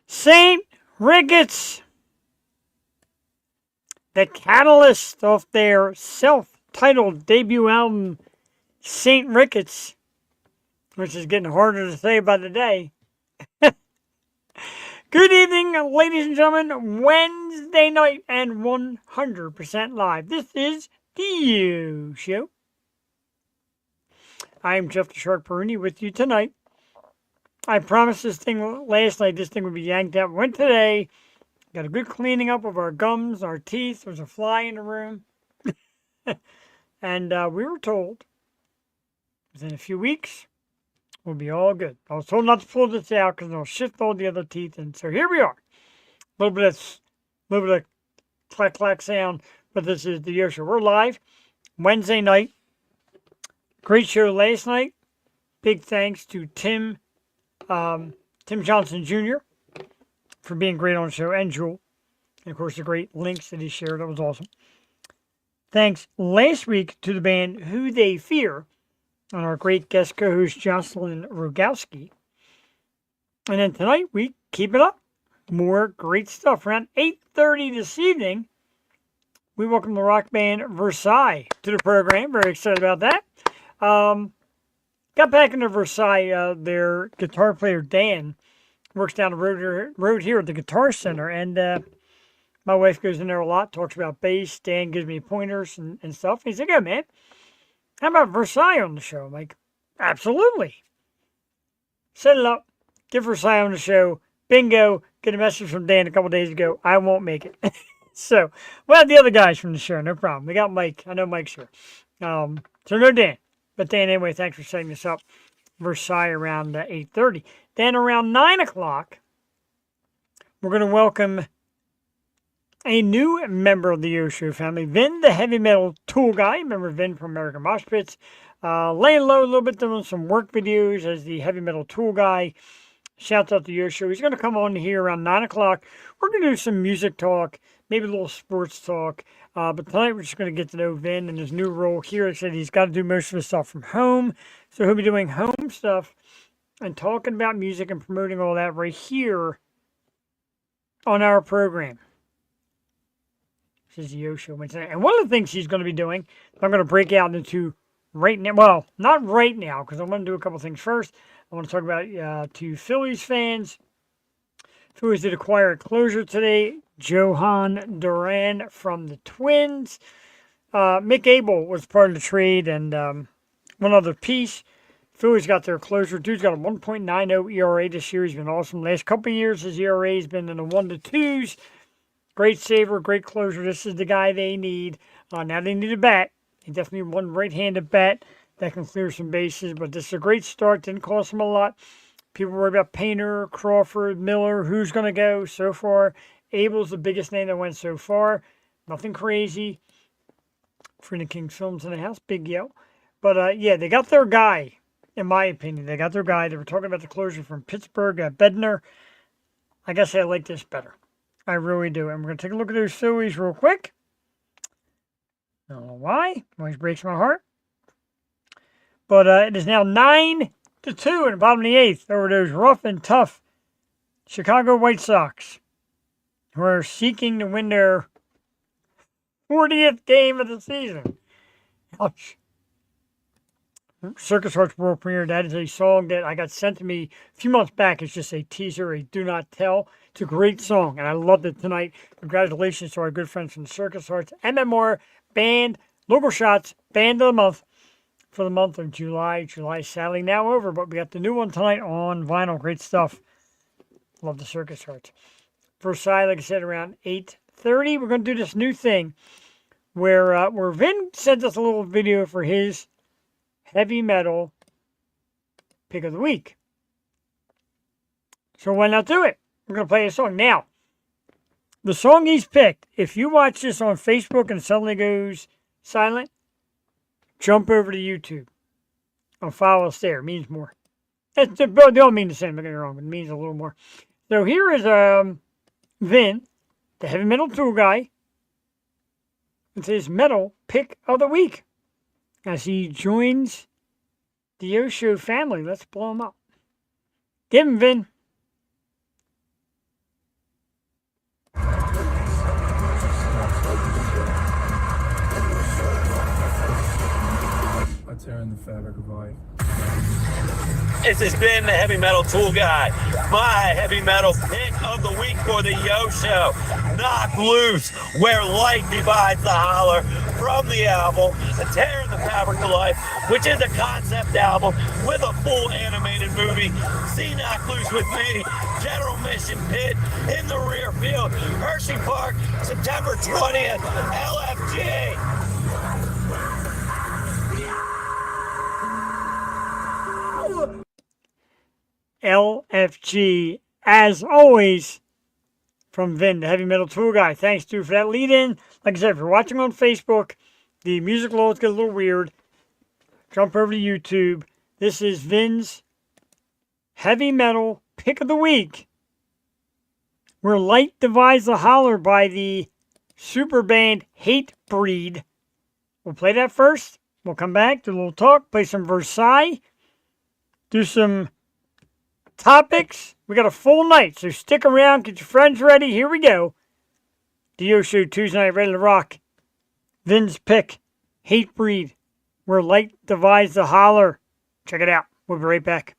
St. Ricketts, the catalyst of their self-titled debut album, St. Ricketts, which is getting harder to say by the day. Good evening, ladies and gentlemen. Wednesday night and 100% live. This is the You Show. I am Jeff the Shark Peruni with you tonight. I promised this thing last night, this thing would be yanked out. Went today. Got a good cleaning up of our gums, our teeth. There was a fly in the room. And we were told within a few weeks, we'll be all good. I was told not to pull this out because it'll shift all the other teeth. And so here we are. A little bit of clack clack sound, but this is the Yo Show. We're live Wednesday night. Great show last night. Big thanks to Tim Johnson Jr. for being great on the show, and Jewel. And of course, the great links that he shared. That was awesome. Thanks last week to the band Who They Fear and our great guest co-host Jocelyn Rogowski. And then tonight, we keep it up. More great stuff. Around 8:30 this evening, we welcome the rock band Versailles to the program. Very excited about that. Got back into Versailles. Their guitar player, Dan, works down the road here at the Guitar Center. And my wife goes in there a lot, talks about bass. Dan gives me pointers and stuff. He's like, "Yeah, man, how about Versailles on the show?" I'm like, "Absolutely. Set it up. Get Versailles on the show. Bingo. Get a message from Dan a couple days ago. I won't make it." So, we'll have the other guys from the show. No problem. We got Mike. I know Mike's here. So no Dan. But Dan, anyway, thanks for setting this up. Versailles around 8:30. Then around 9 o'clock, we're going to welcome a new member of the Yo Show family, Vin, the heavy metal tool guy. Remember Vin from American Mosh Pits. Laying low a little bit, doing some work videos as the heavy metal tool guy. Shouts out to Yo Show. He's going to come on here around 9 o'clock. We're going to do some music talk, maybe a little sports talk. But tonight we're just going to get to know Vin and his new role here. He said he's got to do most of his stuff from home. So he'll be doing home stuff and talking about music and promoting all that right here on our program. This is the Yo Show Wednesday. And one of the things he's going to be doing, I'm going to break out into right now. Well, not right now, because I'm going to do a couple things first. I want to talk about to Phillies fans. Phillies did acquire a closer today. Johan Duran from the Twins. Mick Abel was part of the trade, and one other piece. Phillies got their closer. Dude's got a 1.90 ERA this year. He's been awesome. Last couple of years, his ERA has been in the 1 to 2s. Great saver, great closer. This is the guy they need. Now they need a bat. They definitely need one right-handed bat that can clear some bases, but this is a great start. Didn't cost them a lot. People worry about Painter, Crawford, Miller, who's going to go so far. Abel's the biggest name that went so far. Nothing crazy. Freedom King Films in the house, big yo. But yeah, they got their guy, in my opinion. They got their guy. They were talking about the closure from Pittsburgh, Bednar. I guess I like this better. I really do. And we're going to take a look at those Phillies real quick. I don't know why. Always breaks my heart. But it is now 9 to 2 in the bottom of the 8th over those rough and tough Chicago White Sox, who are seeking to win their 40th game of the season. Ouch. Circus Hearts World Premiere, that is a song that I got sent to me a few months back. It's just a teaser, a do not tell. It's a great song, and I loved it tonight. Congratulations to our good friends from Circus Hearts. MMR Band, Local Shots, Band of the Month for the month of July. July's sadly now over, but we got the new one tonight on vinyl. Great stuff. Love the Circus Hearts. Versailles, like I said, around 8:30. We're going to do this new thing where Vin sent us a little video for his heavy metal pick of the week. So why not do it? We're going to play a song. Now, the song he's picked, if you watch this on Facebook and suddenly goes silent, jump over to YouTube and follow us there. It means more. They don't mean the same, don't get me wrong, but it means a little more. So here is Vin, the heavy metal tool guy, with his metal pick of the week as he joins the Yo Show family. Let's blow him up. Give him, Vin. Tearing the fabric of life. This has been the Heavy Metal Tool Guy. My heavy metal pick of the week for the Yo Show. Knock Loose, Where Light Divides the Holler, from the album Tearing the Fabric of Life, which is a concept album with a full animated movie. See Knock Loose with me, General Mission Pit in the rear field, Hershey Park, September 20th, LFG. LFG, as always, from Vin, the Heavy Metal Tool Guy. Thanks, dude, for that lead in. Like I said, if you're watching on Facebook, the music loads get a little weird. Jump over to YouTube. This is Vin's Heavy Metal Pick of the Week. Where Light Divides the Holler by the super band Hatebreed. We'll play that first. We'll come back, do a little talk, play some Versailles, do some topics. We got a full night, so stick around, get your friends ready. Here we go. The Yo Show Tuesday night, ready to rock. Vin's pick, Hatebreed, Where Light Divides the Holler. Check it out. We'll be right back.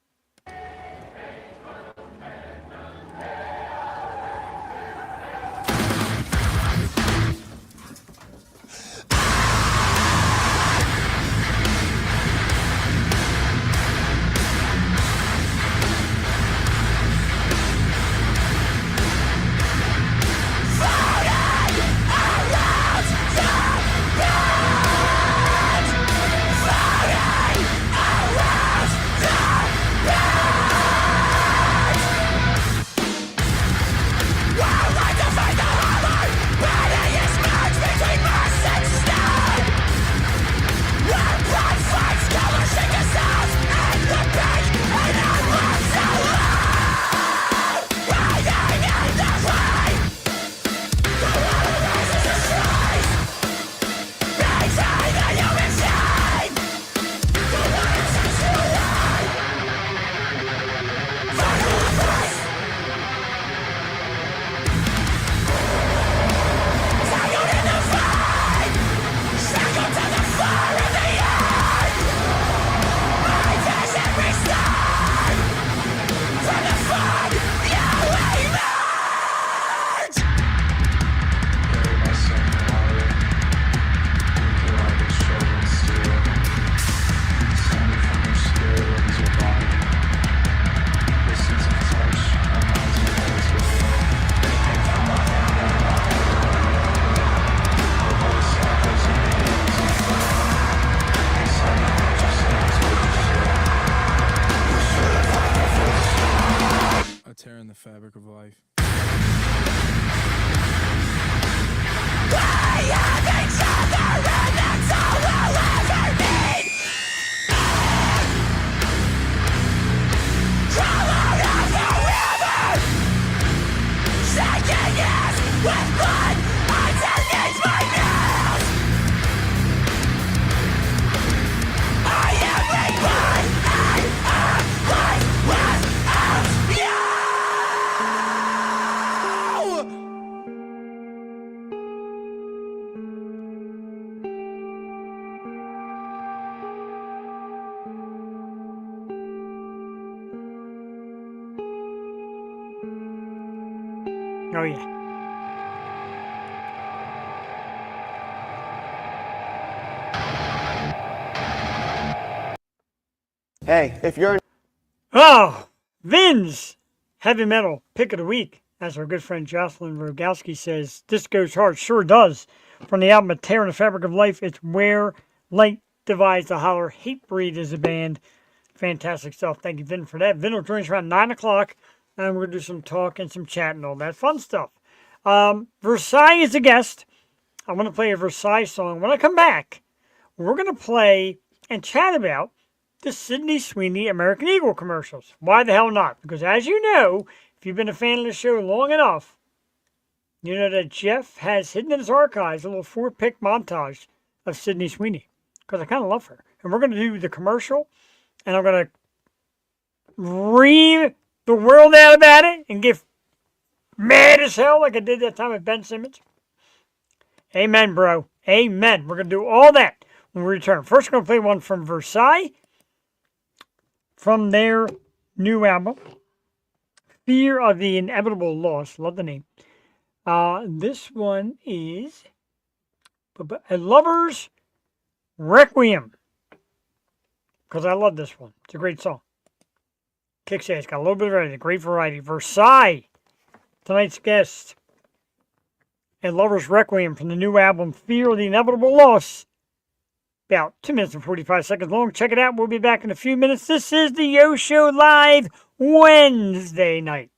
Tearing the fabric of life. Oh, yeah. Hey, if you're... Oh, Vin's Heavy Metal Pick of the Week. As our good friend Jocelyn Rogowski says, this goes hard. Sure does. From the album Tearing the Fabric of Life, it's Where Light Divides the Holler. Hatebreed is a band. Fantastic stuff. Thank you, Vin, for that. Vin will join us around 9 o'clock, and we're going to do some talk and some chat and all that fun stuff. Versailles is a guest. I want to play a Versailles song. When I come back, we're going to play and chat about the Sydney Sweeney American Eagle commercials. Why the hell not? Because as you know, if you've been a fan of the show long enough, you know that Jeff has hidden in his archives a little 4-pick montage of Sydney Sweeney. Because I kind of love her. And we're going to do the commercial, and I'm going to read the world out about it and get mad as hell like I did that time with Ben Simmons. Amen, bro. Amen. We're going to do all that when we return. First, we're going to play one from Versailles, from their new album, Fear of the Inevitable Loss. Love the name. This one is A Lover's Requiem, because I love this one. It's a great song. Kicks ass. Got a little bit of everything. Great variety. Versailles, tonight's guest. A Lover's Requiem from the new album, Fear of the Inevitable Loss. About 2 minutes and 45 seconds long. Check it out. We'll be back in a few minutes. This is the Yo Show live Wednesday night.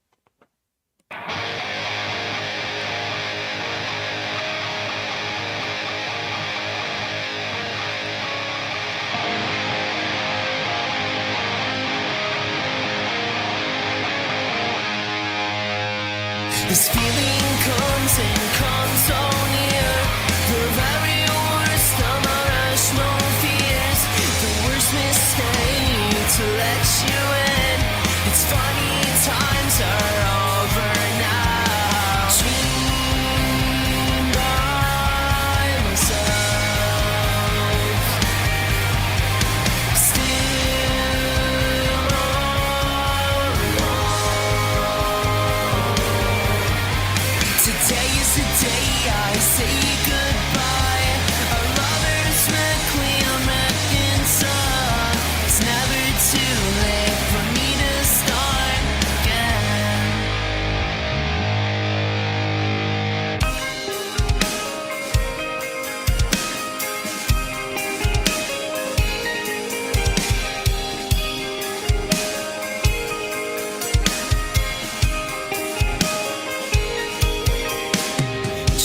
This feeling comes and comes so near. The very worst of my rational fears. The worst mistake to let you in. It's funny, times are over now. Dream by myself. Still alone. Today is the day I say goodbye. Our lovers requiem reconcile. It's never too late for me to start again.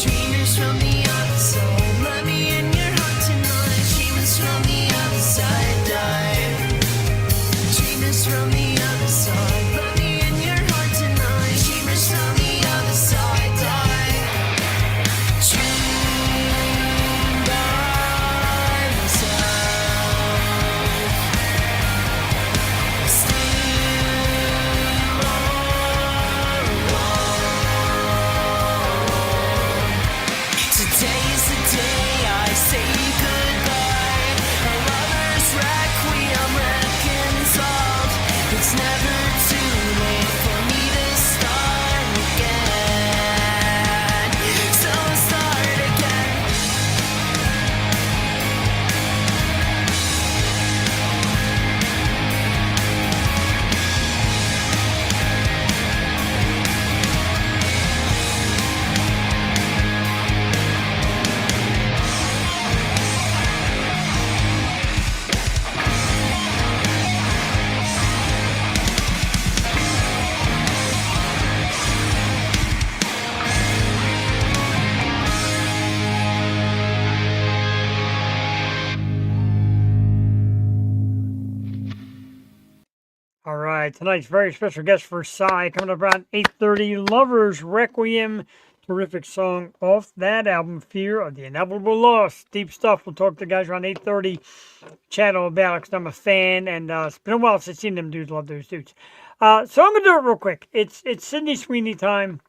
Dreamers from the other side, let me in your heart tonight. Dreamers from the other side, die. Dreamers from the other side, let me in your heart tonight. Dreamers from the other side, die. Dream by myself. Still alone. Today is the day I say goodbye. A lover's requiem reconciled. It's never too late for me to start again. So I'll start again. All right, tonight's very special guest, Versailles, coming up around 8:30. Lover's Requiem, terrific song off that album, Fear of the Inevitable Loss. Deep stuff. We'll talk to the guys around 8:30. Chat all about it because I'm a fan, and it's been a while since I've seen them dudes. Love those dudes. So I'm gonna do it real quick. It's Sydney Sweeney time.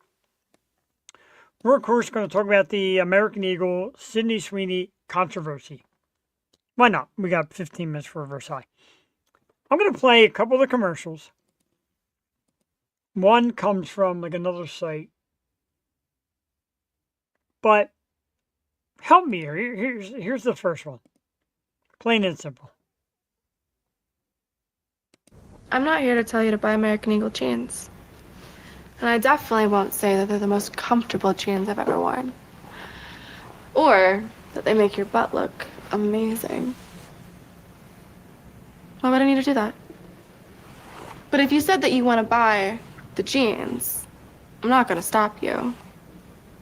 We're of course going to talk about the American Eagle Sydney Sweeney controversy. Why not? We got 15 minutes for Versailles. I'm going to play a couple of the commercials. One comes from like another site. But help me here. Here's the first one. Plain and simple. I'm not here to tell you to buy American Eagle jeans. And I definitely won't say that they're the most comfortable jeans I've ever worn. Or that they make your butt look amazing. Why would I need to do that? But if you said that you want to buy the jeans, I'm not going to stop you.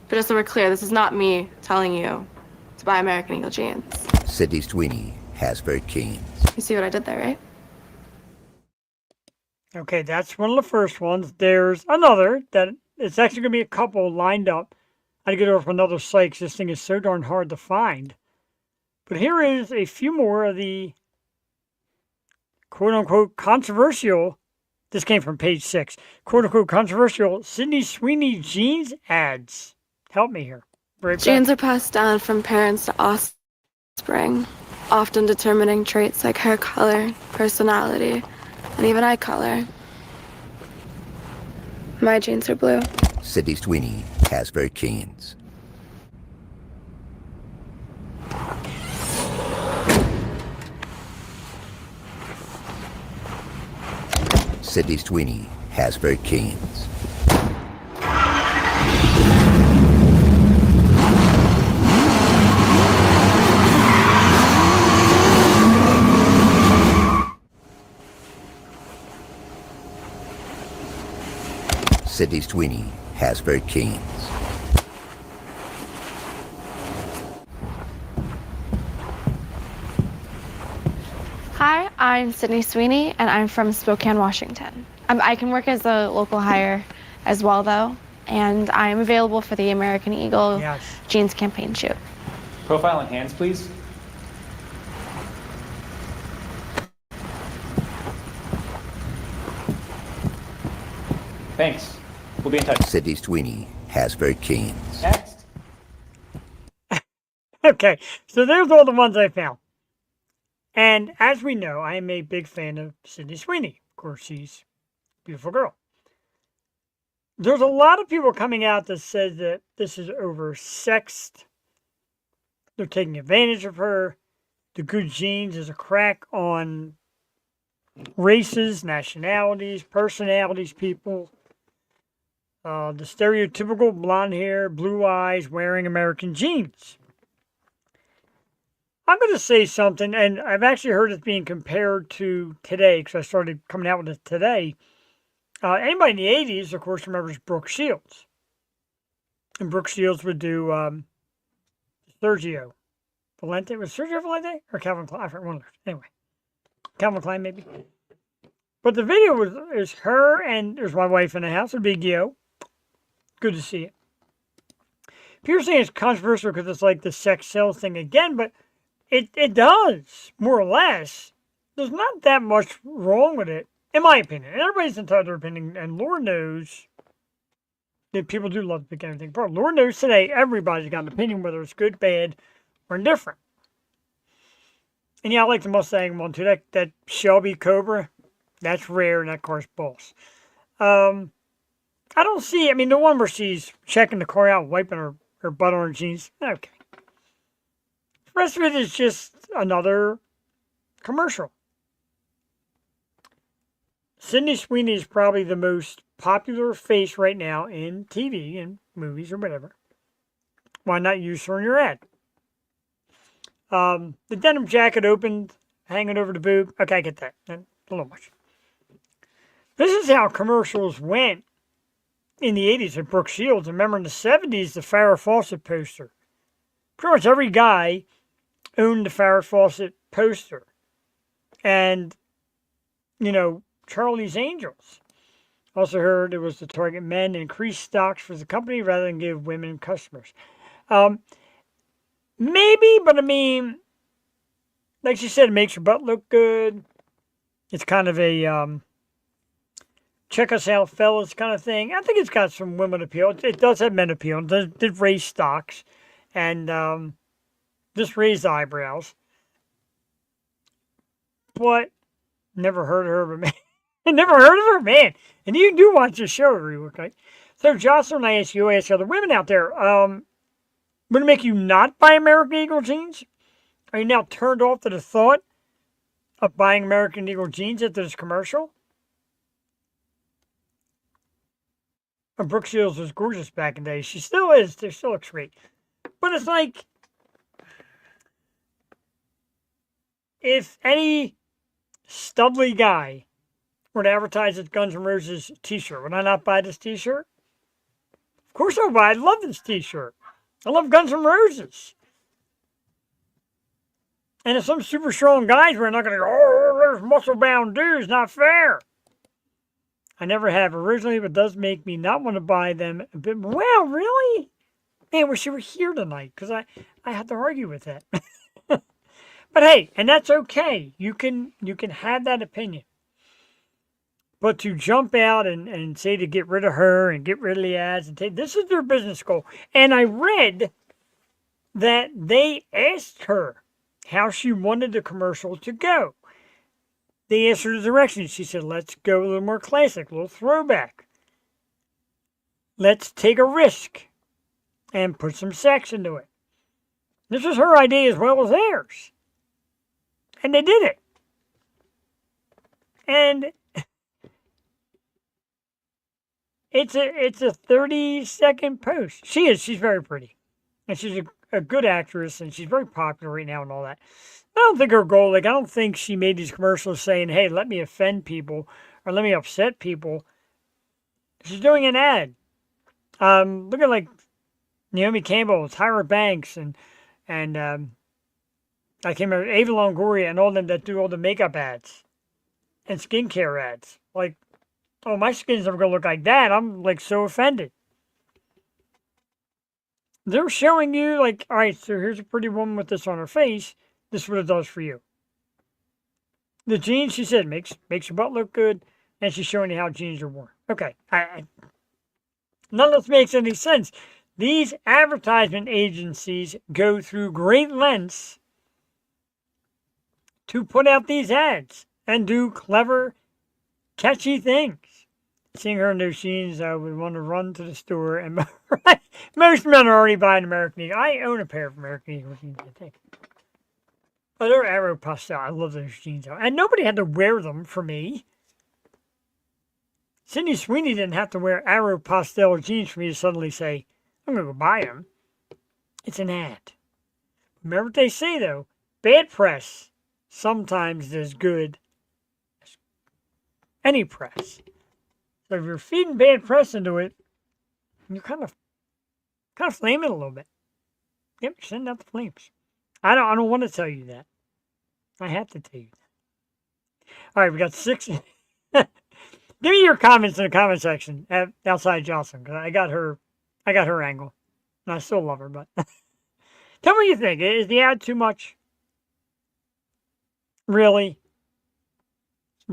But just so we're clear, this is not me telling you to buy American Eagle jeans. Sydney Sweeney has her jeans. You see what I did there, right? Okay, that's one of the first ones. There's another that it's actually going to be a couple lined up. I had to get over from another site because this thing is so darn hard to find. But here is a few more of the quote-unquote controversial, this came from page 6, quote-unquote controversial Sydney Sweeney jeans ads. Help me here. Jeans are passed down from parents to offspring. often determining traits like hair color, personality, and even eye color. My jeans are blue. Sydney Sweeney has very keens. Sydney Sweeney has very keens. Sydney Sweeney has very keens. Hi, I'm Sydney Sweeney, and I'm from Spokane, Washington. I can work as a local hire as well, though, and I'm available for the American Eagle Yes. jeans campaign shoot. Profile and hands, please. Thanks. We'll be in touch. Sydney Sweeney has very keens. Next. Okay, so there's all the ones I found. And as we know, I am a big fan of Sydney Sweeney. Of course, she's a beautiful girl. There's a lot of people coming out that says that this is oversexed. They're taking advantage of her. The good jeans is a crack on races, nationalities, personalities, people. The stereotypical blonde hair, blue eyes, wearing American jeans. I'm going to say something, and I've actually heard it being compared to today, because I started coming out with it today. Anybody in the 80s, of course, remembers Brooke Shields. And Brooke Shields would do Sergio Valente. Was Sergio Valente or Calvin Klein? I forget one of those. Anyway, Calvin Klein maybe. But the video is her and there's my wife in the house, a big yo. Good to see it. People saying it's controversial because it's like the sex sales thing again, but it does, more or less. There's not that much wrong with it, in my opinion. And everybody's entitled to their opinion, and Lord knows that people do love to pick anything apart. Lord knows today everybody's got an opinion, whether it's good, bad, or indifferent. And yeah, I like the Mustang one too. That Shelby Cobra, that's rare, and that car's boss. I don't see, I mean, the one where she's checking the car out, wiping her butt on her jeans, okay. The rest of it is just another commercial. Sydney Sweeney is probably the most popular face right now in TV and movies or whatever. Why not use her in your ad? The denim jacket opened, hanging over the boob. Okay, I get that. A little much. This is how commercials went in the 80s at Brooke Shields. Remember in the 70s, the Farrah Fawcett poster. Pretty much every guy owned the Farrah Fawcett poster. And, you know, Charlie's Angels. Also heard it was to target men and increase stocks for the company rather than give women customers. Maybe, but I mean, like she said, it makes your butt look good. It's kind of a check us out, fellas kind of thing. I think it's got some women appeal. It does have men appeal. It did raise stocks and just raised eyebrows. But never heard of her, but man. Never heard of her, man. And you do watch the show every week, right? So, Jocelyn, I ask other women out there, would it make you not buy American Eagle jeans? Are you now turned off to the thought of buying American Eagle jeans after this commercial? And Brooke Shields was gorgeous back in the day. She still is. She still looks great. But it's like, if any studly guy were to advertise this Guns N' Roses t-shirt, would I not buy this t-shirt? Of course I would buy. I love this t-shirt. I love Guns N' Roses. And if some super strong guys were not going to go, oh, there's muscle-bound dudes, not fair. I never have originally, but it does make me not want to buy them a bit more. Well, really? Man, wish you were here tonight, because I had to argue with that. But hey, and that's okay. You can have that opinion. But to jump out and say to get rid of her and get rid of the ads and take, this is their business goal. And I read that they asked her how she wanted the commercial to go. They asked her the directions. She said, let's go a little more classic, a little throwback. Let's take a risk and put some sex into it. This was her idea as well as theirs. And they did it. And it's a 30-second post. She's very pretty. And she's a good actress, and she's very popular right now and all that. I don't think her goal, I don't think she made these commercials saying, hey, let me offend people or let me upset people. She's doing an ad. Look at Naomi Campbell, Tyra Banks, and I can't remember, Ava Longoria and all them that do all the makeup ads and skincare ads. Like, oh, my skin's never going to look like that. I'm so offended. They're showing you all right, so here's a pretty woman with this on her face. This is what it does for you. The jeans, she said, makes your butt look good, and she's showing you how jeans are worn. Okay, none of this makes any sense. These advertisement agencies go through great lengths to put out these ads and do clever, catchy things. Seeing her in those jeans, I would want to run to the store, and most men are already buying American Eagle. I own a pair of American Eagle jeans, I think. Oh, they're Aero Pastel. I love those jeans. And nobody had to wear them for me. Sydney Sweeney didn't have to wear Aero Pastel jeans for me to suddenly say, I'm going to go buy them. It's an ad. Remember what they say, though. Bad press sometimes is good as any press. So if you're feeding bad press into it, you're kind of flaming a little bit. Yep, you're sending out the flames. I don't want to tell you that. I have to tell you that. All right, we got 6. Give me your comments in the comment section at Outside Jocelyn, because I got her angle, and I still love her. But tell me what you think. Is the ad too much? Really?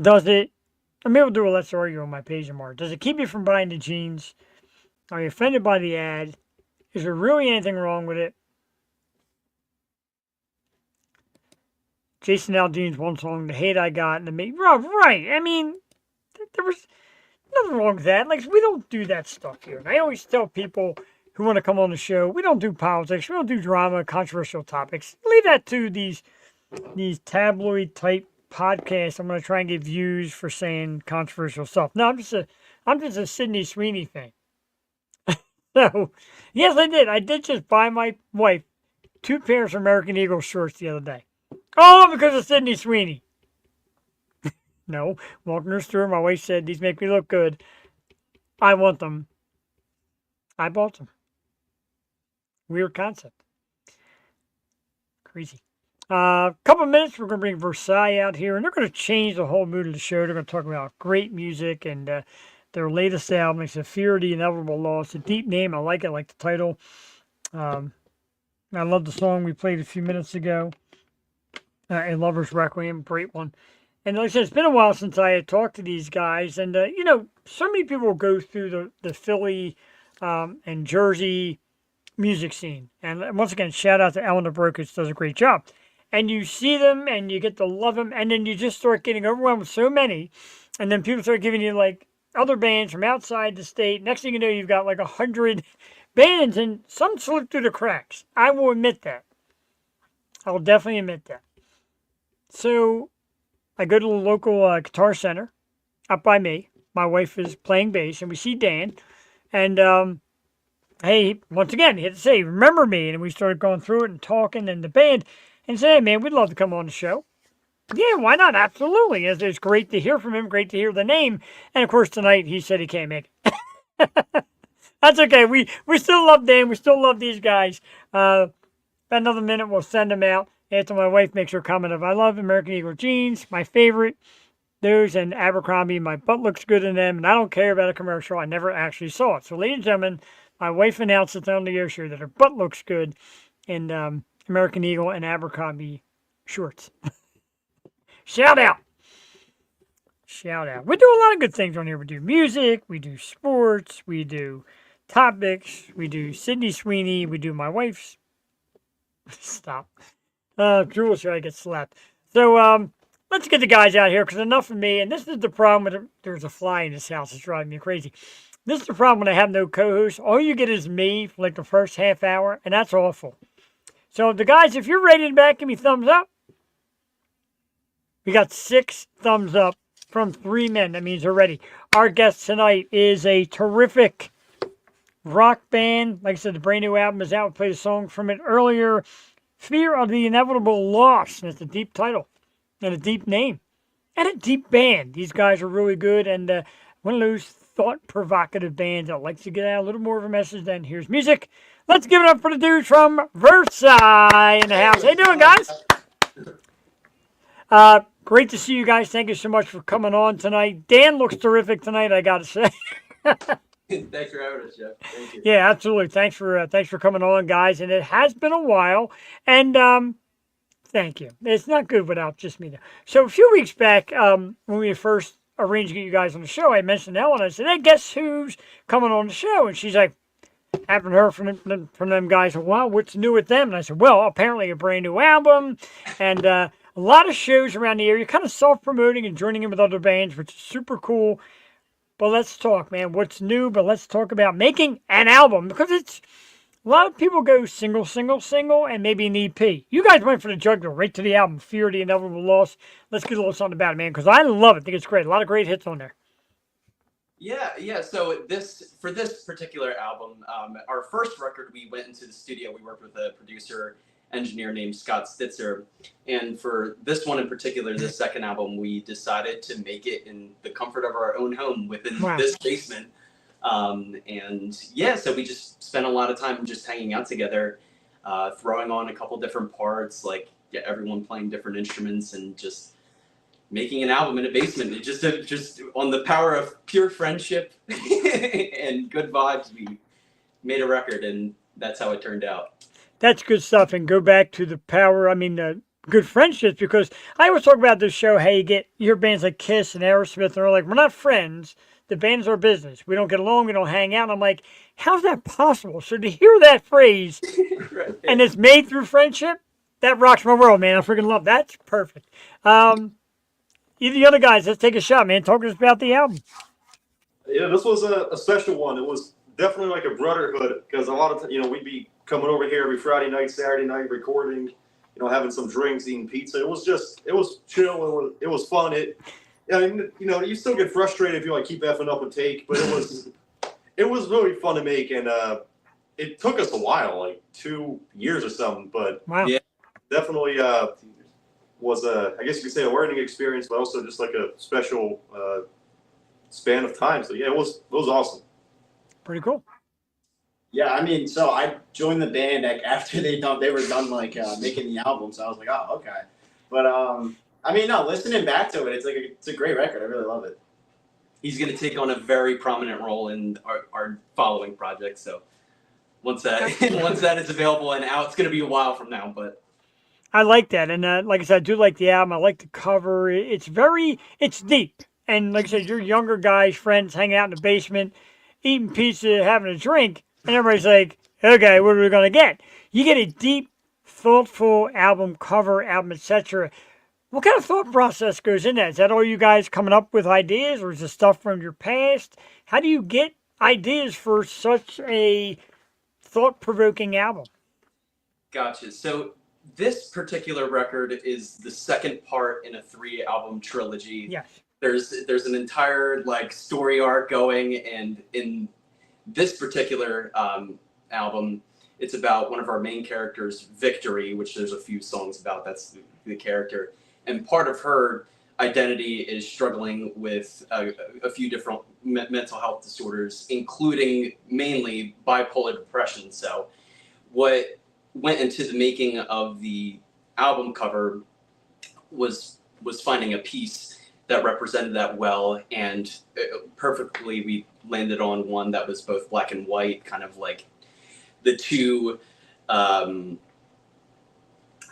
Does it? Maybe we'll do a Let's Argue on my page tomorrow. Does it keep you from buying the jeans? Are you offended by the ad? Is there really anything wrong with it? Jason Aldean's one song, The Hate I Got, and the Me. Right. I mean, there was nothing wrong with that. We don't do that stuff here. And I always tell people who want to come on the show, we don't do politics. We don't do drama, controversial topics. Leave that to these tabloid-type podcasts. I'm going to try and get views for saying controversial stuff. No, I'm just a Sydney Sweeney thing. So, yes, I did. I did just buy my wife 2 pairs of American Eagle shorts the other day. Oh, because of Sydney Sweeney. No, walking her store, my wife said, these make me look good. I want them. I bought them. Weird concept. Crazy. Couple of minutes, we're going to bring Versailles out here, and they're going to change the whole mood of the show. They're going to talk about great music and their latest album. It's A Fear of the Inevitable Loss. It's a deep name. I like it. I like the title. I love the song we played a few minutes ago. A Lover's Requiem, great one. And like I said, it's been a while since I had talked to these guys. And, so many people go through the Philly and Jersey music scene. And once again, shout out to Eleanor Brokich, does a great job. And you see them and you get to love them. And then you just start getting overwhelmed with so many. And then people start giving you other bands from outside the state. Next thing you know, you've got 100 bands. And some slip through the cracks. I will admit that. I will definitely admit that. So I go to the local guitar center up by me. My wife is playing bass, and we see Dan. And, hey, once again, he had to say, remember me. And we started going through it and talking, and the band, and said, hey, man, we'd love to come on the show. Yeah, why not? Absolutely. It's great to hear from him, great to hear the name. And, of course, tonight he said he can't make it. That's okay. We still love Dan. We still love these guys. About another minute, we'll send them out. After my wife makes her comment of, I love American Eagle jeans, my favorite. Those and Abercrombie, my butt looks good in them, and I don't care about a commercial. I never actually saw it. So, ladies and gentlemen, my wife announced it on the air show that her butt looks good in American Eagle and Abercrombie shorts. Shout out. Shout out. We do a lot of good things on here. We do music, we do sports, we do topics, we do Sydney Sweeney, we do my wife's. Stop. Jules here, I get slapped. So, let's get the guys out here because enough of me. And this is the problem with there's a fly in this house. It's driving me crazy. This is the problem when I have no co-host. All you get is me for like the first half hour, and that's awful. So, the guys, if you're ready to back, give me thumbs up. We got 6 thumbs up from 3 men. That means they're ready. Our guest tonight is a terrific rock band. Like I said, the brand new album is out. We played a song from it earlier. Fear of the Inevitable Loss. And it's a deep title and a deep name and a deep band. These guys are really good and one of those thought-provocative bands that likes to get out a little more of a message than here's music. Let's give it up for the dudes from Versailles in the house. How you doing, guys? Great to see you guys. Thank you so much for coming on tonight. Dan looks terrific tonight, I got to say. Thanks for having us, Jeff. Thank you. Yeah, absolutely. Thanks for coming on, guys. And it has been a while. And thank you. It's not good without just me. So a few weeks back, when we first arranged to get you guys on the show, I mentioned Ellen. I said, "Hey, guess who's coming on the show?" And she's like, "Haven't heard from them guys in a while. What's new with them?" And I said, "Well, apparently a brand new album and a lot of shows around the area, kind of self-promoting and joining in with other bands, which is super cool." But let's talk, man. What's new? But let's talk about making an album because it's a lot of people go single, and maybe an EP. You guys went for the jugular, right to the album, Fear of the Inevitable Loss. Let's get a little something about it, man, because I love it. I think it's great. A lot of great hits on there. Yeah. So for this particular album, our first record, we went into the studio. We worked with a producer engineer named Scott Stitzer, and for this one in particular, this second album, we decided to make it in the comfort of our own home within this basement. So we just spent a lot of time just hanging out together, throwing on a couple different parts, like everyone playing different instruments, and just making an album in a basement. It just on the power of pure friendship and good vibes, we made a record, and that's how it turned out. That's good stuff. And go back to the power, good friendships, because I always talk about this show, how you hear bands like Kiss and Aerosmith, and they're like, we're not friends. The band's our business. We don't get along. We don't hang out. And I'm like, how's that possible? So to hear that phrase, Right. And it's made through friendship, that rocks my world, man. I freaking love that. That's perfect. Either the other guys, let's take a shot, man. Talk to us about the album. Yeah, this was a special one. It was definitely like a brotherhood because a lot of we'd be coming over here every Friday night, Saturday night, recording, having some drinks, eating pizza. It was chill. It was fun. You still get frustrated if you keep effing up a take, but it was really fun to make, and it took us a while, like 2 years or something, but wow. Yeah. Definitely was I guess you could say a learning experience, but also just like a special span of time. So yeah, it was awesome. Pretty cool. Yeah, so I joined the band after they were done making the album, so I was like, oh, okay. But no, listening back to it, it's a great record. I really love it. He's going to take on a very prominent role in our following project. So once that is available and out, it's going to be a while from now, but I like that. And like I said, I do like the album. I like the cover. It's deep. And like I said, you're younger guys, friends, hanging out in the basement, eating pizza, having a drink. And everybody's like, okay, what are we going to get? You get a deep, thoughtful album cover, album, etc. What kind of thought process goes in that? Is that all you guys coming up with ideas, or is it stuff from your past? How do you get ideas for such a thought-provoking album? Gotcha. So this particular record is the second part in a 3-album trilogy. Yes. There's an entire story arc going, and in this particular album, it's about one of our main characters, Victory, which there's a few songs about. That's the character, and part of her identity is struggling with a few different mental health disorders, including mainly bipolar depression. So what went into the making of the album cover was finding a piece that represented that well, and perfectly we landed on one that was both black and white, kind of like the two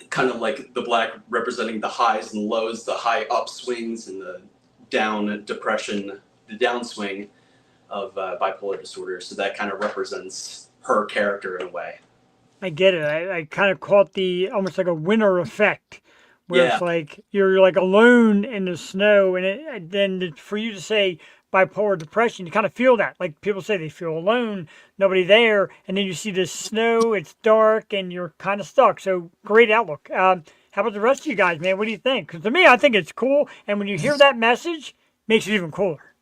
kind of like the black representing the highs and lows, the high upswings and the down depression, the downswing of bipolar disorder. So that kind of represents her character in a way. I get it. I kind of caught the almost like a winter effect, where it's Yeah. like you're like alone in the snow, and then for you to say bipolar depression, you kind of feel that. Like people say they feel alone, nobody there, and then you see this snow, it's dark, and you're kind of stuck. So great outlook. How about the rest of you guys, man? What do you think? Because to me, I think it's cool, and when you hear that message, makes it even cooler.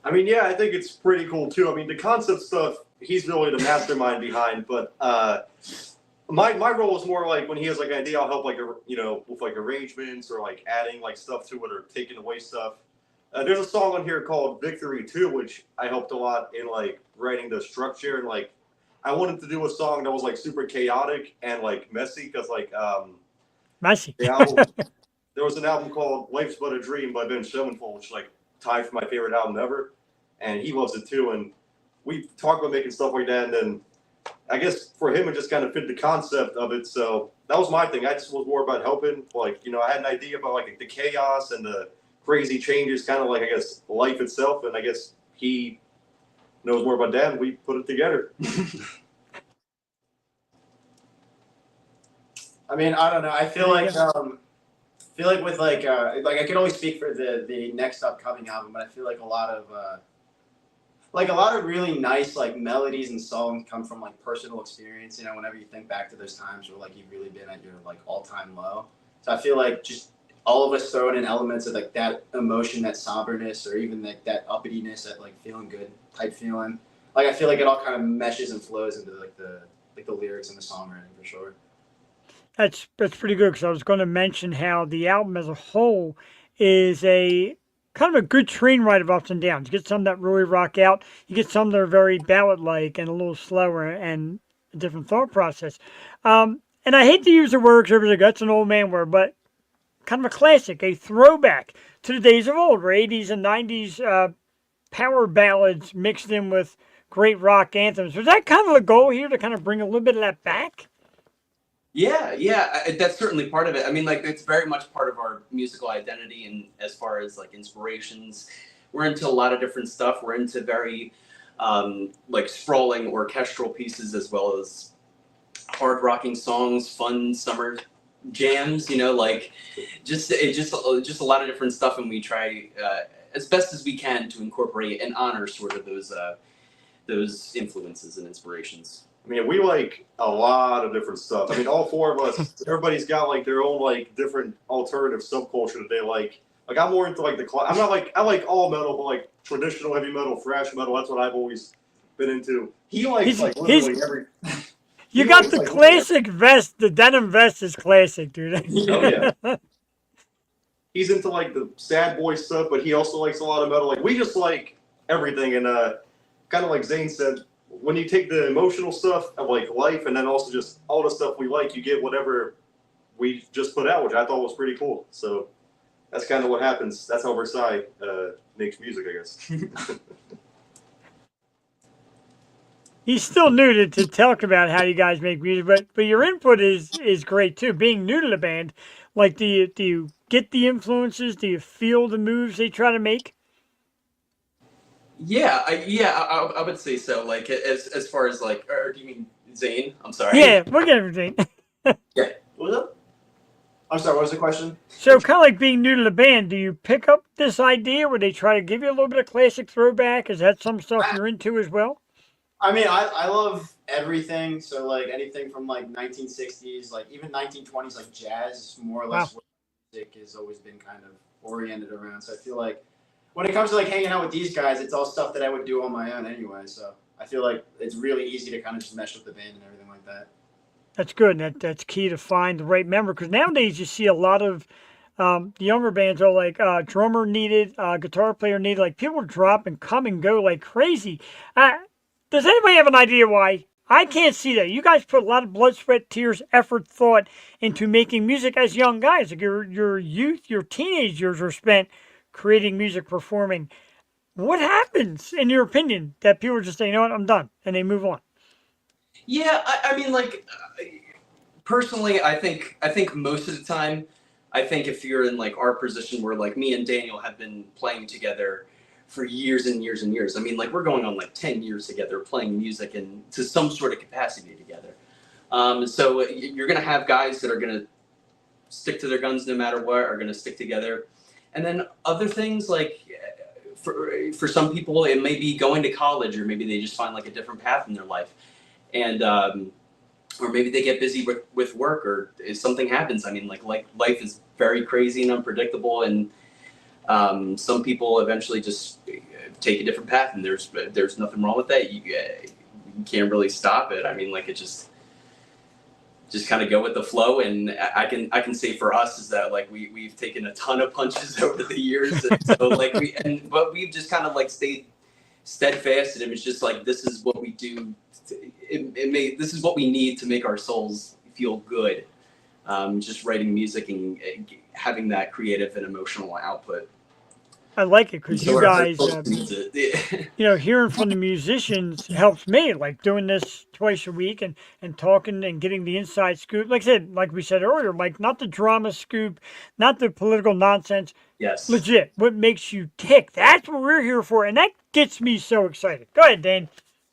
I mean, yeah, I think it's pretty cool too. I mean, the concept stuff, he's really the mastermind behind. But my role is more like when he has like an idea, I'll help like with like arrangements or like adding like stuff to it or taking away stuff. There's a song on here called Victory 2, which I helped a lot in like writing the structure and like I wanted to do a song that was like super chaotic and like messy because like Messy. the album there was an album called Life's But a Dream by Ben Schoenfeld, which is like tied for my favorite album ever, and he loves it too. And we talked about making stuff like that, and then I guess for him it just kind of fit the concept of it. So that was my thing. I just was more about helping. Like I had an idea about like the chaos and the crazy changes, kind of like I guess life itself, and I guess he knows more about that, and we put it together. I mean, I don't know. I feel like with like I can only speak for the next upcoming album, but I feel like a lot of really nice like melodies and songs come from like personal experience. Whenever you think back to those times where like you've really been at your like all-time low. So I feel like just all of us throwing in elements of like that emotion, that somberness, or even like that uppityness, that like feeling good type feeling. Like I feel like it all kind of meshes and flows into like the lyrics and the songwriting for sure. That's pretty good because I was going to mention how the album as a whole is a kind of a good train ride of ups and downs. You get some that really rock out. You get some that are very ballad-like and a little slower and a different thought process. And I hate to use the word because everybody's like, that's an old man word, but kind of a classic, a throwback to the days of old, where 80s and 90s power ballads mixed in with great rock anthems. Was that kind of the goal here to kind of bring a little bit of that back? Yeah, that's certainly part of it. I mean, like, it's very much part of our musical identity, and as far as like inspirations, we're into a lot of different stuff. We're into very like sprawling orchestral pieces as well as hard rocking songs, fun summer jams. Like just a lot of different stuff, and we try as best as we can to incorporate and honor sort of those influences and inspirations. I mean, we like a lot of different stuff. I mean, all four of us, everybody's got like their own like different alternative subculture that they like. Like I'm more into like I'm not like, I like all metal, but like traditional heavy metal, thrash metal, that's what I've always been into. He likes like literally every. You got the classic vest. The denim vest is classic, dude. Oh yeah. He's into like the sad boy stuff, but he also likes a lot of metal. Like we just like everything, and kind of like Zane said, when you take the emotional stuff of like life and then also just all the stuff we like, you get whatever we just put out, which I thought was pretty cool. So that's kind of what happens. That's how Versailles makes music, I guess. He's still new to talk about how you guys make music, but your input is great too. Being new to the band, like do you get the influences? Do you feel the moves they try to make? Yeah, I would say so. Like as far as like, or do you mean Zane? I'm sorry. Yeah, we'll get everything. Yeah. What was up? I'm sorry. What was the question? So kind of like being new to the band, do you pick up this idea where they try to give you a little bit of classic throwback? Is that some stuff you're into as well? I mean, I love everything. So like anything from like 1960s, like even 1920s, like jazz, more or less what music has always been kind of oriented around. So I feel like when it comes to like hanging out with these guys, it's all stuff that I would do on my own anyway. So I feel like it's really easy to kind of just mesh with the band and everything like that. That's good. That's key to find the right member, because nowadays you see a lot of the younger bands are like drummer needed, guitar player needed. Like people drop and come and go like crazy. Does anybody have an idea why? I can't see that. You guys put a lot of blood, sweat, tears, effort, thought into making music as young guys. Like your youth, your teenage years are spent creating music, performing. What happens, in your opinion, that people just say, you know what, I'm done, and they move on? Yeah, I mean, like, personally, I think most of the time, I think if you're in like our position where like me and Daniel have been playing together for years and years and years. I mean, like we're going on like 10 years together, playing music and to some sort of capacity together. So you're gonna have guys that are gonna stick to their guns no matter what, are gonna stick together, and then other things like for some people it may be going to college, or maybe they just find like a different path in their life, and or maybe they get busy with work, or if something happens. I mean, like life is very crazy and unpredictable, and some people eventually just take a different path, and there's nothing wrong with that. You can't really stop it. I mean, like it just kind of go with the flow. And I can say for us is that like we've taken a ton of punches over the years, and so like but we've just kind of like stayed steadfast, and it was just like this is what we do. This is what we need to make our souls feel good. Just writing music and having that creative and emotional output. I like it because you guys, needs it. hearing from the musicians helps me. Like doing this twice a week and talking and getting the inside scoop. Like I said, like we said earlier, Mike, not the drama scoop, not the political nonsense. Yes. Legit. What makes you tick? That's what we're here for, and that gets me so excited. Go ahead, Dane.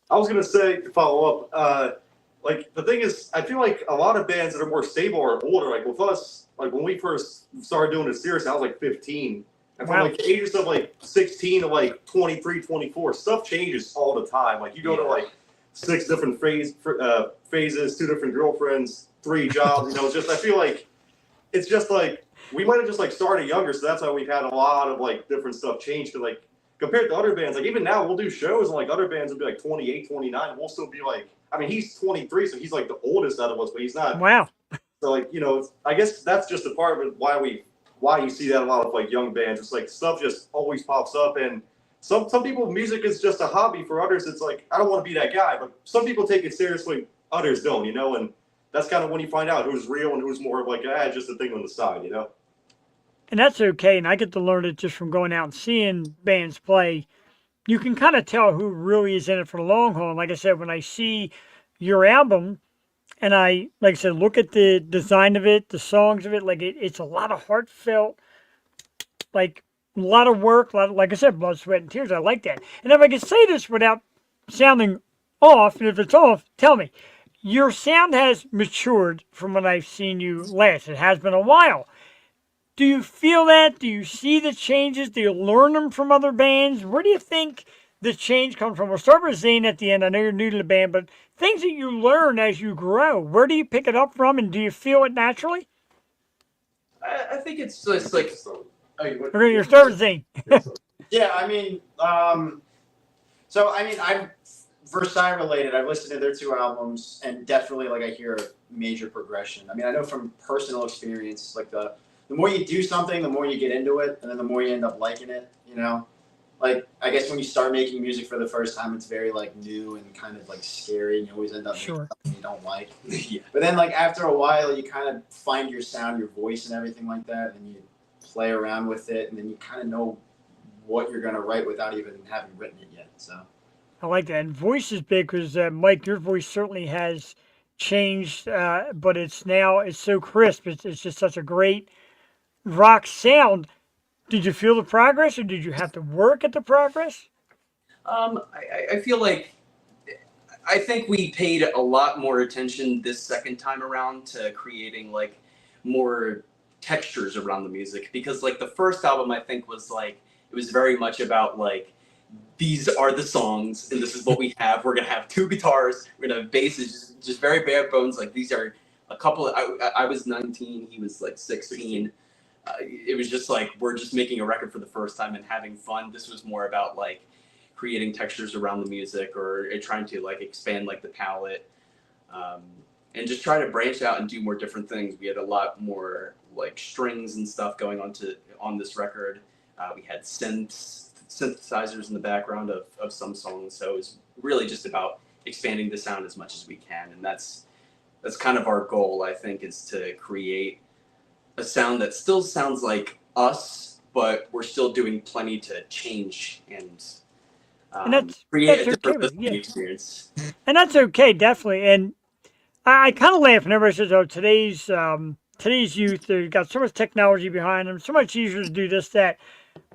I was gonna say to follow up. Like the thing is, I feel like a lot of bands that are more stable are older. Like with us, like when we first started doing it seriously, I was like 15. And from like the ages of like 16 to like 23, 24, stuff changes all the time. Like you go to like 6 different phases, 2 different girlfriends, 3 jobs. Just I feel like it's just like we might have just like started younger, so that's why we've had a lot of like different stuff change. Cause like compared to other bands, like even now we'll do shows and like other bands will be like 28, 29, and we'll still be like, I mean, he's 23, so he's like the oldest out of us, but he's not. Wow. So like I guess that's just a part of it why you see that a lot of like young bands. It's like stuff just always pops up, and some people music is just a hobby. For others it's like I don't want to be that guy, but some people take it seriously, others don't, and that's kind of when you find out who's real and who's more of like just a thing on the side. And that's okay, and I get to learn it just from going out and seeing bands play. You can kind of tell who really is in it for the long haul. And like I said, when I see your album and like I said, look at the design of it, the songs of it, like it's a lot of heartfelt, like a lot of work, like I said, blood, sweat, and tears. I like that. And if I can say this without sounding off, and if it's off, tell me. Your sound has matured from when I've seen you last. It has been a while. Do you feel that? Do you see the changes? Do you learn them from other bands? Where do you think the change comes from? We'll start with Zane at the end. I know you're new to the band, but things that you learn as you grow, where do you pick it up from, and do you feel it naturally? I think it's just like. Okay, you're starting with Zane. Yeah, I mean, so I mean, I'm Versailles related. I've listened to their 2 albums, and definitely like I hear a major progression. I mean, I know from personal experience, like the more you do something, the more you get into it, and then the more you end up liking it, Like, I guess when you start making music for the first time, it's very, like, new and kind of, like, scary, and you always end up making something you don't like. Yeah. But then, like, after a while, you kind of find your sound, your voice, and everything like that, and you play around with it, and then you kind of know what you're going to write without even having written it yet, so. I like that. And voice is big because, Mike, your voice certainly has changed, but it's so crisp. It's just such a great rock sound. Did you feel the progress, or did you have to work at the progress? I feel like I think we paid a lot more attention this second time around to creating like more textures around the music, because like the first album I think was like it was very much about like these are the songs and this is what we have. We're gonna have 2 guitars, we're gonna have basses, just very bare bones. Like these are a couple. I was 19, he was like 16. It was just like we're just making a record for the first time and having fun. This was more about like creating textures around the music, or trying to like expand like the palette, and just try to branch out and do more different things. We had a lot more like strings and stuff going on this record. We had synthesizers in the background of some songs, so it was really just about expanding the sound as much as we can, and that's kind of our goal, I think, is to create a sound that still sounds like us, but we're still doing plenty to change and create a different listening experience. And that's okay, definitely. And I kind of laugh when everybody says, "Oh, today's youth, they've got so much technology behind them, so much easier to do this, that."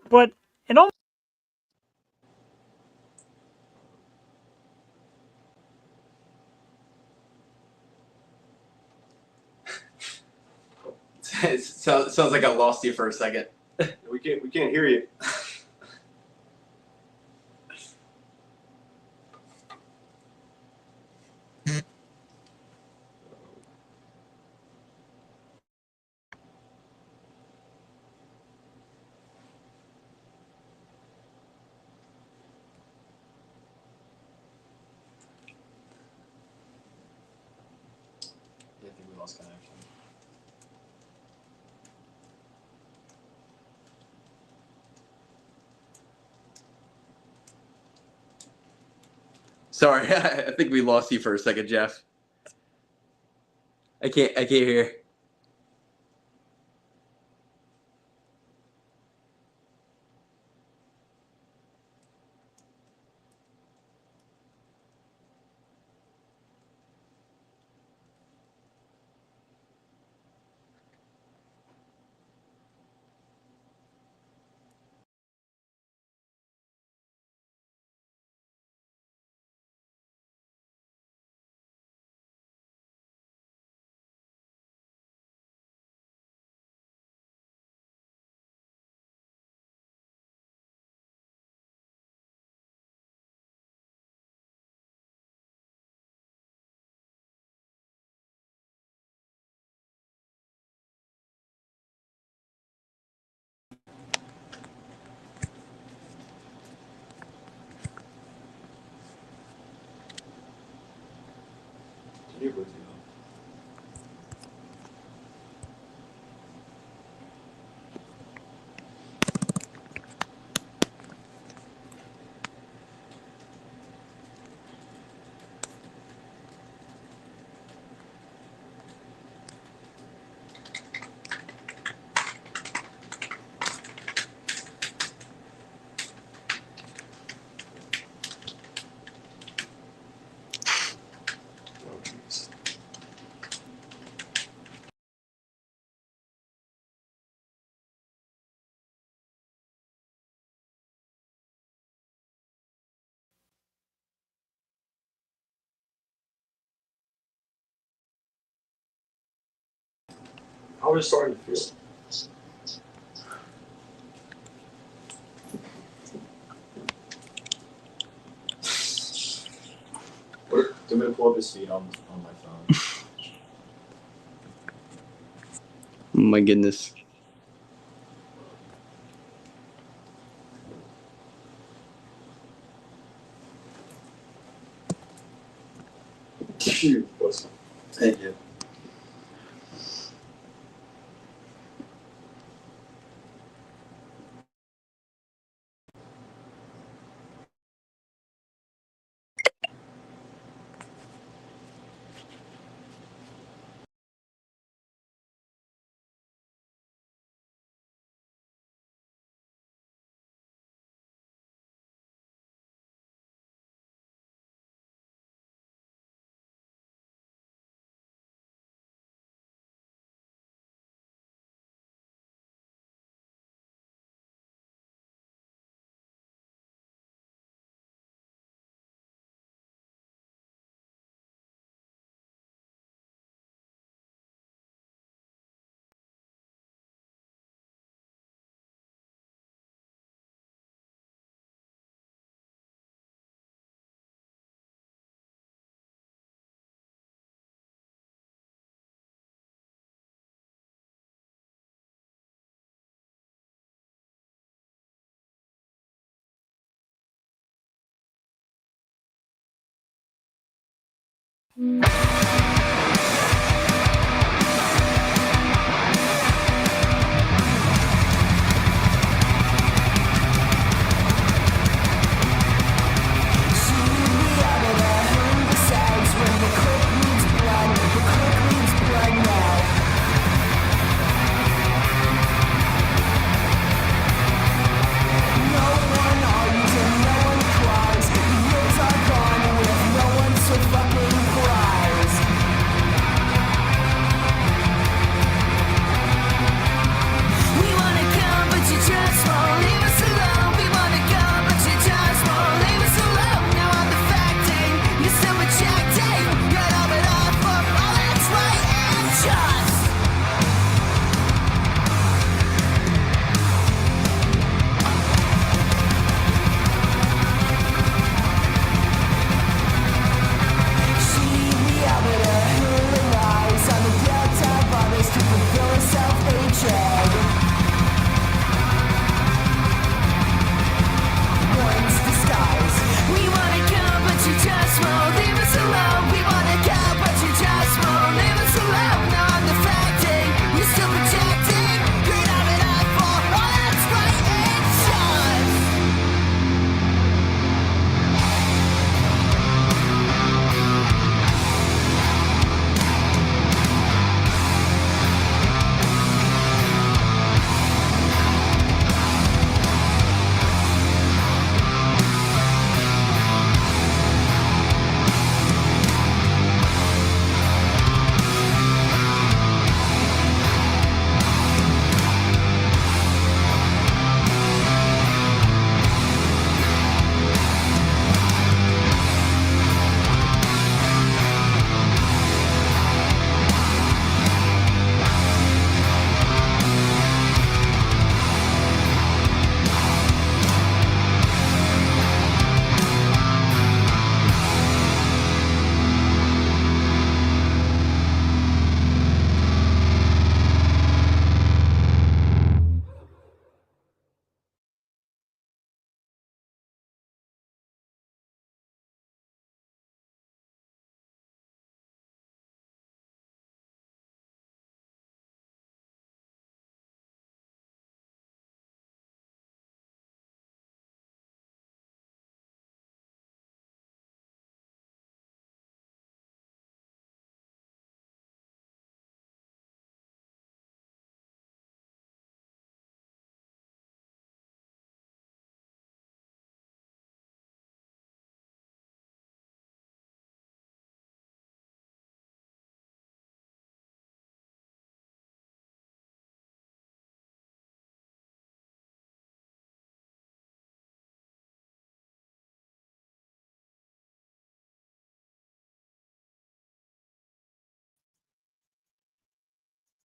But in all It sounds like I lost you for a second. We can't hear you. Yeah, I think we lost connection. Sorry, I think we lost you for a second, Jeff. I can't hear. Can you believe Oh, jeez. How is it starting to feel? I'm gonna pull up his feed on my phone. Oh my goodness. Thank you. So fucking prize.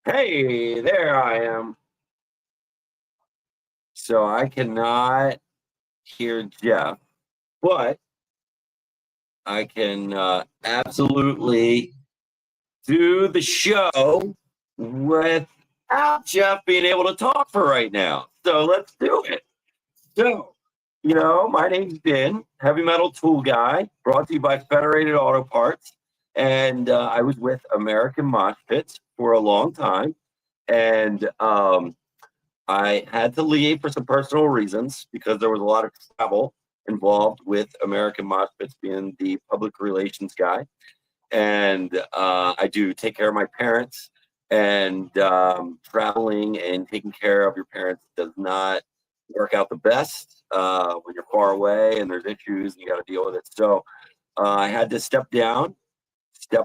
Hey, there I am. So I cannot hear Jeff, but I can absolutely do the show without Jeff being able to talk for right now. So let's do it. So, my name's Ben, heavy metal tool guy, brought to you by Federated Auto Parts. And I was with American Mosh Pits for a long time. And I had to leave for some personal reasons because there was a lot of travel involved with American Mosh Pits being the public relations guy. And I do take care of my parents, and traveling and taking care of your parents does not work out the best when you're far away and there's issues and you got to deal with it. So I had to step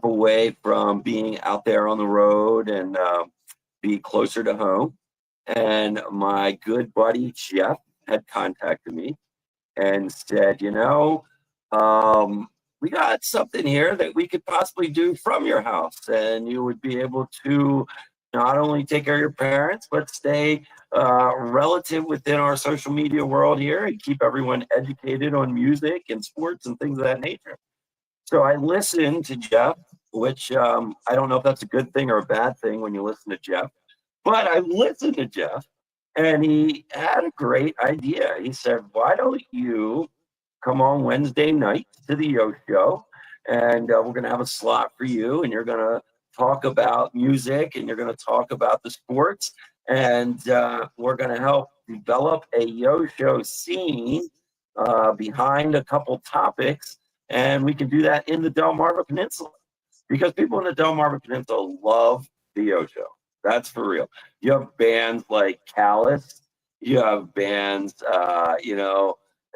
away from being out there on the road and be closer to home. And my good buddy Jeff had contacted me and said, we got something here that we could possibly do from your house, and you would be able to not only take care of your parents, but stay relative within our social media world here and keep everyone educated on music and sports and things of that nature. So I listened to Jeff, which I don't know if that's a good thing or a bad thing when you listen to Jeff, but I listened to Jeff and he had a great idea. He said, why don't you come on Wednesday night to the Yo Show, and we're going to have a slot for you, and you're going to talk about music, and you're going to talk about the sports, and we're going to help develop a Yo Show scene behind a couple topics, and we can do that in the Delmarva Peninsula, because people in the Delmarva Peninsula love the Yo Show. That's for real. You have bands like Callous. You have bands,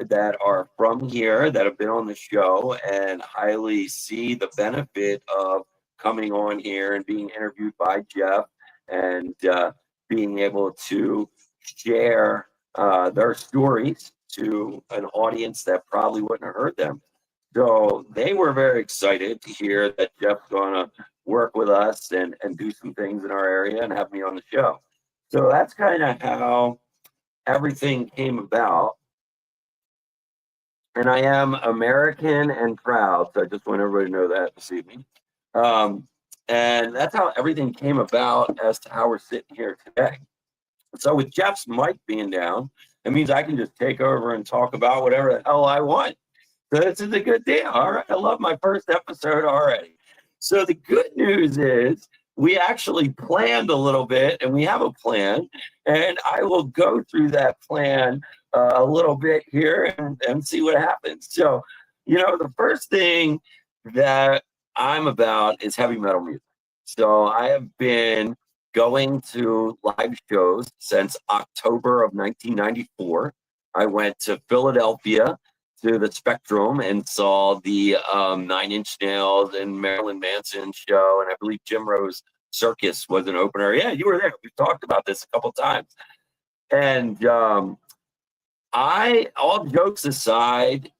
that are from here that have been on the show and highly see the benefit of coming on here and being interviewed by Jeff and being able to share their stories to an audience that probably wouldn't have heard them. So they were very excited to hear that Jeff's going to work with us and do some things in our area and have me on the show. So that's kind of how everything came about. And I am American and proud, so I just want everybody to know that this evening. And that's how everything came about as to how we're sitting here today. So with Jeff's mic being down, it means I can just take over and talk about whatever the hell I want. So this is a good deal. All right, I love my first episode already. So the good news is we actually planned a little bit, and we have a plan, and I will go through that plan a little bit here and see what happens. So, the first thing that I'm about is heavy metal music. So I have been going to live shows since October of 1994. I went to Philadelphia to the Spectrum and saw the Nine Inch Nails and Marilyn Manson show, and I believe Jim Rose Circus was an opener. Yeah, you were there. We've talked about this a couple times. And all jokes aside,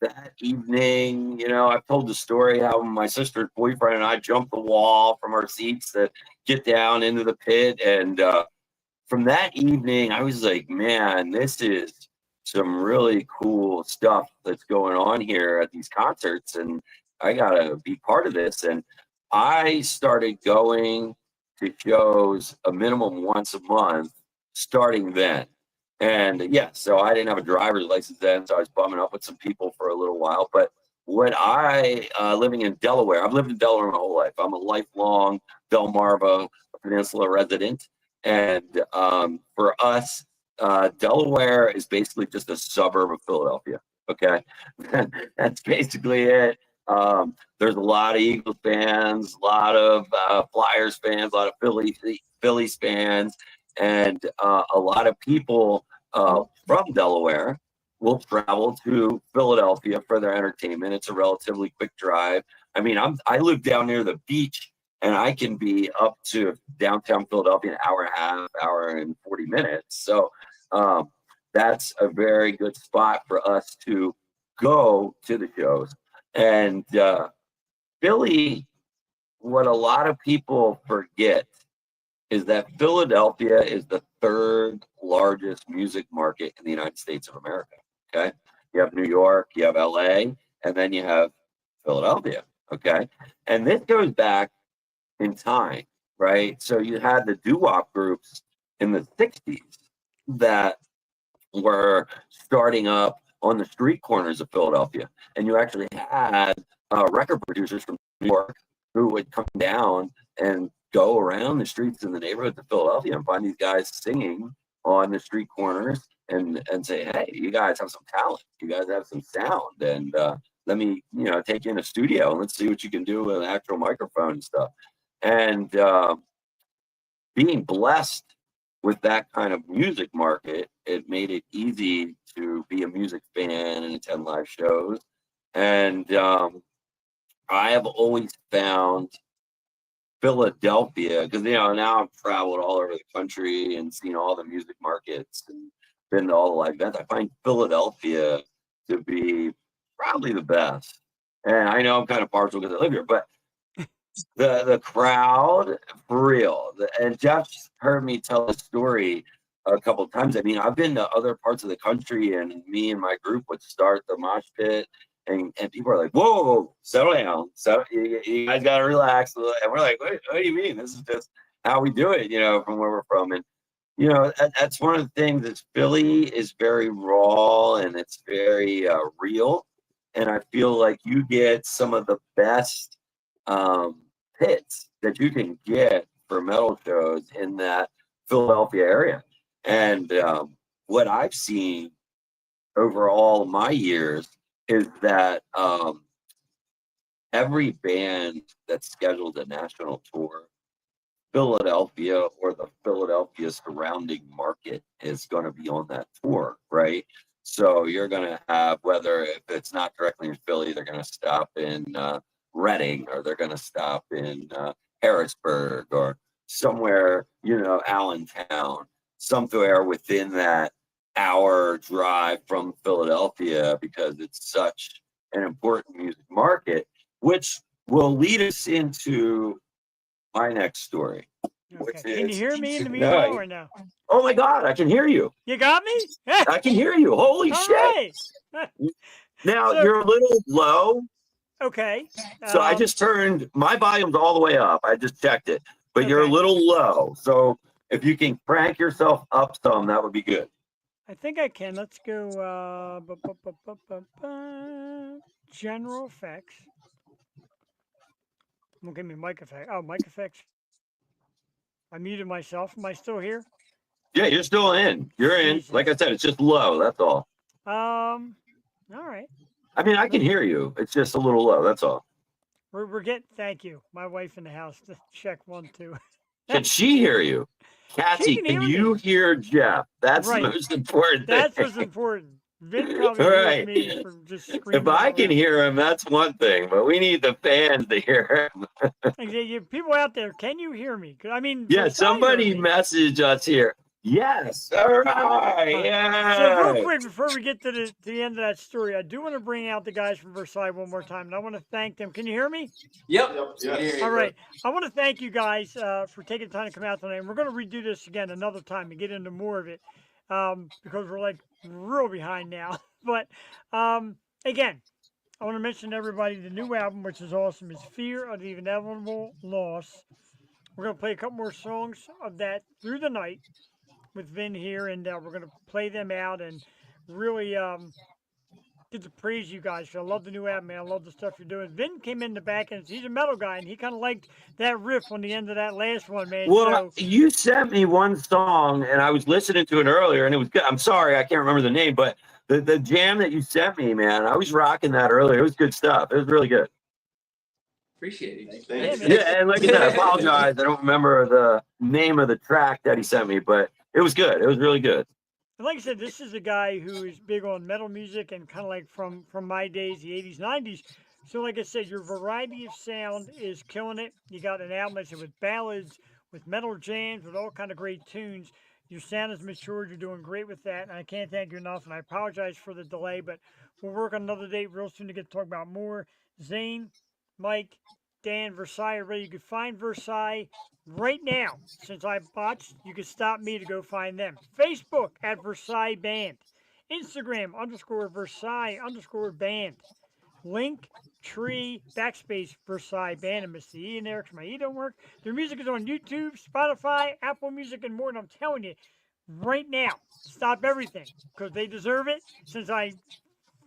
that evening, I've told the story how my sister's boyfriend and I jumped the wall from our seats to get down into the pit. And from that evening, I was like, man, this is some really cool stuff that's going on here at these concerts, and I gotta be part of this. And I started going to shows a minimum once a month starting then. And so I didn't have a driver's license then, so I was bumming up with some people for a little while. But when I living in Delaware, I've lived in Delaware my whole life. I'm a lifelong Delmarva Peninsula resident, and for us, Delaware is basically just a suburb of Philadelphia. Okay, that's basically it. There's a lot of Eagles fans, a lot of Flyers fans, a lot of Phillies fans, and a lot of people from Delaware will travel to Philadelphia for their entertainment. It's a relatively quick drive. I mean, I live down near the beach, and I can be up to downtown Philadelphia in an hour and a half, hour and 40 minutes. So that's a very good spot for us to go to the shows. And Philly, what a lot of people forget is that Philadelphia is the third largest music market in the United States of America. Okay. You have New York, you have LA, and then you have Philadelphia. Okay. And this goes back in time, right? So you had the doo-wop groups in the 60s that were starting up on the street corners of Philadelphia. And you actually had record producers from New York who would come down and go around the streets in the neighborhoods of Philadelphia and find these guys singing on the street corners and say, hey, you guys have some talent. You guys have some sound. And let me, take you in a studio and let's see what you can do with an actual microphone and stuff. And being blessed with that kind of music market, it made it easy to be a music fan and attend live shows. And I have always found Philadelphia, because now I've traveled all over the country and seen all the music markets and been to all the live events. I find Philadelphia to be probably the best. And I know I'm kind of partial because I live here, but the crowd, for real. And Jeff's heard me tell the story a couple of times. I mean, I've been to other parts of the country, and me and my group would start the mosh pit, and people are like, whoa, settle down. You guys got to relax. And we're like, what do you mean? This is just how we do it, from where we're from. And, that's one of the things is Philly is very raw and it's very real. And I feel like you get some of the best pits that you can get for metal shows in that Philadelphia area. And what I've seen over all my years is that every band that scheduled a national tour, Philadelphia or the Philadelphia surrounding market is going to be on that tour, right? So you're going to have, whether if it's not directly in Philly, they're going to stop in Reading, or they're going to stop in Harrisburg, or somewhere, Allentown, somewhere within that hour drive from Philadelphia, because it's such an important music market, which will lead us into my next story. Okay. Can you hear me in the meanwhile or no? Oh my God, I can hear you. You got me? I can hear you. Holy All shit. Right. Now you're a little low. Okay. So I just turned my volume's all the way up. I just checked it, but you're a Okay. little low. So if you can crank yourself up some, that would be good. I think I can. Let's go general effects. Won't give me mic effect. Oh, mic effects. I muted myself. Am I still here? Yeah, you're still in. You're in. Jesus. Like I said, it's just low. That's all. All right. I mean, I can hear you. It's just a little low. That's all. We're getting. Thank you. My wife in the house to check 1, 2. Can she hear you? Cassie, can can hear you me. hear Jeff? That's Right. the most important That's thing. what's important. Vin probably All hears right. me from just screaming. If I out can loud. hear him, that's one thing, but we need the fans to hear him. People out there, can you hear me? 'Cause, I mean, Yeah, Versailles somebody heard me. message us here. Yes. All right. Yeah. So real quick before we get to the end of that story, I do want to bring out the guys from Versailles one more time, and I want to thank them. Can you hear me? Yep. Yes. All right. I want to thank you guys for taking the time to come out tonight. And we're going to redo this again another time and get into more of it because we're like real behind now. But again, I want to mention to everybody the new album, which is awesome, is Fear of the Inevitable Loss. We're going to play a couple more songs of that through the night with Vin here, and we're going to play them out and really get to praise you guys. I love the new album, man. I love the stuff you're doing. Vin came in the back, and he's a metal guy, and he kind of liked that riff on the end of that last one, man. Well, So, you sent me one song, and I was listening to it earlier, and it was good. I'm sorry, I can't remember the name, but the jam that you sent me, man, I was rocking that earlier. It was good stuff. It was really good. Appreciate it. Thanks. man. Yeah, and like I said, I apologize. I don't remember the name of the track that he sent me, but it was good. It was really good. and like I said, this is a guy who is big on metal music and kind of like from my days, the 80s, 90s. So, like I said, your variety of sound is killing it. You got an album that's with ballads, with metal jams, with all kind of great tunes. Your sound has matured. You're doing great with that, and I can't thank you enough. And I apologize for the delay, but we'll work on another date real soon to get to talk about more. Zane, Mike, Dan Versailles. Everybody, you can find Versailles right now. Since I botched, you can stop me to go find them. Facebook at Versailles Band. Instagram _Versailles_band. Link tree backspace Versailles Band. I missed the E in there because my E don't work. Their music is on YouTube, Spotify, Apple Music, and more. And I'm telling you, right now, stop everything because they deserve it. Since I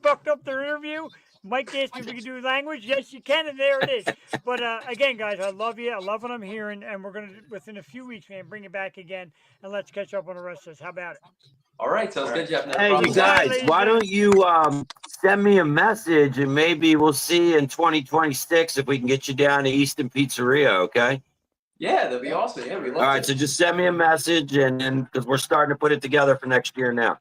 fucked up their interview, Mike asked me if we could do language. Yes, you can, and there it is. But again, guys, I love you. I love what I'm hearing, and we're gonna within a few weeks, man, bring it back again, and let's catch up on the rest of this. How about it? All right, sounds good, Jeff. No Hey, problem. you guys, why don't you send me a message and maybe we'll see in 2026 if we can get you down to Easton Pizzeria, okay? Yeah, that'd be awesome. Yeah, we love All right, to. so just send me a message and then because we're starting to put it together for next year now.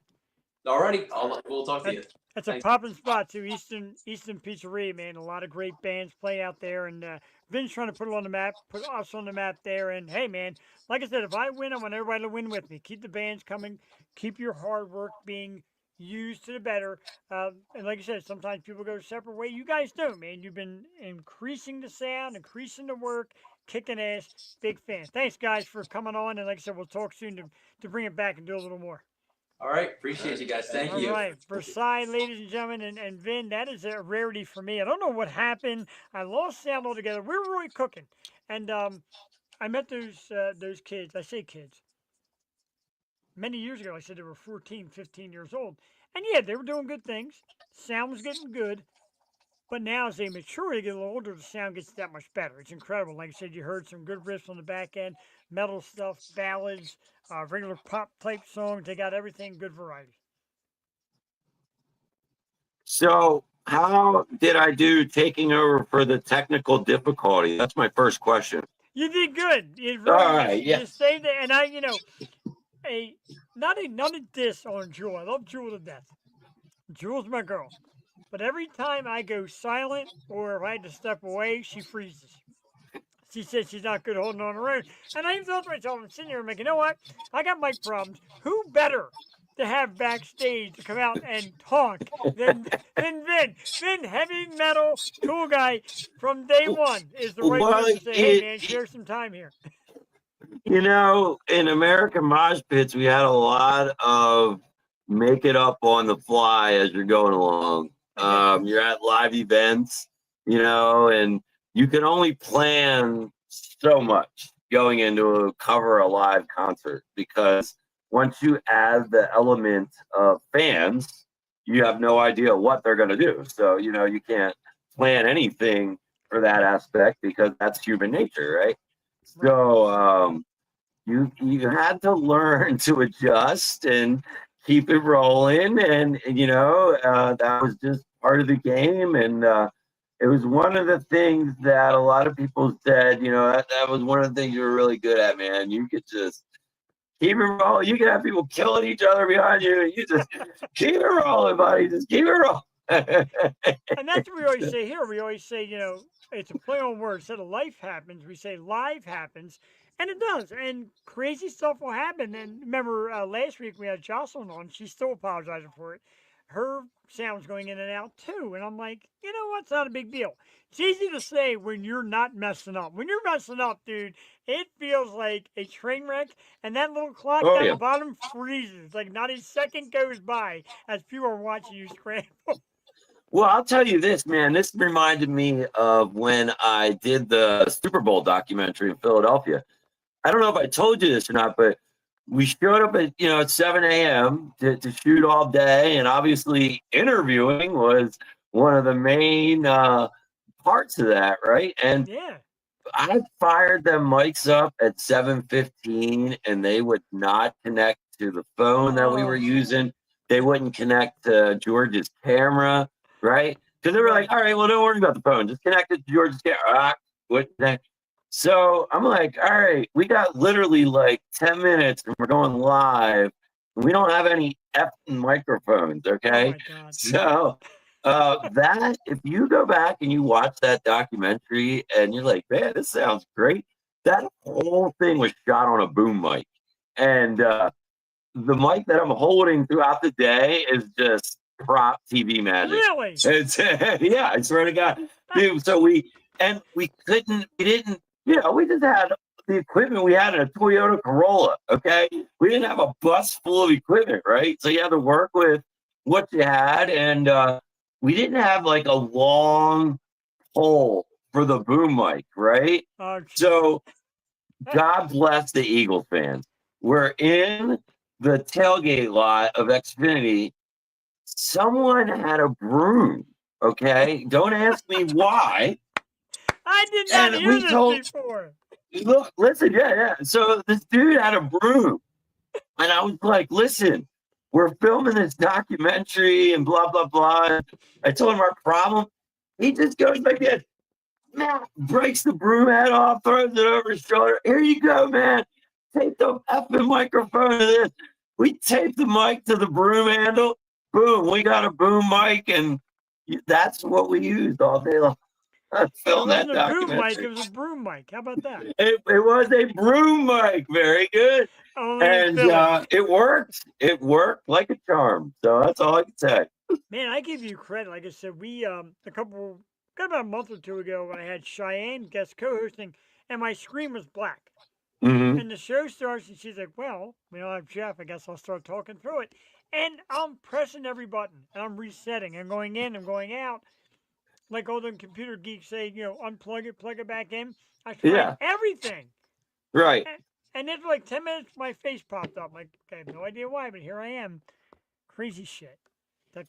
All righty, we'll talk to you. That's a Thanks. popping spot too. Eastern Pizzeria, man. A lot of great bands play out there, and Vin's trying to put it on the map, put us on the map there. And hey, man, like I said, if I win, I want everybody to win with me. Keep the bands coming. Keep your hard work being used to the better. And like I said, sometimes people go a separate way. You guys don't, man. You've been increasing the sound, increasing the work, kicking ass. Big fan. Thanks, guys, for coming on. And like I said, we'll talk soon to bring it back and do a little more. All right, appreciate you guys. Thank you. All right, Versailles, ladies and gentlemen, and Vin, that is a rarity for me. I don't know what happened. I lost sound altogether. We were really cooking, and I met those kids. I say kids. Many years ago, I said they were 14, 15 years old, and yeah, they were doing good things. Sound was getting good, but now as they mature, they get a little older, the sound gets that much better. It's incredible. Like I said, you heard some good riffs on the back end, metal stuff, ballads, regular pop type songs. They got everything, good variety. So how did I do taking over for the technical difficulty? That's my first question. You did good. You really, All right, you yes. stayed there, and not a diss on Jewel. I love Jewel to death. Jewel's my girl, but every time I go silent or if I had to step away, she freezes. She says she's not good holding on her own, and I even thought to myself, I'm sitting here and like, you know what? I got mic problems. Who better to have backstage to come out and talk than Vin? Vin, heavy metal tool guy from day one, is the right person to say, hey man, share some time here. You know, in American mosh pits, we had a lot of make it up on the fly as you're going along. You're at live events, you know, and you can only plan so much going into a live concert because once you add the element of fans, you have no idea what they're going to do. So, you know, you can't plan anything for that aspect because that's human nature, right? So you had to learn to adjust and keep it rolling, and you know that was just part of the game, and it was one of the things that a lot of people said, you know, that was one of the things you were really good at, man. You could just keep it rolling. You can have people killing each other behind you. You just keep it rolling, buddy. Just keep it rolling. And that's what we always say here. We always say, you know, it's a play on words. Instead of life happens, we say live happens. And it does. And crazy stuff will happen. And remember, last week we had Jocelyn on. She's still apologizing for it. Her sound's going in and out too. And I'm like, you know what? It's not a big deal. It's easy to say when you're not messing up. When you're messing up, dude, it feels like a train wreck. And that little clock down the bottom freezes. Like not a second goes by as people are watching you scramble. Well, I'll tell you this, man. This reminded me of when I did the Super Bowl documentary in Philadelphia. I don't know if I told you this or not, but we showed up at 7 a.m. to shoot all day, and obviously interviewing was one of the main parts of that, right? And yeah, I fired them mics up at 7:15, and they would not connect to the phone that we were using. They wouldn't connect to George's camera, right? Because they were like, all right, well, don't worry about the phone. Just connect it to George's camera. So I'm like, all right, we got literally like 10 minutes and we're going live. We don't have any effing microphones, okay? Oh my God. So that, if you go back and you watch that documentary and you're like, man, this sounds great. That whole thing was shot on a boom mic. And the mic that I'm holding throughout the day is just prop TV magic. Really? It's, yeah, I swear to God. Dude, so we and we didn't, we just had the equipment we had in a Toyota Corolla. Okay, we didn't have a bus full of equipment, right? So you had to work with what you had, and we didn't have like a long pole for the boom mic, right? Oh, So God bless the Eagles fans. We're in the tailgate lot of Xfinity. Someone had a broom. Okay, don't ask me why. I did not And hear we this told, before. look, listen, yeah. So this dude had a broom, and I was like, listen, we're filming this documentary and blah blah blah. I told him our problem. He just goes like this. Matt breaks the broom head off, throws it over his shoulder. Here you go, man. Tape the effing microphone to this. We taped the mic to the broom handle. Boom, we got a boom mic, and that's what we used all day long. It Film that wasn't a boom mic, documentary. it was a broom mic. How about that? It was a broom mic. Very good. Only in And Philly. it worked. It worked like a charm. So that's all I can say. Man, I give you credit. Like I said, we got about a month or two ago, I had Cheyenne guest co-hosting, and my screen was black. Mm-hmm. And the show starts, and she's like, "Well, we don't have Jeff. I guess I'll start talking through it." And I'm pressing every button, and I'm resetting, and going in, and going out, like all the computer geeks say, unplug it, plug it back in. I tried Yeah. everything. Right. And then for like 10 minutes, my face popped up. Like, I have no idea why, but here I am. Crazy shit.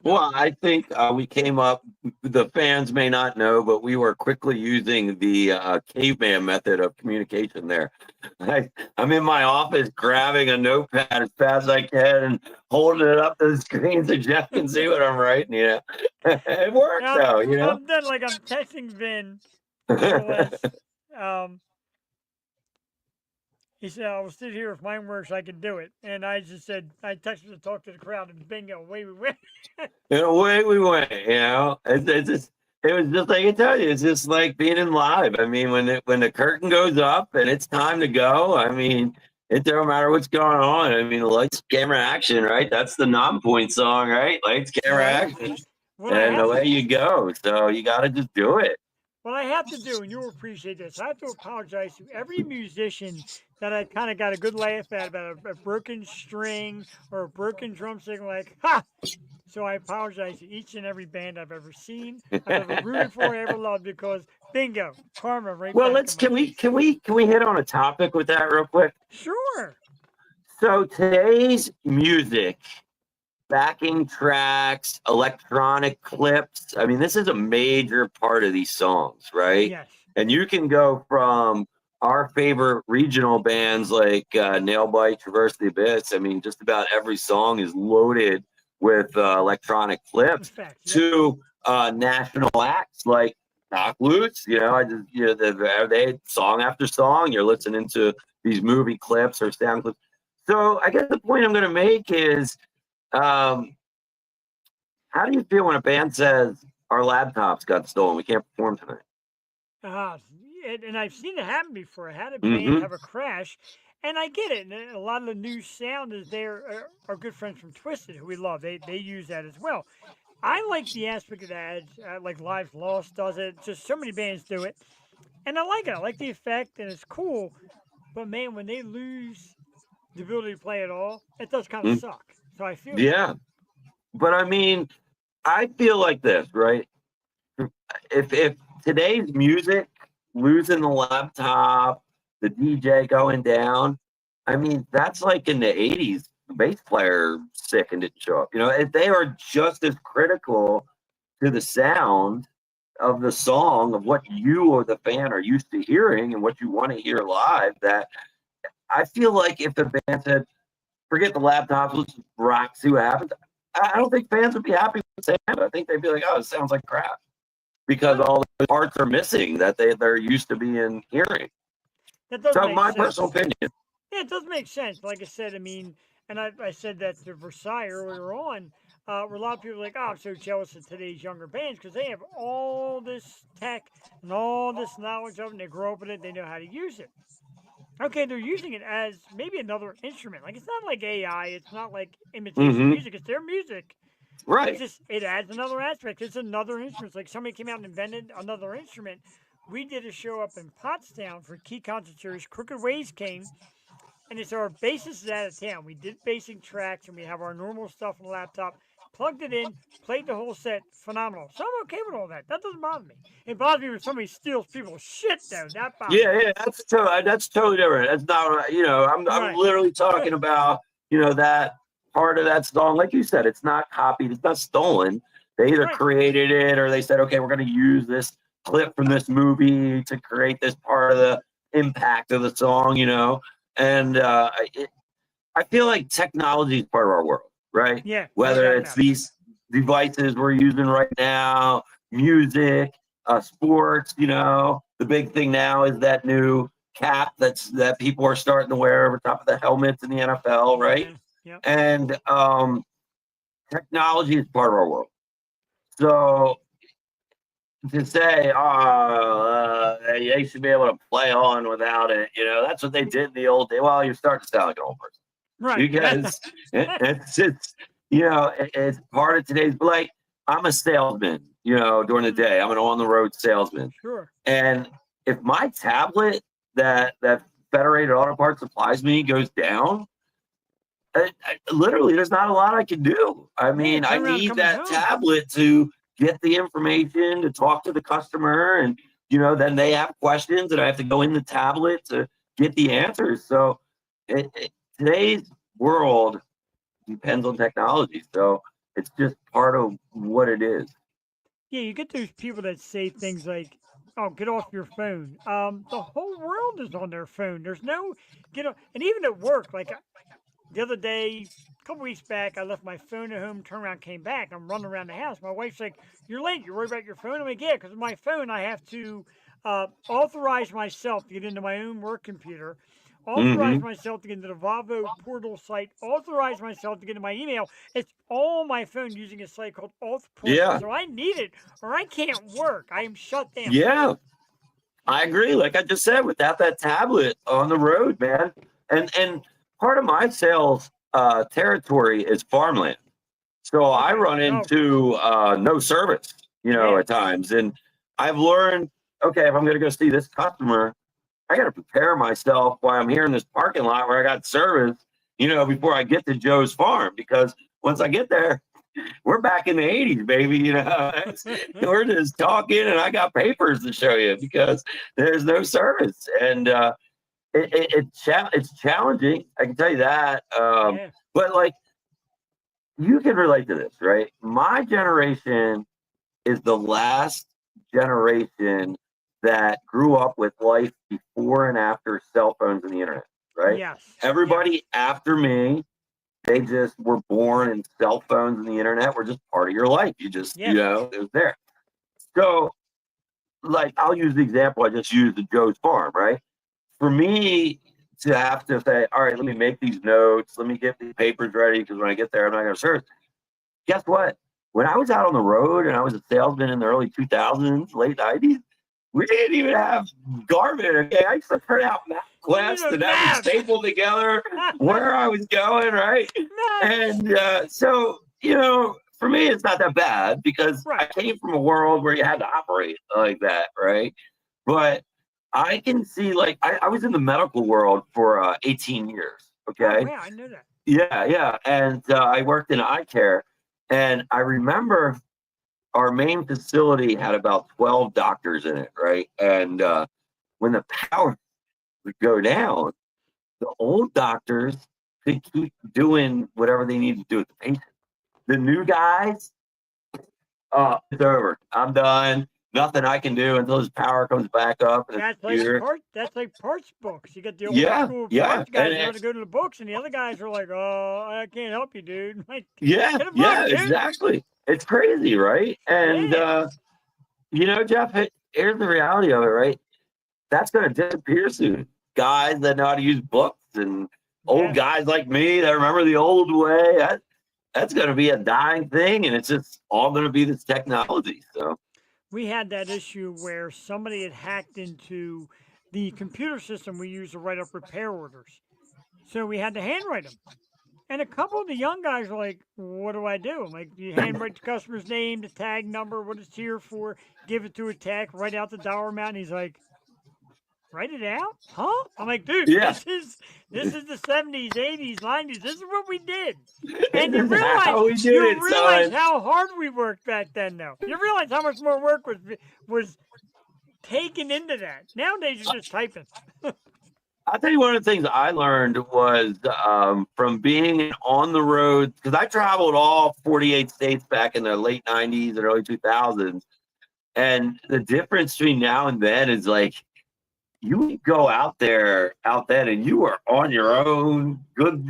Well, I think we came up, the fans may not know, but we were quickly using the caveman method of communication there. I'm in my office grabbing a notepad as fast as I can and holding it up to the screen so Jeff can see what I'm writing. It works, though, I'm done. Like, I'm texting Vin, more or less. He said, "I will sit here. If mine works, I can do it." And I just said, I texted to talk to the crowd, and bingo, away we went. Away we went, It's just, it was just like I tell you, it's just like being in live. I mean, when the curtain goes up and it's time to go, I mean, it don't matter what's going on. I mean, lights, camera, action, right? That's the non-point song, right? Lights, camera, action. And away you go. So you got to just do it. What I have to do, and you'll appreciate this, I have to apologize to every musician that I kind of got a good laugh at about a broken string or a broken drumstick. Like, ha! So I apologize to each and every band I've ever seen, I've ever rooted for, ever loved, because bingo, karma right Well, back. can we hit on a topic with that real quick? Sure. So today's music, backing tracks, electronic clips. I mean, this is a major part of these songs, right? Yes. And you can go from our favorite regional bands like Nailbite, Traverse the Abyss. I mean, just about every song is loaded with electronic clips to national acts like Knock Loose. They song after song, you're listening to these movie clips or sound clips. So I guess the point I'm going to make is, how do you feel when a band says our laptops got stolen? We can't perform tonight. And I've seen it happen before. I had a band have a crash, and I get it. And a lot of the new sound is there. Our good friends from Twisted, who we love, they use that as well. I like the aspect of that, like Live Lost does it. Just so many bands do it, and I like it. I like the effect, and it's cool. But man, when they lose the ability to play at all, it does kind of suck. So I feel but I mean, I feel like this, right? If today's music, losing the laptop, the DJ going down, I mean, that's like in the 80s, the bass player sick and didn't show up. If they are just as critical to the sound of the song, of what you or the fan are used to hearing and what you want to hear live, that I feel like if the band said, forget the laptops, let's rock, see what happens, I don't think fans would be happy with the sound. I think they'd be like, oh, it sounds like crap. Because all the parts are missing that they're used to being hearing. That does so make my sense. personal opinion. Yeah, it does make sense. Like I said, I mean, and I said that to Versailles earlier on, where a lot of people are like, oh, I'm so jealous of today's younger bands because they have all this tech and all this knowledge of it, and they grow up with it, they know how to use it. Okay, they're using it as maybe another instrument. Like, it's not like AI, it's not like imitation music, it's their music. Right. It adds another aspect. It's another instrument. It's like somebody came out and invented another instrument, we did a show up in Pottstown for Key Concert Series. Crooked Ways came, and it's our bassist is out of town. We did basing tracks, and we have our normal stuff on the laptop. Plugged it in, played the whole set, phenomenal. So I'm okay with all that. That doesn't bother me. It bothers me when somebody steals people's shit, though. That bothers Yeah, me. yeah, that's totally different. That's not, I'm Right. literally talking about, that part of that song. Like you said, it's not copied, it's not stolen. They either Right. created it or they said, okay, we're going to use this clip from this movie to create this part of the impact of the song, And I feel like technology is part of our world, right? Yeah. No Whether doubt it's about it. these devices we're using right now, music, sports, the big thing now is that new cap that people are starting to wear over top of the helmets in the NFL, right? Yeah. Yep. And technology is part of our world. So to say, they should be able to play on without it, that's what they did in the old day. Well, you're starting to sound like an old person. Right. Because it's part of today's, like, I'm a salesman, during the day. I'm an on-the-road salesman. Sure. And if my tablet that Federated Auto Parts supplies me goes down, literally, there's not a lot I can do. I mean, I need that tablet to get the information, to talk to the customer, and, then they have questions, and I have to go in the tablet to get the answers. So today's world depends on technology. So it's just part of what it is. Yeah, you get those people that say things like, "Oh, get off your phone." The whole world is on their phone. There's no get off, and even at work. Like the other day, a couple weeks back, I left my phone at home, turned around, came back. I'm running around the house. My wife's like, "You're late. You're worried about your phone?" I'm like, "Yeah, because my phone, I have to authorize myself to get into my own work computer, authorize myself to get into the Volvo portal site, authorize myself to get into my email. It's all my phone using a site called Auth Portal. Yeah. So I need it, or I can't work. I am shut down." Yeah, I agree. Like I just said, without that tablet on the road, man, and part of my sales territory is farmland, so I run into no service, at times, and I've learned, okay, if I'm going to go see this customer, I got to prepare myself while I'm here in this parking lot where I got service, before I get to Joe's farm, because once I get there, we're back in the 80s, baby. We're just talking, and I got papers to show you because there's no service, and it's challenging. I can tell you that. But like, you can relate to this, right? My generation is the last generation that grew up with life before and after cell phones and the internet, right? Yes. Everybody after me, they just were born, and cell phones and the internet were just part of your life. You just, it was there. So, like, I'll use the example I just used at Joe's farm, right? For me to have to say, all right, let me make these notes, let me get the papers ready, because when I get there, I'm not going to serve. Guess what? When I was out on the road and I was a salesman in the early 2000s, late 90s, we didn't even have Garmin. Okay, I used to print out MapQuest and have them stapled together where I was going, right? And so, for me, it's not that bad because I came from a world where you had to operate like that, right? But I can see, like, I was in the medical world for 18 years, okay? Oh, yeah, I know that. Yeah. And I worked in eye care. And I remember our main facility had about 12 doctors in it, right? And when the power would go down, the old doctors could keep doing whatever they needed to do with the patient. The new guys, it's over. I'm done. Nothing I can do until his power comes back up. And That's like parts books. You get the old school parts guys there to go to the books, and the other guys are like, "Oh, I can't help you, dude." Like, exactly. It's crazy, right? And Jeff, here's the reality of it, right? That's going to disappear soon. Guys that know how to use books, and old guys like me that remember the old way. That's going to be a dying thing, and it's just all going to be this technology. So. We had that issue where somebody had hacked into the computer system we use to write up repair orders. So we had to handwrite them. And a couple of the young guys are like, "What do I do?" I'm like, "You handwrite the customer's name, the tag number, what it's here for, give it to a tech, write out the dollar amount." And he's like, "Write it out, huh?" I'm like, "Dude, Yeah. this is the '70s, '80s, '90s. This is what we did." And This is how we did it, realize son. how hard we worked back then, though. You realize how much more work was taken into that. Nowadays, you're just typing. I'll tell you one of the things I learned was from being on the road, because I traveled all 48 states back in the late 90s and early 2000s. And the difference between now and then is like, you would go out then and you were on your own. Good,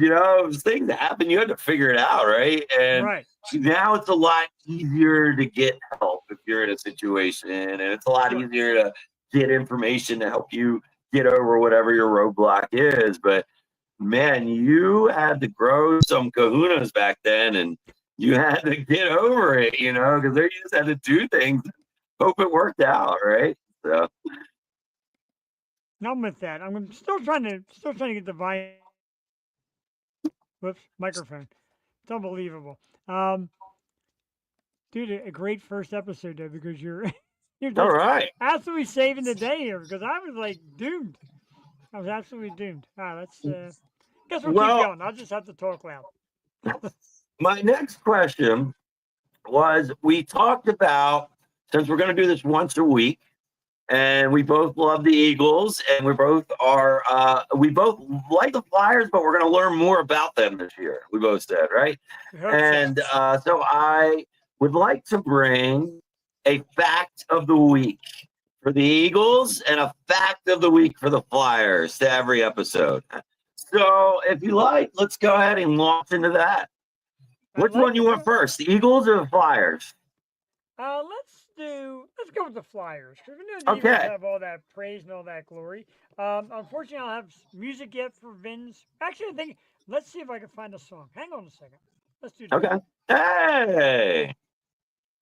things happen. You had to figure it out, right? And Right. now it's a lot easier to get help if you're in a situation, and it's a lot easier to get information to help you get over whatever your roadblock is. But man, you had to grow some kahunas back then, and you had to get over it, because they just had to do things, hope it worked out, right? So. I'm with that. I'm still trying to get the volume. Whoops, microphone. It's unbelievable. Dude, a great first episode though, because you're just All right. absolutely saving the day here, because I was like doomed. I was absolutely doomed. Let's guess we'll keep going. I'll just have to talk loud. My next question was, we talked about, since we're going to do this once a week, and we both love the Eagles, and we both like the Flyers, but we're going to learn more about them this year. We both said, right? And so I would like to bring a fact of the week for the Eagles and a fact of the week for the Flyers to every episode. So if you like, let's go ahead and launch into that. Which one you want first, the Eagles or the Flyers? Let's go with the Flyers, because we know the Eagles have all that praise and all that glory. Unfortunately, I don't have music yet for Vin's. Actually, I think let's see if I can find a song. Hang on a second. Let's do that. Okay. Hey.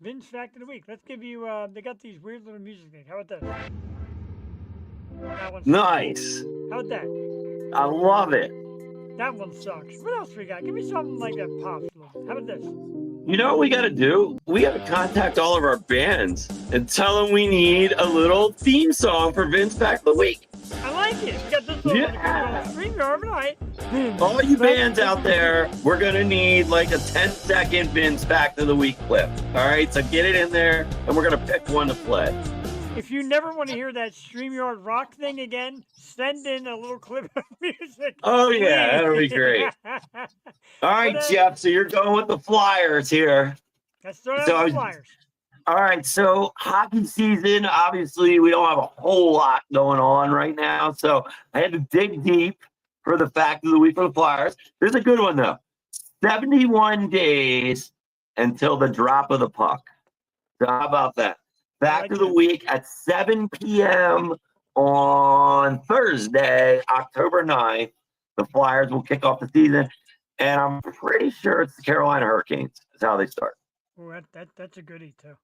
Vin's fact of the week. Let's give you. They got these weird little music things. How about that? That one's nice. How about that? I love it. That one sucks. What else we got? Give me something like that pops. How about this? You know what we got to do? We got to contact all of our bands and tell them we need a little theme song for Vin's Fact of the Week. I like it. We got this little StreamYard, right? All you bands out there, we're going to need like a 10-second Vin's Fact of the Week clip. All right, so get it in there, and we're going to pick one to play. If you never want to hear that StreamYard rock thing again, send in a little clip of music. Oh, yeah, that'll be great. All right, Jeff, so you're going with the Flyers here. Let's start out with the Flyers. All right, so hockey season, obviously we don't have a whole lot going on right now, so I had to dig deep for the fact of the week for the Flyers. There's a good one, though. 71 days until the drop of the puck. So how about that? Fact of the week at 7 p.m. on Thursday, October 9th, the Flyers will kick off the season, and I'm pretty sure it's the Carolina Hurricanes is how they start. Oh, that's a goodie, too.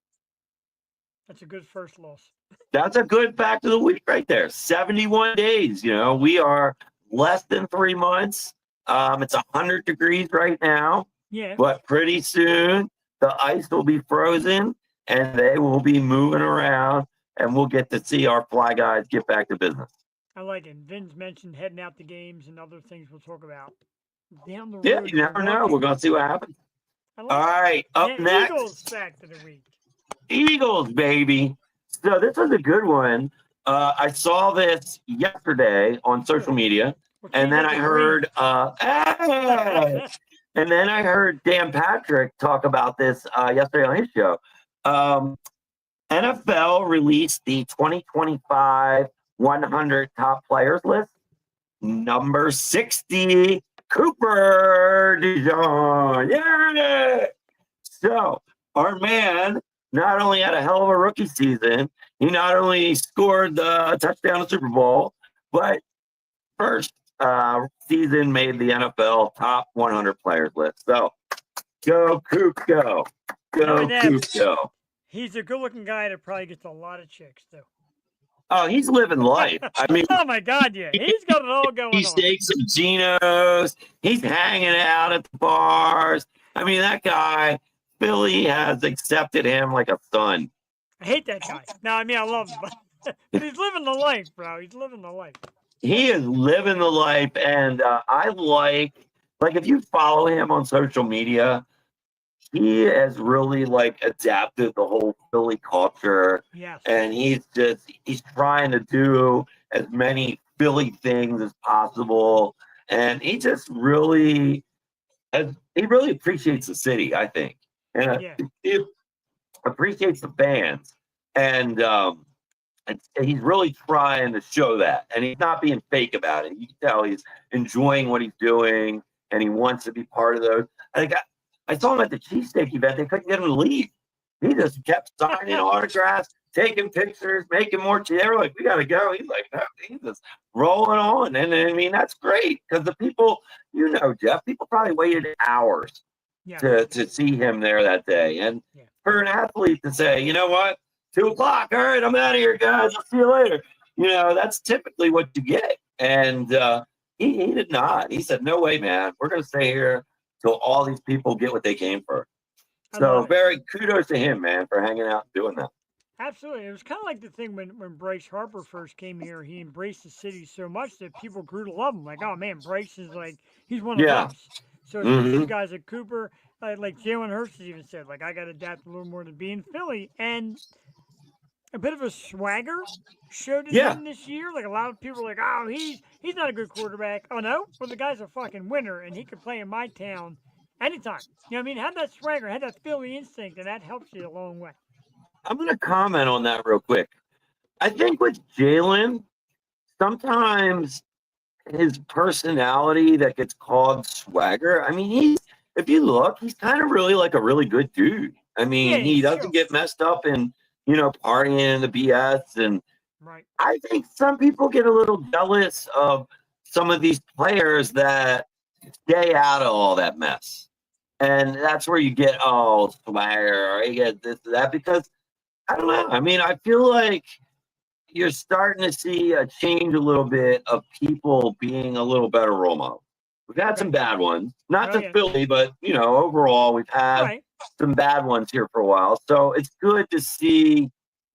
That's a good first loss. That's a good fact of the week right there. 71 days. We are less than 3 months. It's 100 degrees right now. Yeah. But pretty soon the ice will be frozen and they will be moving around, and we'll get to see our Fly Guys get back to business. I like it. Vin's mentioned heading out to games and other things we'll talk about down the road. Yeah, you never know. We're going to see what happens. All right, up next. Eagles fact of the week. Eagles, baby. So this was a good one. I saw this yesterday on social media, and then I heard and then I heard Dan Patrick talk about this yesterday on his show. NFL released the 2025 100 top players list. Number 60, Cooper DeJean. Yeah. So our man not only had a hell of a rookie season, he not only scored the touchdown in the Super Bowl, but first season made the NFL top 100 players list. So go Coop, go. Go Coop, go. He's a good-looking guy that probably gets a lot of chicks, too. Oh, he's living life. I mean, Oh my God, yeah, he's got it all going he on. steaks and Geno's. He's hanging out at the bars. I mean, that guy, Philly has accepted him like a son. I hate that guy. No, I mean I love him, but he's living the life, bro. He's living the life. He is living the life, and I like if you follow him on social media, he has really like adapted the whole Philly culture, Yes. and he's trying to do as many Philly things as possible, and he just really appreciates the city, I think, and Yeah. he appreciates the fans, and he's really trying to show that, and he's not being fake about it. You can tell he's enjoying what he's doing, and he wants to be part of those. I saw him at the cheesesteak event. They couldn't get him to leave. He just kept signing autographs, taking pictures, making more. They were like, "We got to go." He's like, "No," he's just rolling on, and I mean that's great because the people, Jeff, people probably waited hours Yeah. to see him there that day, and Yeah. for an athlete to say, "You know what? 2:00. All right, I'm out of here, guys. I'll see you later." That's typically what you get. And he did not. He said, "No way, man. We're going to stay here till all these people get what they came for." So very kudos to him, man, for hanging out and doing that. Absolutely. It was kind of like the thing when Bryce Harper first came here. He embraced the city so much that people grew to love him. Like, oh man, Bryce is like, he's one of Yeah. us. So especially Mhm. guys like Cooper, like Jalen Hurts has even said, like, I got to adapt a little more to being Philly. And a bit of a swagger showed in Yeah. him this year. Like a lot of people are like, oh, he's not a good quarterback. Oh no, well the guy's a fucking winner and he could play in my town anytime. You know what I mean? Had that swagger, had that Philly instinct, and that helps you a long way. I'm going to comment on that real quick. I think with Jalen, sometimes his personality that gets called swagger. I mean, if you look, he's kind of really like a really good dude. I mean, Yeah, he doesn't sure. get messed up in, partying the BS. And Right. I think some people get a little jealous of some of these players that stay out of all that mess. And that's where you get, swagger, or you get this, that, because I don't know. I mean, I feel like you're starting to see a change a little bit of people being a little better role models. We've had some bad ones, not just Philly, but overall, we've had some bad ones here for a while. So it's good to see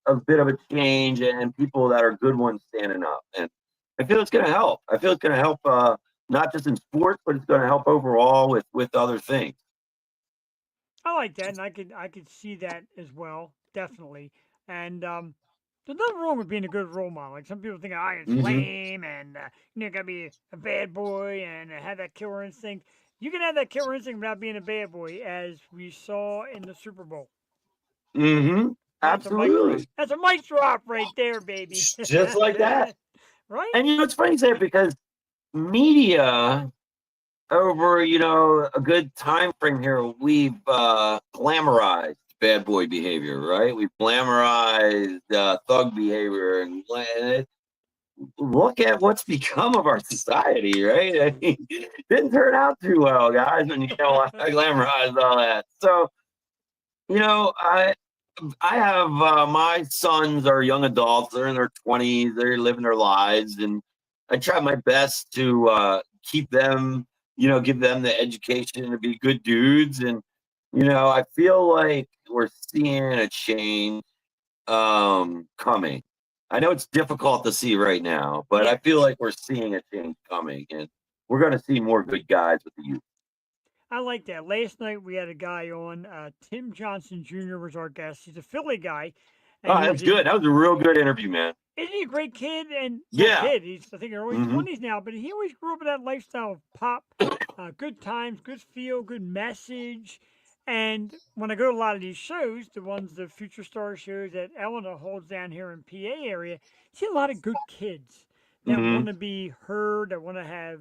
a bit of a change and people that are good ones standing up. And I feel it's going to help. I feel it's going to help not just in sports, but it's going to help overall with other things. I like that, and I could see that as well, definitely. And there's nothing wrong with being a good role model. Like some people think, oh, it's lame, and gotta be a bad boy and have that killer instinct. You can have that killer instinct without being a bad boy, as we saw in the Super Bowl. Mm-hmm. Absolutely. That's a mic drop right there, baby. Just like that. Right? And it's funny to say it because media over a good time frame here, we've glamorized bad boy behavior, right? We've glamorized thug behavior, and look at what's become of our society, right? I mean, didn't turn out too well, guys, when you glamorize all that. So I have my sons are young adults. They're in their 20s. They're living their lives, and I try my best to keep them, give them the education to be good dudes. And I feel like we're seeing a change coming. I know it's difficult to see right now, but I feel like we're seeing a change coming, and we're going to see more good guys with the youth. I like that. Last night we had a guy on. Tim Johnson Jr. was our guest. He's a Philly guy. Oh, that's good. That was a real good interview, man. Isn't he a great kid? And yeah, he's I think early 20s now, but he always grew up in that lifestyle of pop, good times, good feel, good message. And when I go to a lot of these shows, the ones the Future Star shows that Eleanor holds down here in PA area, you see a lot of good kids that want to be heard, that want to have.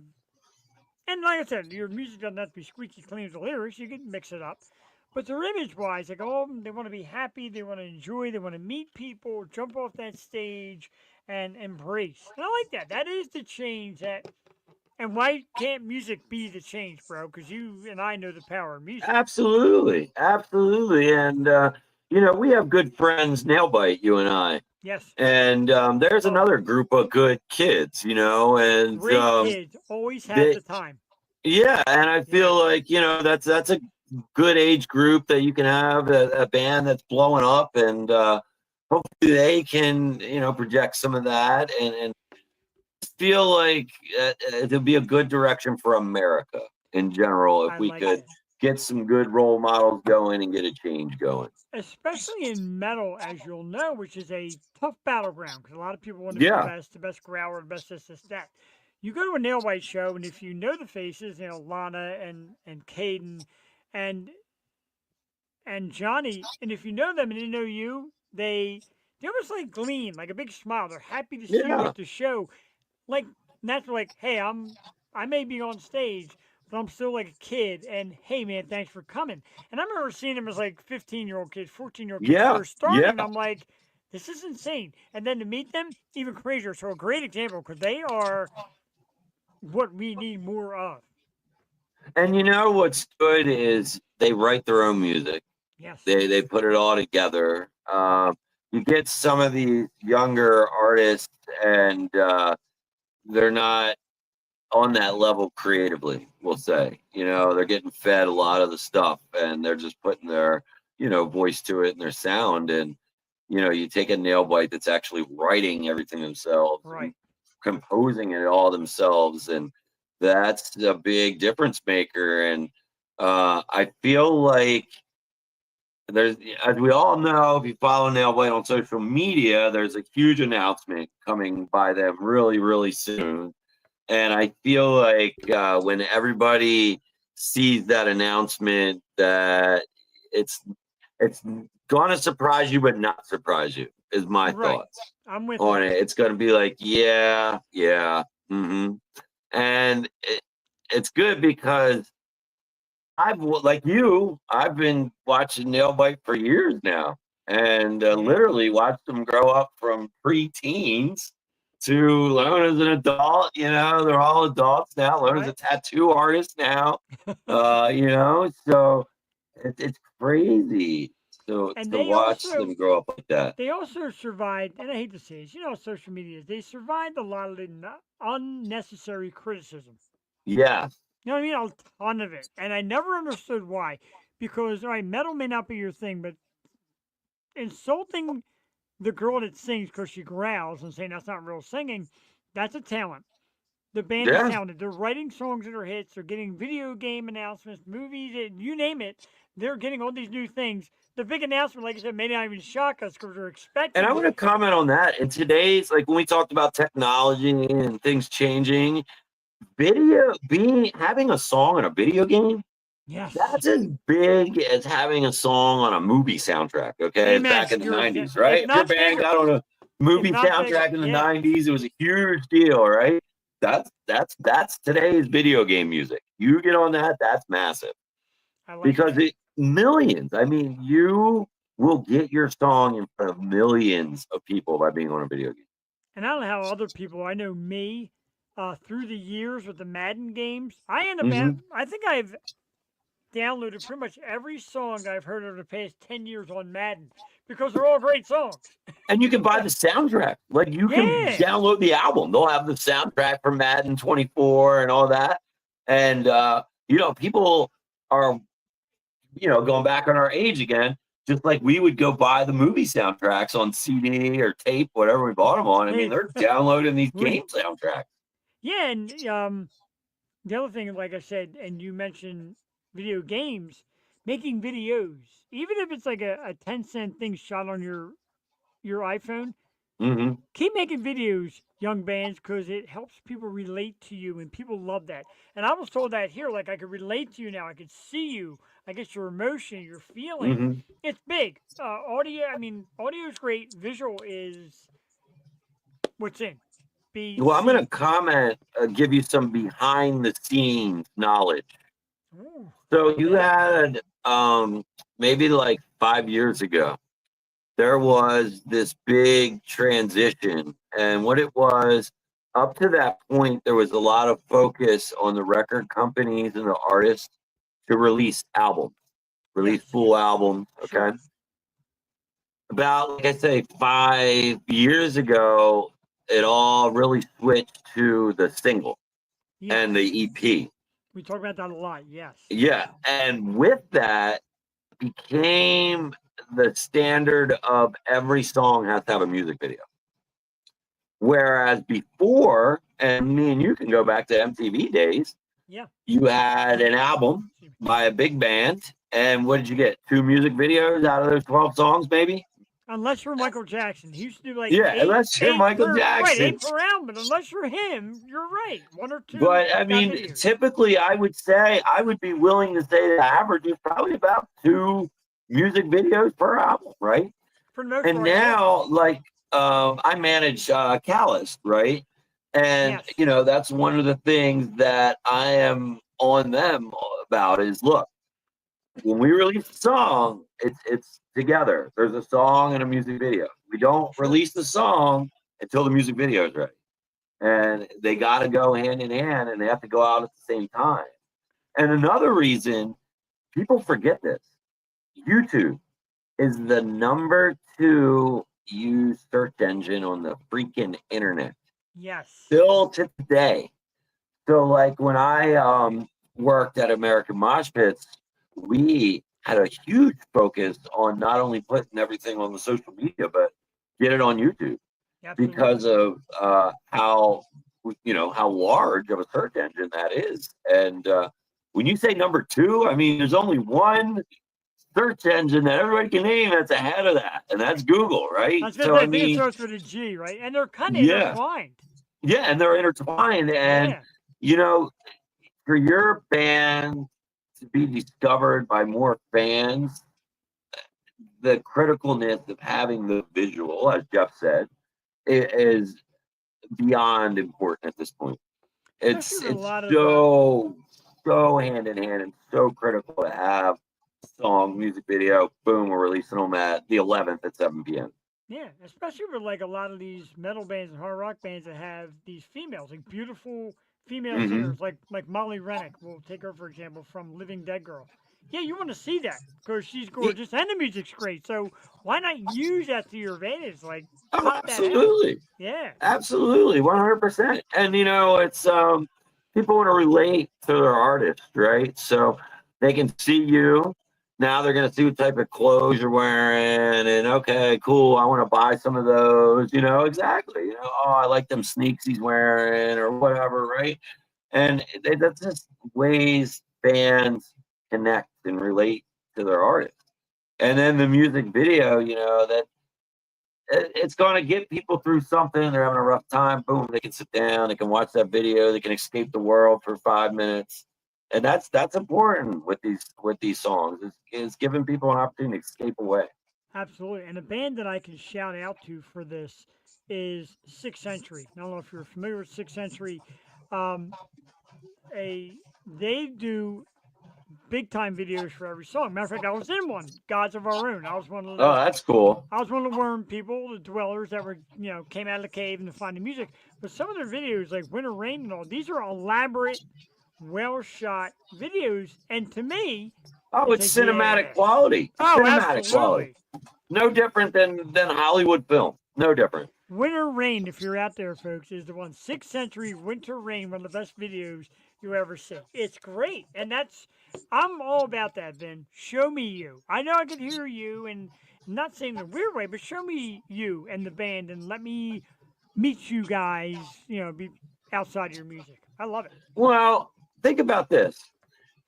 And like I said, your music doesn't have to be squeaky clean with the lyrics. You can mix it up. But their image-wise, like, they want to be happy, they want to enjoy, they want to meet people, jump off that stage, and embrace. And I like that. That is the change that... And why can't music be the change, bro? Because you and I know the power of music. Absolutely. Absolutely. And, we have good friends, Nailbite, you and I. Yes. And there's another group of good kids, and Great kids always have they, the time. yeah, and I feel like that's a good age group that you can have a band that's blowing up, and hopefully they can project some of that and feel like it'll be a good direction for America in general if I we like could it. get some good role models going and get a change going. Especially in metal, as you'll know, which is a tough battleground because a lot of people want to be Yeah. the best growler, the best this, that. You go to a Nail White show, and if you know the faces, Lana and Caden, and Johnny, and if you know them and they know you, they almost like gleam, like a big smile. They're happy to see you Yeah. at the show. Like that's like, hey, I may be on stage, but I'm still like a kid. And hey, man, thanks for coming. And I remember seeing them as like 15-year-old kids, 14-year-old kids Yeah. first starting, Yeah. and I'm like, this is insane. And then to meet them, even crazier. So a great example because they are what we need more of. And what's good is they write their own music. Yes. They put it all together. You get some of the younger artists, and they're not on that level creatively. We'll say, they're getting fed a lot of the stuff, and they're just putting their voice to it and their sound. And you take a Nail Bite that's actually writing everything themselves, Right. and composing it all themselves, and that's a big difference maker. And I feel like there's, as we all know, if you follow Nail Bite on social media, there's a huge announcement coming by them really, really soon. And I feel like when everybody sees that announcement, that it's gonna surprise you, but not surprise you, is my Right. thoughts I'm with on you. it. It's gonna be like, yeah, and it's good because I've been watching Nail Bite for years now, and literally watched them grow up from pre-teens to Lona's an adult. They're all adults now. Lona's a tattoo artist now. So it's crazy to And watch them grow up like that. they also survived, and I hate to say this, how social media is. They survived a lot of the unnecessary criticism. Yeah. You know what I mean? A ton of it. And I never understood why. Because, all right, metal may not be your thing, but insulting the girl that sings because she growls and saying that's not real singing, that's a talent. The band is Yeah. talented. They're writing songs that are hits. They're getting video game announcements, movies, you name it. They're getting all these new things. The big announcement, like I said, may not even shock us because we're expecting. And I want to comment on that. In today's, like when we talked about technology and things changing, having a song in a video game, yes, that's as big as having a song on a movie soundtrack. Okay, Amen. back in the You're- 90s, it's right? If your not band bigger. got on a movie It's not soundtrack bigger. in the Yeah. 90s, it was a huge deal, right? That's today's video game music. You get on that, that's massive. I like Because that. millions. I mean, you will get your song in front of millions of people by being on a video game. And I don't know how other people, I know me, through the years with the Madden games, I end up, Mhm. I think I've downloaded pretty much every song I've heard over the past 10 years on Madden because they're all great songs. And you can buy the soundtrack. Like you can Yeah. download the album. They'll have the soundtrack for Madden 24 and all that. And people are, going back on our age again, just like we would go buy the movie soundtracks on CD or tape, whatever we bought them on. I mean, they're downloading these game soundtracks. Yeah, and the other thing, like I said, and you mentioned video games, making videos, even if it's like a 10-cent thing shot on your iPhone, Mm-hmm. keep making videos, young bands, because it helps people relate to you, and people love that. And I was told that here, like I could relate to you now. I could see you. I get your emotion, your feeling. Mhm. It's big. Audio, audio is great. Visual is what's in. Well, I'm going to comment, give you some behind the scenes knowledge. Ooh. So you had maybe like 5 years ago, there was this big transition. And what it was, up to that point, there was a lot of focus on the record companies and the artists to release albums, release full albums. Okay. about, like I say, 5 years ago, it all really switched to the single Yes. and the EP. We talk about that a lot. Yes. Yeah, and with that became the standard of every song has to have a music video. Whereas before, and me and you can go back to MTV days, Yeah. you had an album by a big band, and what did you get? 2 music videos out of those 12 songs, maybe? Unless you're Michael Jackson, he used to do like Yeah, eight, unless you're eight Michael per, right, Jackson. 8 per album. But unless you're him, you're right. 1 or 2. But I got mean, videos. typically, I would be willing to say the average is probably about 2 music videos per album, right? For the most And part, yeah. now, like, I manage Callus, right? And Yes. you know, that's one of the things that I am on them about is, look, when we release a song, it's together. There's a song and a music video. We don't release the song until the music video is ready. And they got to go hand in hand, and they have to go out at the same time. And another reason people forget this, YouTube is the #2 used search engine on the freaking internet. Yes. Still to today. So like when I worked at American Mosh Pits, we had a huge focus on not only putting everything on the social media, but get it on YouTube. Absolutely. Because of how how large of a search engine that is. And when you say #2, I mean there's only one search engine that everybody can name that's ahead of that, and that's Google, right? I was So gonna say, I I think it mean, starts with a G, right? And they're kind of yeah, intertwined. yeah, and they're intertwined, and Yeah. you know, for your band to be discovered by more fans, the criticalness of having the visual, as Jeff said, is beyond important at this point. It's Especially with a lot of so hand in hand and so critical to have a song, music video, boom, we're releasing them at the 11th at 7 p.m. Yeah, especially with like a lot of these metal bands and hard rock bands that have these females, like beautiful female Mhm. singers, like Molly Rennick. We'll take her for example from Living Dead Girl. Yeah, you want to see that because she's gorgeous and the music's great. So why not use that to your advantage? Like Oh, pop that out. absolutely. Yeah. Absolutely, 100%. And you know, it's people want to relate to their artist, right? So they can see you. Now they're gonna see what type of clothes you're wearing, and okay, cool. I want to buy some of those. You know, exactly. You know, oh, I like them sneaks he's wearing, or whatever, right? And that's just ways fans connect and relate to their artist. And then the music video, you know, that it's going to get people through something. They're having a rough time. Boom, they can sit down. They can watch that video. They can escape the world for 5 minutes, and that's important with these songs. Is giving people an opportunity to escape away. Absolutely. And a band that I can shout out to for this is Sixth Century. I don't know if you're familiar with Sixth Century. Um, they do big time videos for every song. Matter of fact, I was in one, Gods of Our Own. I was one of Oh, those. that's cool. I was one of the worm people, the dwellers that were, came out of the cave and to find the music. But some of their videos, like Winter Rain and all, these are elaborate, well shot videos. And to me, Oh, it's like, cinematic yeah. quality. Oh, Cinematic quality. absolutely. No different than Hollywood film. No different. Winter Rain, if you're out there, folks, is the one. Sixth Century Winter Rain, one of the best videos you ever see. It's great, and I'm all about that. Then show me you. I know I can hear you, and I'm not saying in a weird way, but show me you and the band, and let me meet you guys. Be outside of your music. I love it. Well, think about this.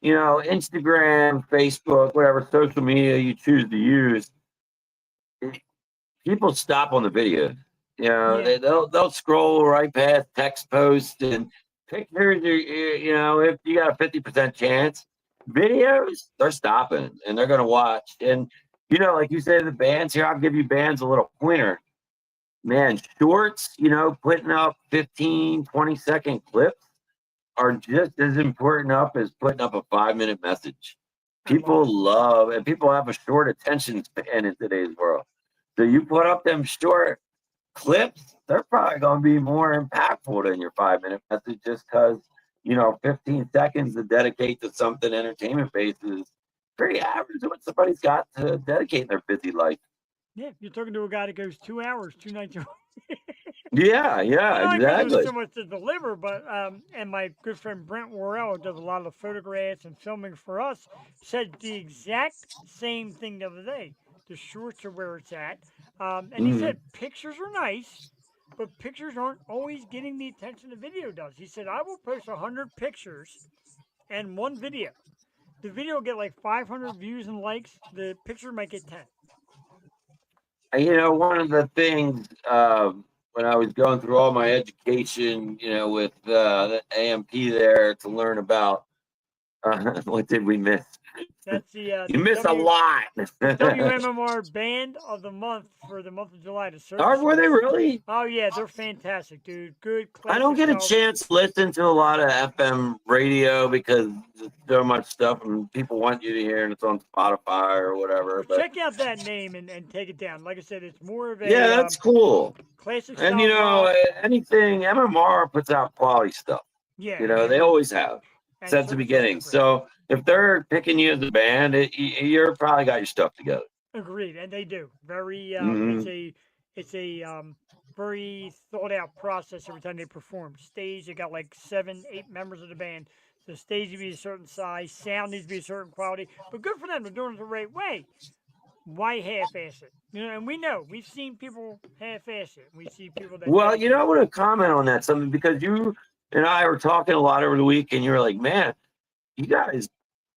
You know, Instagram, Facebook, whatever social media you choose to use, people stop on the video. You know, Yeah. they'll scroll right past text posts and pictures. You know, if you got a 50% chance, videos they're stopping and they're gonna watch. And you know, like you said, the bands here, I'll give you bands a little pointer. Man, shorts, you know, putting up 15, 20-second clips are just as important up as putting up a 5-minute message. People love, and people have a short attention span in today's world. So you put up them short clips, they're probably going to be more impactful than your 5-minute message just because, 15 seconds to dedicate to something entertainment based is pretty average of what somebody's got to dedicate in their busy life. Yeah, you're talking to a guy that goes 2 hours, 2 nights. Yeah, Well, yeah, not because there's exactly. so much to deliver, but and my good friend Brent Worrell, who does a lot of photographs and filming for us, said the exact same thing the other day. The shorts are where it's at, and he Hmm. said pictures are nice, but pictures aren't always getting the attention the video does. He said I will post 100 pictures and one video. The video will get like 500 views and likes. The picture might get 10. One of the things when I was going through all my education, with the AMP there to learn about what did we miss? That's You miss a lot. the WMMR band of the month for the month of July. The circus. Were they really? Oh yeah, they're fantastic, dude. Good I don't classic get a stuff. chance to listen to a lot of FM radio because there's so much stuff and people want you to hear and it's on Spotify or whatever. Well, But check out that name and take it down. Like I said, it's more of yeah, a that's cool. classic And style rock. anything MMR puts out quality stuff. Yeah, They always have and since the circus beginning. is great. So if they're picking you as a band, you're probably got your stuff together. Agreed, and they do. Very. Mhm. It's a very thought out process every time they perform. Stage, they got like 7, 8 members of the band. The stage needs to be a certain size, sound needs to be a certain quality. But good for them, they're doing it the right way. Why half-ass it? And we know we've seen people half-ass it. We see people that Well, dedicate. I want to comment on that something because you and I were talking a lot over the week, and you were like, "Man, you guys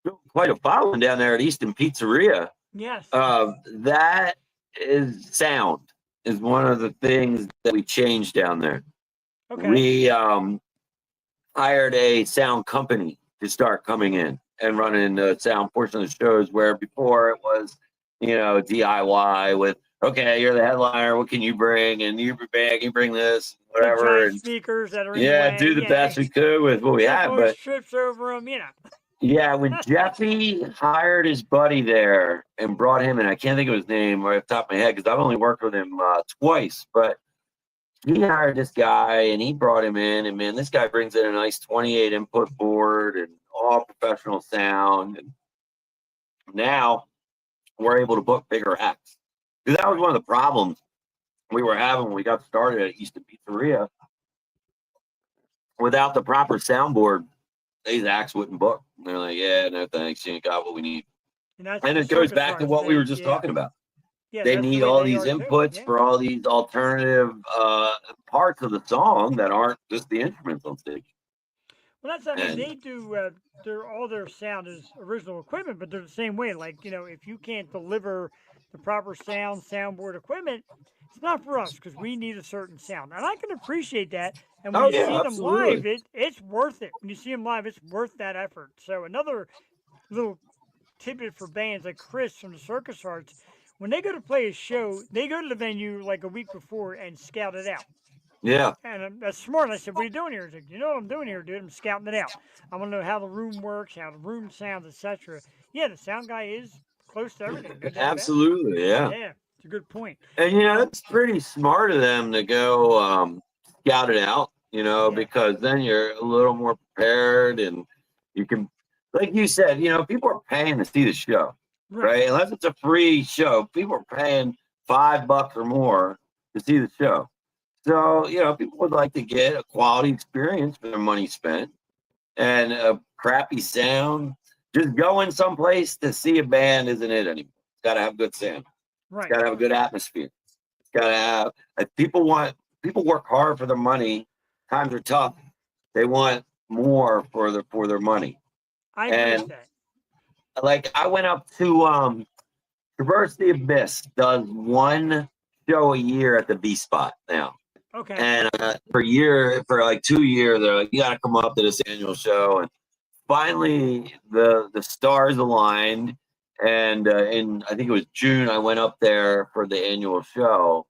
built quite a following down there at Easton Pizzeria." Yes. That is sound is one of the things that we changed down there. Okay. We hired a sound company to start coming in and running the sound portion of the shows, where before it was, DIY with, okay, you're the headliner, what can you bring? And you bring this, Big whatever. giant And speakers that are in the yeah, way. do the best we could with what we had. Noise But trips over them, yeah, when Jeffy hired his buddy there and brought him in, I can't think of his name right off the top of my head because I've only worked with him twice, but he hired this guy and he brought him in, and man, this guy brings in a nice 28 input board and all professional sound. And now we're able to book bigger acts. Because that was one of the problems we were having when we got started at Easton Pizzeria. Without the proper soundboard, these acts wouldn't book. And they're like, yeah, no thanks, you ain't got what we need. And it goes back to what we were just talking about. Yeah, they that's the need way all they these are too, inputs yeah. for all these alternative parts of the song that aren't just the instruments on stage. Well, they do. All their sound is original equipment, but they're the same way. Like if you can't deliver the proper soundboard equipment, it's not for us because we need a certain sound, and I can appreciate that. And when Oh, you yeah, see them live, absolutely. it's worth it. When you see them live, it's worth that effort. So another little tidbit for bands like Chris from the Circus Arts, when they go to play a show, they go to the venue like a week before and scout it out. Yeah. And that's smart. I said, "What are you doing here?" He's like, "You know what I'm doing here, dude? I'm scouting it out. I want to know how the room works, how the room sounds, etc." Yeah, the sound guy is close to everything. No doubt about it. Absolutely, yeah. Yeah, it's a good point. And it's pretty smart of them to go scout it out, because then you're a little more prepared and you can, like you said, people are paying to see the show, right? Unless it's a free show, people are paying $5 or more to see the show. So, people would like to get a quality experience for their money spent, and a crappy sound. Just going someplace to see a band isn't it anymore. It's got to have good sound. Right. It's got to have a good atmosphere. It's got to have, people work hard for their money. Times are tough. They want more for their money. I agree with that. Like, I went up to Traverse the Abyss does one show a year at the V Spot now. Okay. And for like 2 years, they're like, you got to come up to this annual show. And finally, the stars aligned. And in, I think it was June, I went up there for the annual show.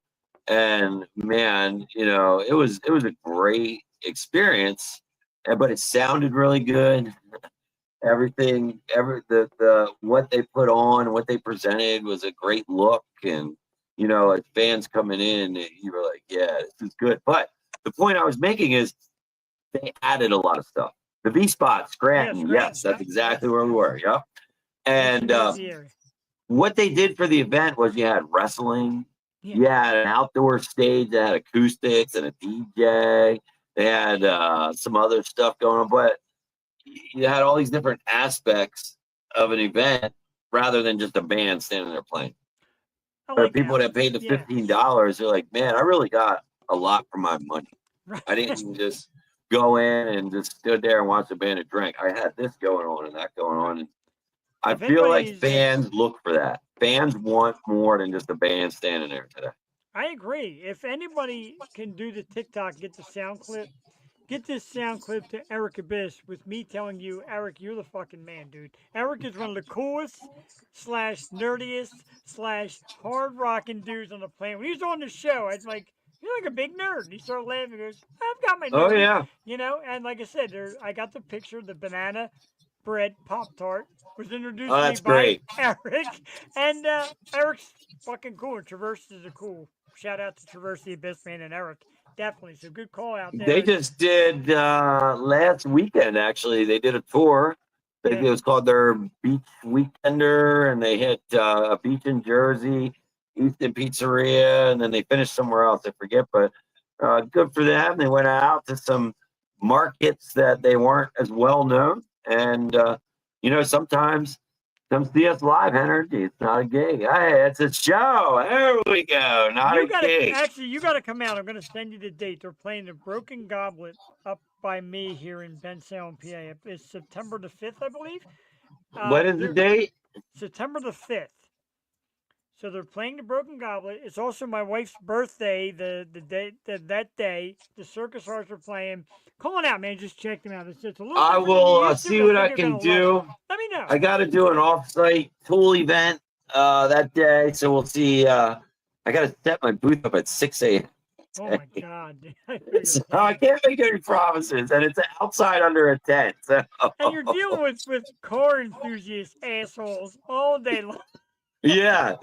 And man, it was a great experience, but it sounded really good. Everything, the what they put on, what they presented was a great look. And as fans coming in, you were like, yeah, this is good. But the point I was making is they added a lot of stuff. The V Spot, Scranton, yes, that's exactly where we were. Yep. And what they did for the event was you had wrestling, you had an outdoor stage that had acoustics and a DJ. They had some other stuff going on, but you had all these different aspects of an event rather than just a band standing there playing. But people that paid the $15, they're like, man, I really got a lot for my money. I didn't just go in and just stood there and watch the band and drink. I had this going on and that going on. And I feel like fans look for that. Fans want more than just a band standing there today. I agree. If anybody can do the TikTok, get the sound clip, get this sound clip to Eric Abyss with me telling you, Eric, you're the fucking man, dude. Eric is one of the coolest slash nerdiest slash hard rocking dudes on the planet. When he was on the show, I was like, you're like a big nerd. And he started laughing. He goes, I've got my nerd. Oh, yeah. You know, and like I said, I got the picture, the banana bread Pop Tart was introduced to me by great. Eric. And Eric's fucking cool. And Traverse is a cool. Shout out to Traverse the Abyss Man and Eric. Definitely. So good call out there. They just did last weekend, actually. They did a tour. It was called their Beach Weekender, and they hit a beach in Jersey, Easton Pizzeria, and then they finished somewhere else. I forget, but good for them. They went out to some markets that they weren't as well known. And, you know, sometimes come see us live, Energy. It's not a gig. Hey, it's a show. There we go. Not a gig. Actually, you got to come out. I'm going to send you the date. They're playing the Broken Goblet up by me here in Bensalem, PA. It's September the 5th, I believe. What is the date? September the 5th. So they're playing the Broken Goblet. It's also my wife's birthday. That day, the Circus Arts are playing. Call it out, man. Just check them out. It's a little. I will see what I can do. Let me know. I got to do an off-site tool event that day, so we'll see. I got to set my booth up at 6 a.m. Oh my God! So I can't make any promises, and it's outside under a tent. So. And you're dealing with car enthusiast assholes all day long. Yeah.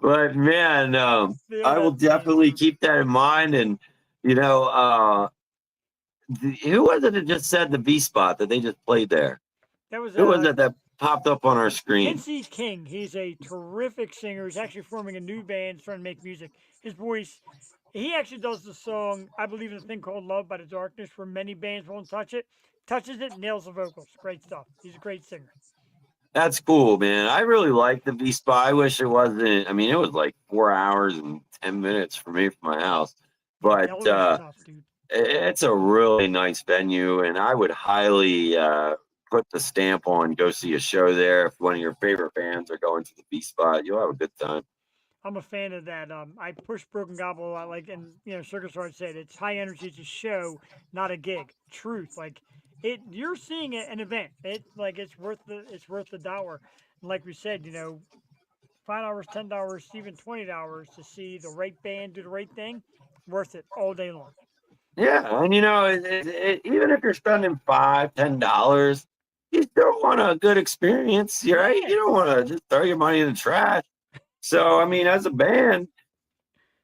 But man, I will definitely keep that in mind. And you know, who was it that just said the V spot that they just played there? That was who was it that popped up on our screen? Quincy King. He's a terrific singer. He's actually forming a new band, trying to make music. His voice. He actually does the song "I Believe in a Thing Called Love" by the Darkness, where many bands won't touch it. Touches it, nails the vocals. Great stuff. He's a great singer. That's cool, man. I really like the V Spot. I wish it wasn't. I mean, it was like 4 hours and 10 minutes for me from my house, but it's a really nice venue, and I would highly put the stamp on go see a show there. If one of your favorite bands are going to the V Spot, you'll have a good time. I'm a fan of that. I push Broken Gobble a lot, like, and you know, Circus Arts said it's high energy. It's a show, not a gig. Truth, like. You're seeing it an event. It's worth the dollar. And like we said, you know, $5, $10, even $20 to see the right band do the right thing, worth it all day long. Yeah, and you know, even if you're spending $5, $10, you still want a good experience, right? You don't want to just throw your money in the trash. So, I mean, as a band,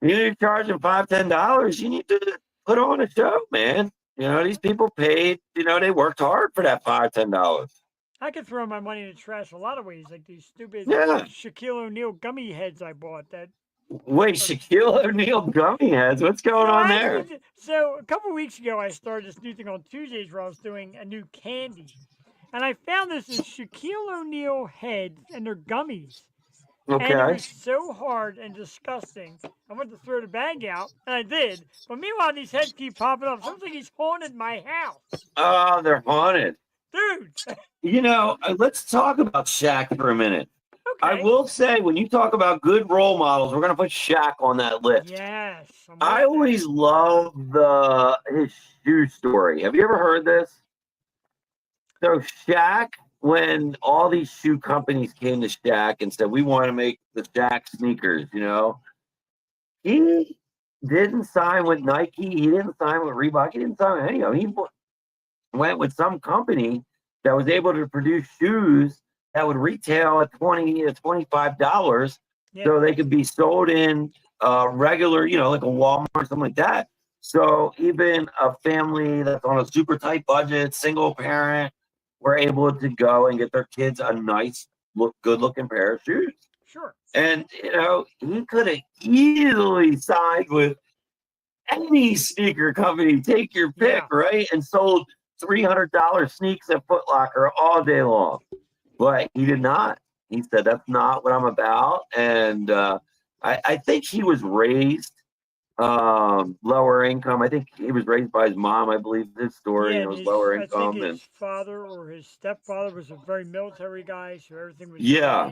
you're charging $5, $10. You need to put on a show, man. You know, these people paid, you know, they worked hard for that $5, $10. I could throw my money in the trash a lot of ways, like these stupid Shaquille O'Neal gummy heads I bought. Wait, Shaquille O'Neal gummy heads? What's going on there? So a couple weeks ago, I started this new thing on Tuesdays where I was doing a new candy. And I found this is Shaquille O'Neal heads, and they're gummies. Okay. And it was so hard and disgusting. I went to throw the bag out, and I did. But meanwhile, these heads keep popping up. Sounds like he's haunted my house. Oh, they're haunted. Dude. You know, let's talk about Shaq for a minute. Okay. I will say, when you talk about good role models, we're going to put Shaq on that list. Yes. I always love his shoe story. Have you ever heard this? So Shaq, when all these shoe companies came to Shaq and said, we want to make the Shaq sneakers, you know, he didn't sign with Nike. He didn't sign with Reebok. He didn't sign with any of them. He went with some company that was able to produce shoes that would retail at $20 to $25 so they could be sold in regular, you know, like a Walmart or something like that. So even a family that's on a super tight budget, single parent, were able to go and get their kids a nice good looking pair of shoes. Sure. And he could have easily signed with any sneaker company, take your pick, Yeah. right? And sold $300 sneaks at Foot Locker all day long. But he did not. He said, that's not what I'm about. And I think he was raised lower income. I think he was raised by his mom, I believe his story, Yeah, and it and was lower I think income. his And father or his stepfather was a very military guy, so everything was yeah.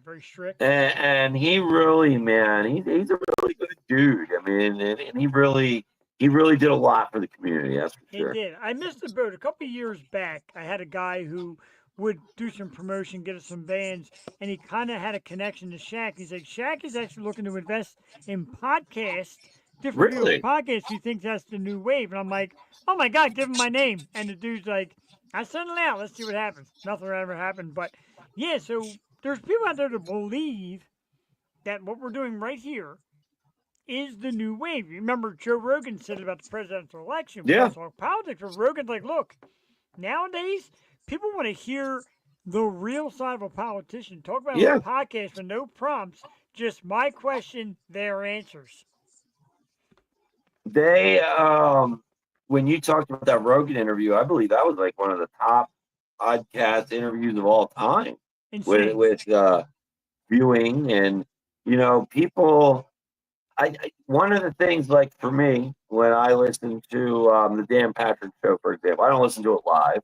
very strict. And he really, man, he's a really good dude. I mean, and he really did a lot for the community. That's for He sure. did. I missed the boat a couple of years back. I had a guy who would do some promotion, get us some bands, and he kind of had a connection to Shaq. He's like, Shaq is actually looking to invest in podcasts, different view of Really? podcasts. He thinks that's the new wave. And I'm like, oh my God, give him my name. And the dude's like, I sent it out. Let's see what happens. Nothing ever happened. But yeah, so there's people out there to believe that what we're doing right here is the new wave. You remember Joe Rogan said about the presidential election. We Yeah. don't talk politics, but Rogan's like, look, nowadays people want to hear the real side of a politician. Talk about Yeah. a podcast with no prompts, just my question, their answers. They when you talked about that Rogan interview, I believe that was like one of the top podcast interviews of all time Insane. with viewing. And people, I one of the things, like for me, when I listen to the Dan Patrick Show, for example, I don't listen to it live.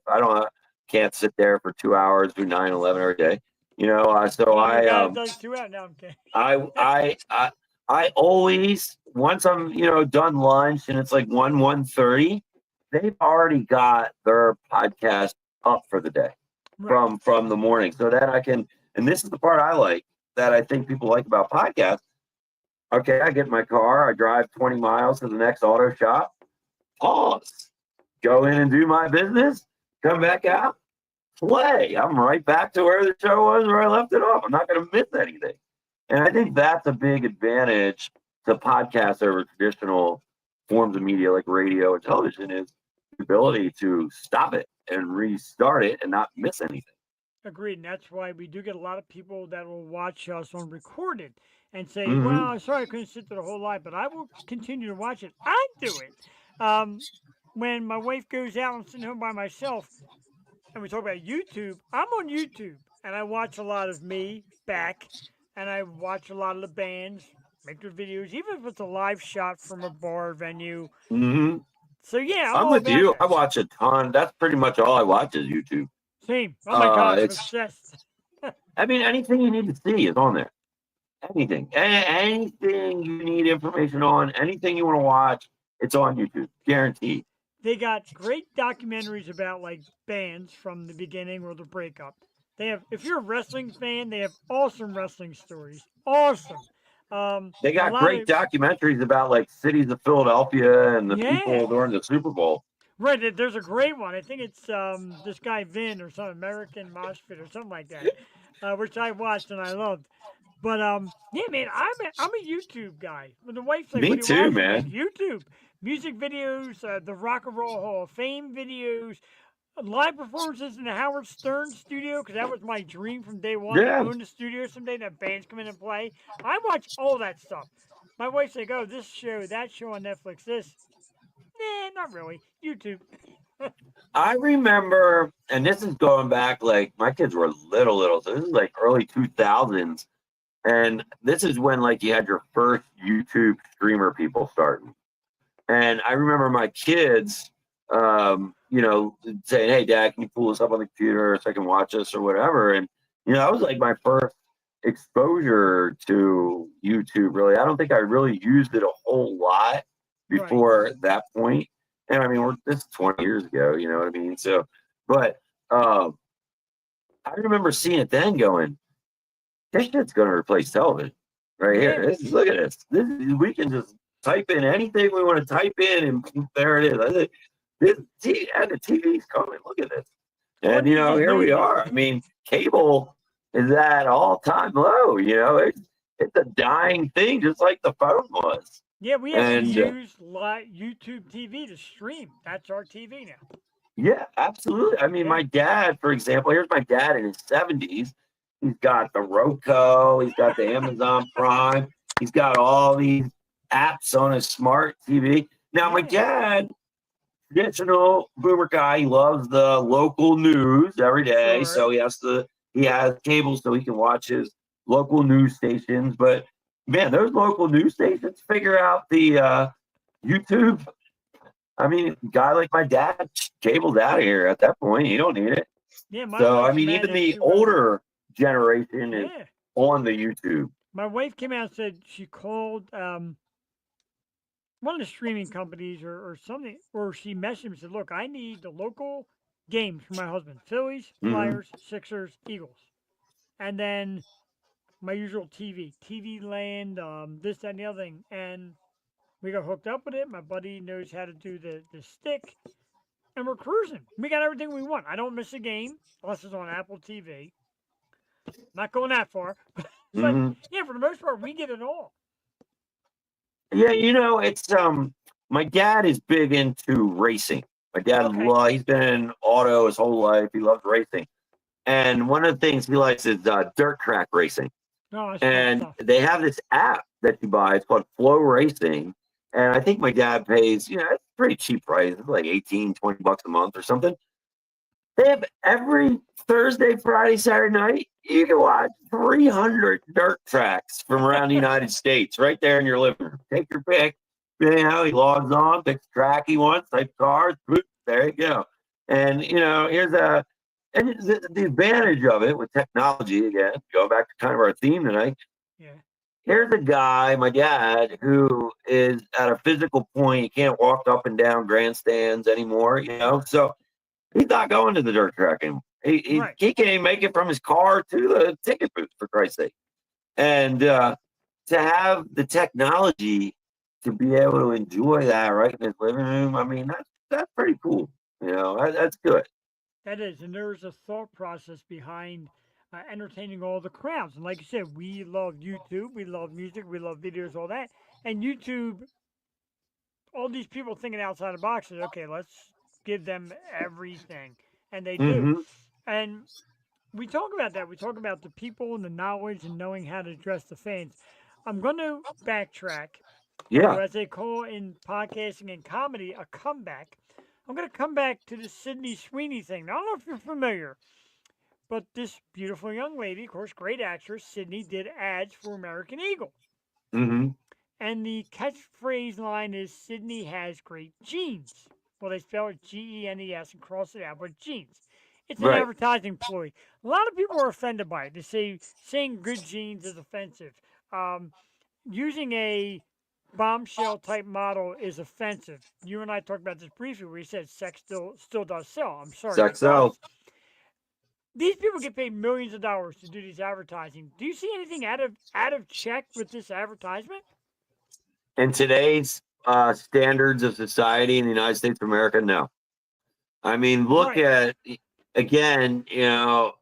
Can't sit there for 2 hours, do 9-11 every day. So Another guy I that does 2 out. Now I'm kidding. I always, once I'm done lunch and it's like 1:30, they've already got their podcast up for the day from the morning, so that I can. And this is the part I like, that I think people like about podcasts. Okay, I get in my car, I drive 20 miles to the next auto shop, pause, go in and do my business, come back out, play. I'm right back to where the show was, where I left it off. I'm not going to miss anything. And I think that's a big advantage to podcasts over traditional forms of media like radio and television, is the ability to stop it and restart it and not miss anything. Agreed, and that's why we do get a lot of people that will watch us on recorded and say, Mhm. "Well, sorry I couldn't sit through the whole live, but I will continue to watch it." I do it. When my wife goes out, I'm sitting home by myself, and we talk about YouTube. I'm on YouTube, and I watch a lot of me back, and I watch a lot of the bands make their videos, even if it's a live shot from a bar venue. Mm-hmm. So yeah, I'm I'm all with about you. that. I watch a ton. That's pretty much all I watch is YouTube. Same. Oh my God, I'm It's, obsessed. I mean, anything you need to see is on there. Anything, anything you need information on, anything you want to watch, it's on YouTube, guaranteed. They got great documentaries about like bands from the beginning or the breakup. They have, if you're a wrestling fan, they have awesome wrestling stories. Awesome. They A got lot great of documentaries about like cities of Philadelphia and the people yeah. during the Super Bowl. Right, there's a great one. I think it's this guy Vin or some American Moshpit or something like that, which I watched and I loved. But yeah, man, I'm a YouTube guy. When the wife's like, Me "What are you too, watching?" I'm like, man. YouTube, music videos, the Rock and Roll Hall of Fame videos, live performances in the Howard Stern studio, because that was my dream from day one, to Yeah. own the studio someday, that bands come in and play. I watch all that stuff. My wife's like, "Oh, this show, that show on Netflix, this." Nah, not really. YouTube. I remember, and this is going back, like my kids were little, so this is like early 2000s. And this is when like you had your first YouTube streamer people starting. And I remember my kids, saying, "Hey, Dad, can you pull this up on the computer so I can watch this or whatever?" And that was like my first exposure to YouTube. Really, I don't think I really used it a whole lot before that point. And I mean, this is 20 years ago. You know what I mean? So, but I remember seeing it then, going, "This shit's going to replace television right here. Look at this. We can just type in anything we want to type in, and there it is. And the TV's coming. Look at this." And here we are. I mean, cable is at all-time low. It's a dying thing, just like the phone was. Yeah, we have to use YouTube TV to stream. That's our TV now. Yeah, absolutely. I mean, my dad, for example, here's my dad in his 70s. He's got the Roku. He's got the Amazon Prime. He's got all these apps on his smart TV. Now, my dad, traditional boomer guy, he loves the local news every day. Sure. So he has cable so he can watch his local news stations. But man, those local news stations figure out the YouTube. I mean, a guy like my dad, cable's out of here at that point. You don't need it. Yeah, my So, I wife's mean, mad even at the you, older generation is yeah. on the YouTube. My wife came out and said she called one of the streaming companies or something, or she messaged me and said, "Look, I need the local games for my husband: Phillies, Flyers, Sixers, Eagles, and then my usual TV Land, this, that, and the other thing." And we got hooked up with it. My buddy knows how to do the stick, and we're cruising. We got everything we want. I don't miss a game unless it's on Apple TV. Not going that far, but yeah, for the most part, we get it all. Yeah, it's my dad is big into racing. My dad he's been in auto his whole life. He loves racing. And one of the things he likes is dirt track racing. Oh, that's and they have this app that you buy. It's called Flow Racing. And I think my dad pays, it's a pretty cheap price. It's like 18, 20 bucks a month or something. They have every Thursday, Friday, Saturday night, you can watch 300 dirt tracks from around the United States right there in your living room. Take your pick. He logs on, picks the track he wants, type cars, boop, there you go. And, and the advantage of it with technology, again, go back to kind of our theme tonight. Yeah. Here's a guy, my dad, who is at a physical point. He can't walk up and down grandstands anymore, so he's not going to the dirt track anymore. He can't even make it from his car to the ticket booth, for Christ's sake. And to have the technology to be able to enjoy that right in his living room, I mean, that's pretty cool. That's good. That is, and there's a thought process behind entertaining all the crowds. And like you said, we love YouTube, we love music, we love videos, all that. And YouTube, all these people thinking outside the box is, okay, let's give them everything. And they do. And we talk about that. We talk about the people and the knowledge and knowing how to address the fans. I'm going to backtrack. Yeah. Or as they call in podcasting and comedy, a comeback. I'm going to come back to the Sydney Sweeney thing. Now, I don't know if you're familiar, but this beautiful young lady, of course, great actress, Sydney, did ads for American Eagle. And the catchphrase line is, Sydney has great genes. Well, they spell it Genes and cross it out, but genes. It's an advertising ploy. A lot of people are offended by it. They say saying good genes is offensive. Using a bombshell type model is offensive. You and I talked about this briefly where you said sex still does sell. I'm sorry. Sex sells. These people get paid millions of dollars to do these advertising. Do you see anything out of check with this advertisement? In today's standards of society in the United States of America, no. I mean, look at, again,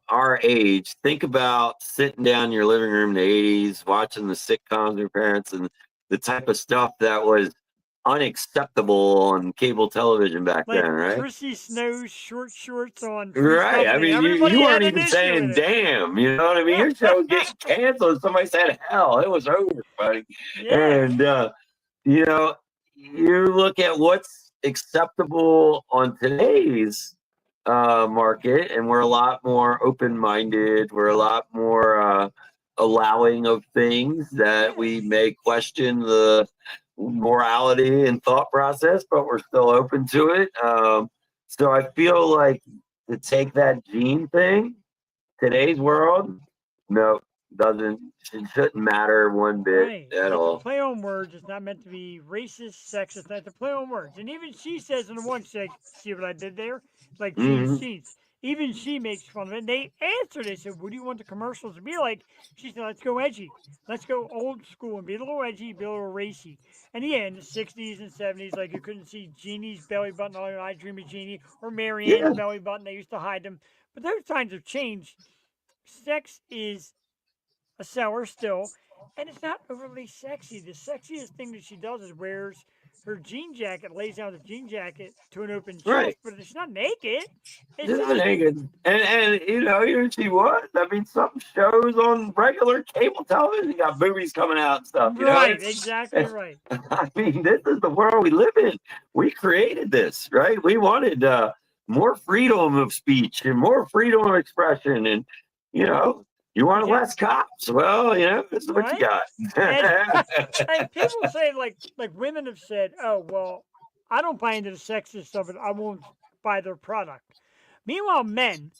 our age. Think about sitting down in your living room in the 80s, watching the sitcoms with your parents and the type of stuff that was unacceptable on cable television back then, right? Chrissy Snow's short shorts on. Right. I mean, you weren't even saying damn. You know what I mean? Your show was getting canceled. Somebody said hell. It was over, buddy. Yeah. And, you look at what's acceptable on today's market, and we're a lot more open-minded. We're a lot more allowing of things that we may question the morality and thought process, but we're still open to it. So I feel like to take that gene thing, today's world, no, it shouldn't matter one bit at all. Play on words. It's not meant to be racist, sexist. Not to play on words. And even she says in the one, she's like, see what I did there? Like genes. Even she makes fun of it. And they answered. They said, what do you want the commercials to be like? She said, let's go edgy. Let's go old school and be a little edgy, be a little racy. And yeah, in the 60s and 70s, like you couldn't see Jeannie's belly button on I Dream of Jeannie or Marianne's belly button. They used to hide them. But those times have changed. Sex is a seller still. and it's not overly sexy. The sexiest thing that she does is wears her jean jacket, lays down the jean jacket to an open Right. chest, but it's not naked. It's Just just naked. And you know, here she was. I mean, some shows on regular cable television got movies coming out and stuff. You know, right, exactly right. I mean, this is the world we live in. We created this, right? We wanted more freedom of speech and more freedom of expression, and you know, you wanted Yeah. less cops. Well, you know, this is what you Right? And got. and people say like women have said, oh well, I don't buy into the sexist stuff, and I won't buy their product. Meanwhile, men,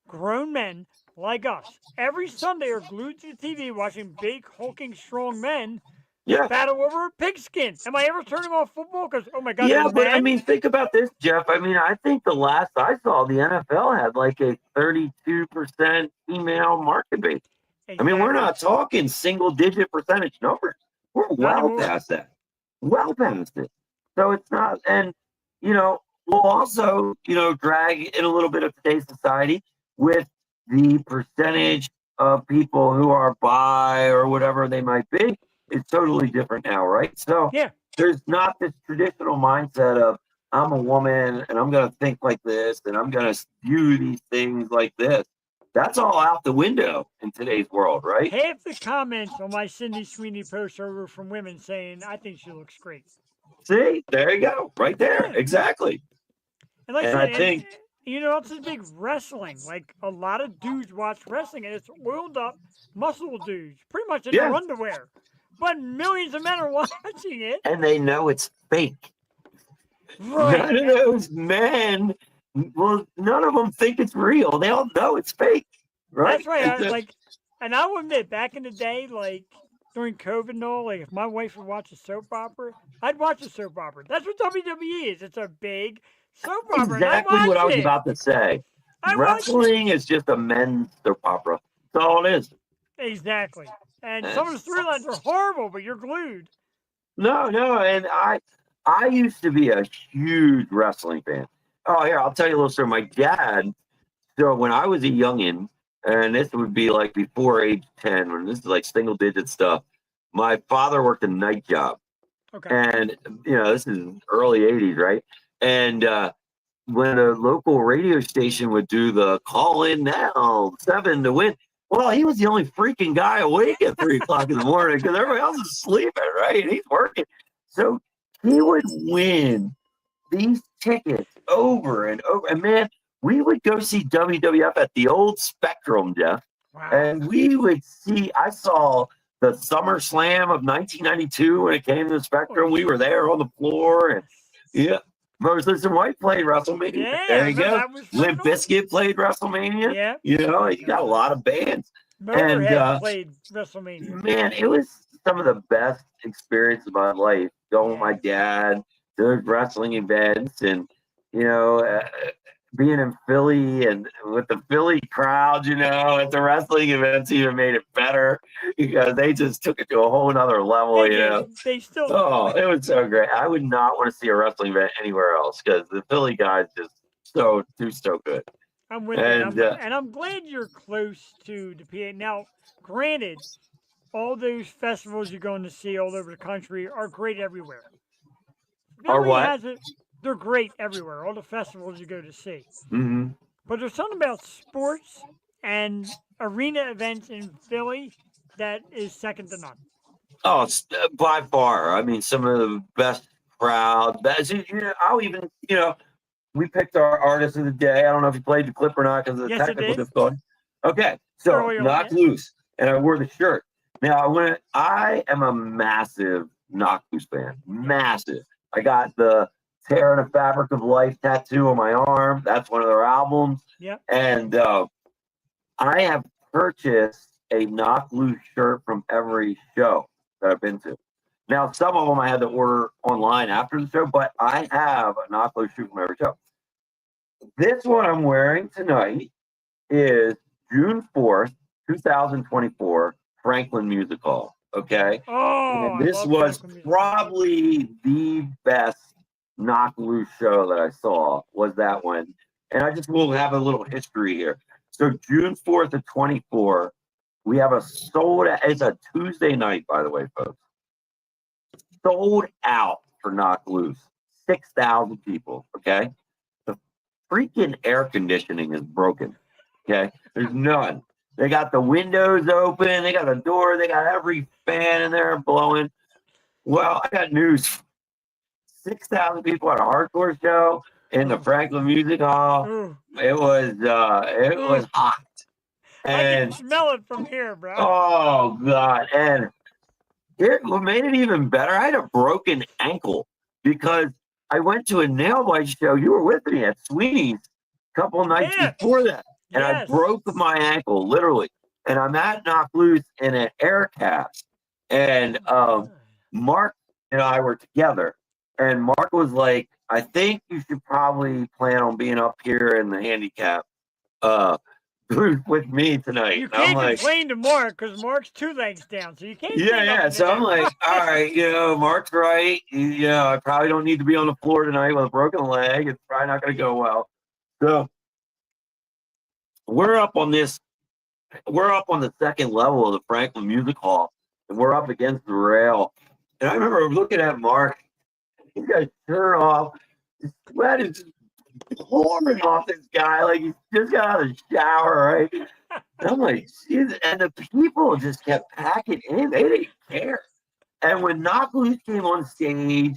grown men like us, every Sunday are glued to the TV watching big, hulking, strong men Yeah. battle over a pigskin. Am I ever turning off football because oh my god, they're Yeah, but I men? mean, think about this, Jeff. I mean, I think the last I saw, the NFL had like a 32% female market base. I mean, we're not talking single digit percentage numbers. We're Not well anymore. past that. Well past it. So it's not, and, you know, we'll also, you know, drag in a little bit of today's society with the percentage of people who are bi or whatever they might be. It's totally different now, right? So Yeah. there's not this traditional mindset of I'm a woman and I'm going to think like this and I'm going to view these things like this. That's all out the window in today's world, right? Half the comments on my Cindy Sweeney post are from women saying, I think she looks great. See, there you go, right there, Yeah. exactly. And like And I I said, think, you know, it's big wrestling. Like a lot of dudes watch wrestling, and it's oiled up, muscle dudes, pretty much in their yeah, underwear. But millions of men are watching it. and they know it's fake. Right. None of those men, well, none of them think it's real. They all know it's fake, right? That's right. And I will admit, back in the day, like during COVID and all, like if my wife would watch a soap opera, I'd watch a soap opera. That's what WWE is. It's a big soap opera, and I Exactly what I watch was it. about to say. I watch it. Wrestling is just a men's soap opera. That's all it is. Exactly. And some of the storylines are horrible, but you're glued. No, and I used to be a huge wrestling fan. Oh, here, I'll tell you a little story. My dad, so when I was a youngin', and this would be like before age 10, when this is like single digit stuff, my father worked a night job. Okay. And, you know, this is early 80s, right? And when a local radio station would do the call in now, 7 to win, well, he was the only freaking guy awake at 3 o'clock in the morning because everybody else is sleeping, right? And he's working. So he would win these tickets over and over. And man, we would go see WWF at the old Spectrum, Jeff. Wow. And we would see, I saw the SummerSlam of 1992 when it came to the Spectrum. We were there on the floor. And yeah, Moses and White played WrestleMania. Yeah, there you go. that was Limp Bizkit played WrestleMania. Yeah. You know, you got a lot of bands. Motorhead played WrestleMania. Man, it was some of the best experience of my life. Going with my dad to wrestling events, and you know, being in Philly and with the Philly crowd, you know, at the wrestling events even made it better because they just took it to a whole nother level. You know, they still. Oh, it was so great. I would not want to see a wrestling event anywhere else because the Philly guys just so good. I'm with And, you. And I'm glad you're close to the PA. Now, granted, all those festivals you're going to see all over the country are great everywhere. Are Philly what? they're great everywhere, all the festivals you go to see. Mm-hmm. But there's something about sports and arena events in Philly that is second to none. Oh, it's, by far. I mean, some of the best crowd. You know, I'll even, you know, we picked our artist of the day. I don't know if you played the clip or not because of the technical difficulty. Okay, so Earlier Knock Loose, and I wore the shirt. Now, I am a massive Knock Loose fan, massive. I got the Tear in the Fabric of Life tattoo on my arm. That's one of their albums. Yep. And I have purchased a Knock Loose shirt from every show that I've been to. Now, some of them I had to order online after the show, but I have a Knock Loose shoe from every show. This one I'm wearing tonight is June 4th, 2024, Franklin Music Hall. Okay. Oh, and this was probably the best Knock Loose show that I saw was that one. And I just will have a little history here. So June 4th of 24 We have a sold out. It's a Tuesday night, by the way, folks. Sold out for Knock Loose. 6,000 people. Okay. The freaking air conditioning is broken. Okay. There's none. They got the windows open. They got a door. They got every fan in there blowing. Well, I got news. 6,000 people at a hardcore show in the Franklin Music Hall. Ooh. It was hot. I can And smell it from here, bro. oh god! And what made it even better, I had a broken ankle because I went to a nail bite show. You were with me at Sweeney's a couple nights before that, and I broke my ankle literally. And I'm at Knock Loose in an air cast, and Mark and I were together. And Mark was like, "I think you should probably plan on being up here in the handicap with me tonight." You And I'm can't like, complain to Mark because Mark's 2 legs down, so you can't. yeah. So I'm like, all right, Mark's right. I probably don't need to be on the floor tonight with a broken leg. It's probably not going to go well. So we're up on the second level of the Franklin Music Hall, and we're up against the rail. And I remember looking at Mark. He's got his shirt off. His sweat is just pouring off this guy like he's just got out of the shower, right? And I'm like, geez. And the people just kept packing in. They didn't care. And when Knock Loose came on stage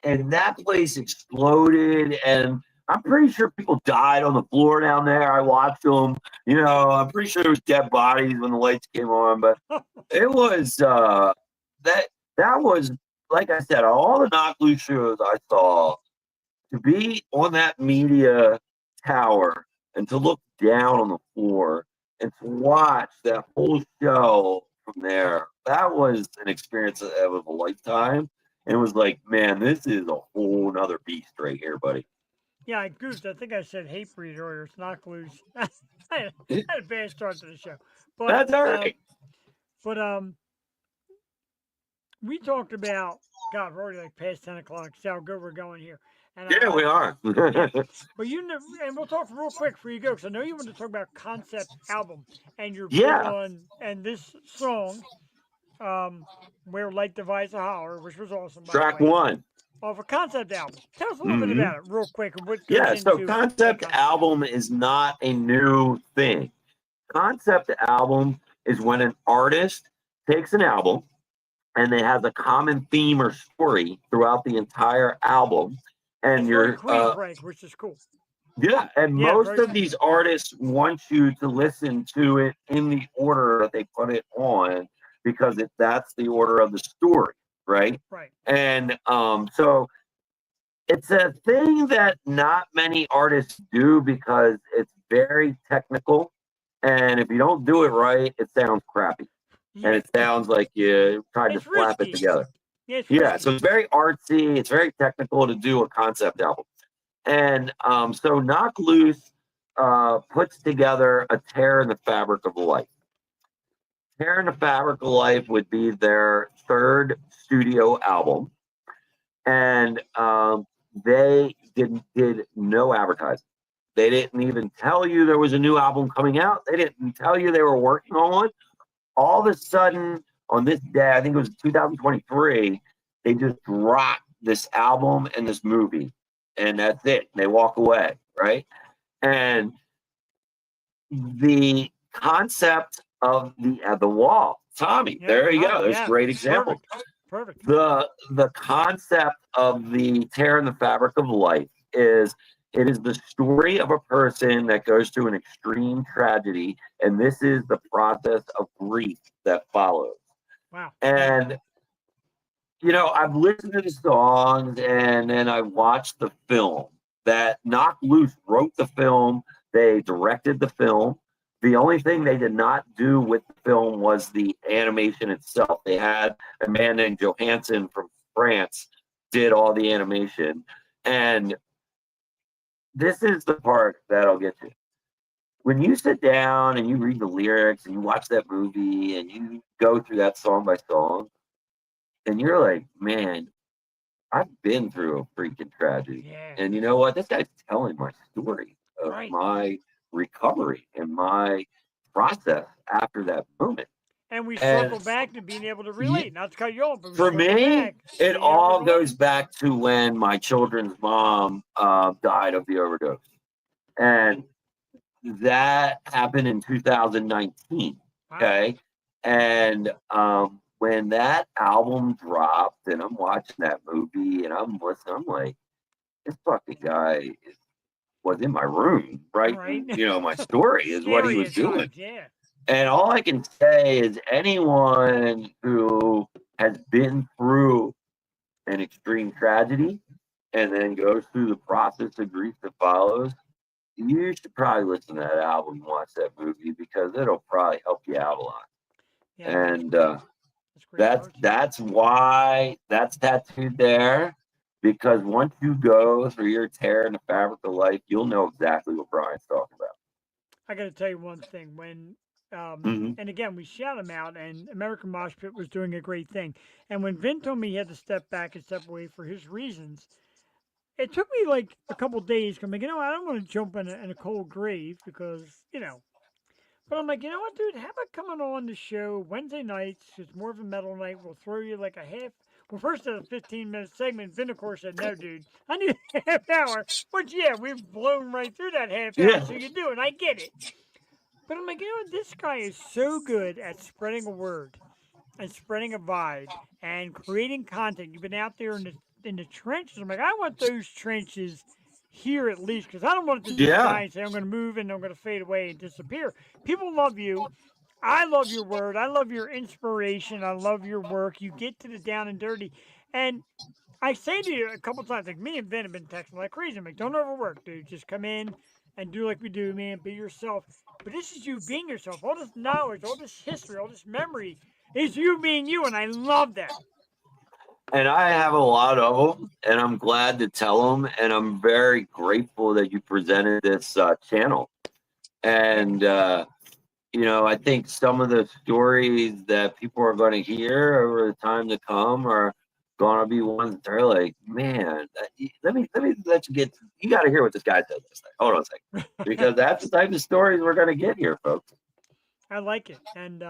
and that place exploded, and I'm pretty sure people died on the floor down there. I watched them. I'm pretty sure there was dead bodies when the lights came on, but it was that was, like I said, all the Knock Loose shows I saw, to be on that media tower and to look down on the floor and to watch that whole show from there, that was an experience of a lifetime. And it was like, man, this is a whole nother beast right here, buddy. Yeah, I goofed. I think I said hate breed earlier. It's Knock Loose. I had a bad start to the show. But, that's all right. We talked about, God, we're already like past 10 o'clock. See how good we're going here. And Yeah, we are. Yeah. But and we'll talk real quick before you go, because I know you want to talk about concept album, and you're big on, and this song, Where Light Divides the Holler, which was awesome. Track 1. Of a concept album. Tell us a little bit about it real quick. And what Yeah, goes so into concept album is not a new thing. Concept album is when an artist takes an album and it has a common theme or story throughout the entire album. And you're break, which is cool. Yeah, and most of these artists want you to listen to it in the order that they put it on, because that's the order of the story, right? Right. And so it's a thing that not many artists do because it's very technical, and if you don't do it right, it sounds crappy, and it sounds like you tried to slap it together. Yeah, so it's very artsy. It's very technical to do a concept album. And so Knock Loose puts together a Tear in the Fabric of Life. Tear in the Fabric of Life would be their third studio album. And they did no advertising. They didn't even tell you there was a new album coming out. They didn't tell you they were working on one. All of a sudden, on this day, I think it was 2023, they just dropped this album and this movie, and that's it. They walk away, right? And the concept of the wall, Tommy, there you go. There's a great example. Perfect. The concept of the Tear in the Fabric of Life is, it is the story of a person that goes through an extreme tragedy, and this is the process of grief that follows. Wow. And, I've listened to the songs, and then I watched the film. That Knock Loose wrote the film. They directed the film. The only thing they did not do with the film was the animation itself. They had a man named Johansson from France did all the animation. And this is the part that'll get you. When you sit down and you read the lyrics and you watch that movie and you go through that song by song, and you're like, man, I've been through a freaking tragedy. Yeah. And you know what? This guy's telling my story of my recovery and my process after that moment. And we And circle back to being able to relate. Not to cut you off, but we for circle me, back to it being able to all relate. goes back to when my children's mom died of the overdose. And that happened in 2019. Wow. Okay. And when that album dropped and I'm watching that movie and I'm listening, I'm like, this fucking guy was in my room, right? Right. You know, my story is what he Scary was at doing. times, yeah. And all I can say is anyone who has been through an extreme tragedy and then goes through the process of grief that follows, you should probably listen to that album and watch that movie because it'll probably help you out a lot. Yeah, And that's great. that's why that's tattooed there. Because once you go through your tear in the fabric of life, you'll know exactly what Brian's talking about. I got to tell you one thing. When, Mhm. and again, we shout him out, and American Mosh Pit was doing a great thing. And when Vin told me he had to step back and step away for his reasons, it took me like a couple days. I'm like, you know, I don't want to jump in a cold grave because, you know. But I'm like, you know what, dude? How about coming on the show Wednesday nights? It's more of a metal night. We'll throw you like a half. Well, first a 15-minute segment. Vin, of course, said, no, dude. I need a half hour. Which, yeah, we've blown right through that half hour. Yeah. So you do it. I get it. But I'm like, you know what? This guy is so good at spreading a word and spreading a vibe and creating content. You've been out there in the trenches. I'm like, I want those trenches here at least because I don't want it to just Yeah. die and say I'm going to move and I'm going to fade away and disappear. People love you. I love your word. I love your inspiration. I love your work. You get to the down and dirty. And I say to you a couple times, like me and Vin have been texting like crazy. I'm like, don't overwork, dude. Just come in and do like we do, man. Be yourself. But this is you being yourself. All this knowledge, all this history, all this memory is you being you, and I love that. And I have a lot of them, and I'm glad to tell them. And I'm very grateful that you presented this channel. And you know, I think some of the stories that people are going to hear over the time to come are going to be ones that they're like, man, let me let you get. You got to hear what this guy said this thing. Hold on a second, because that's the type of stories we're going to get here, folks. I like it. And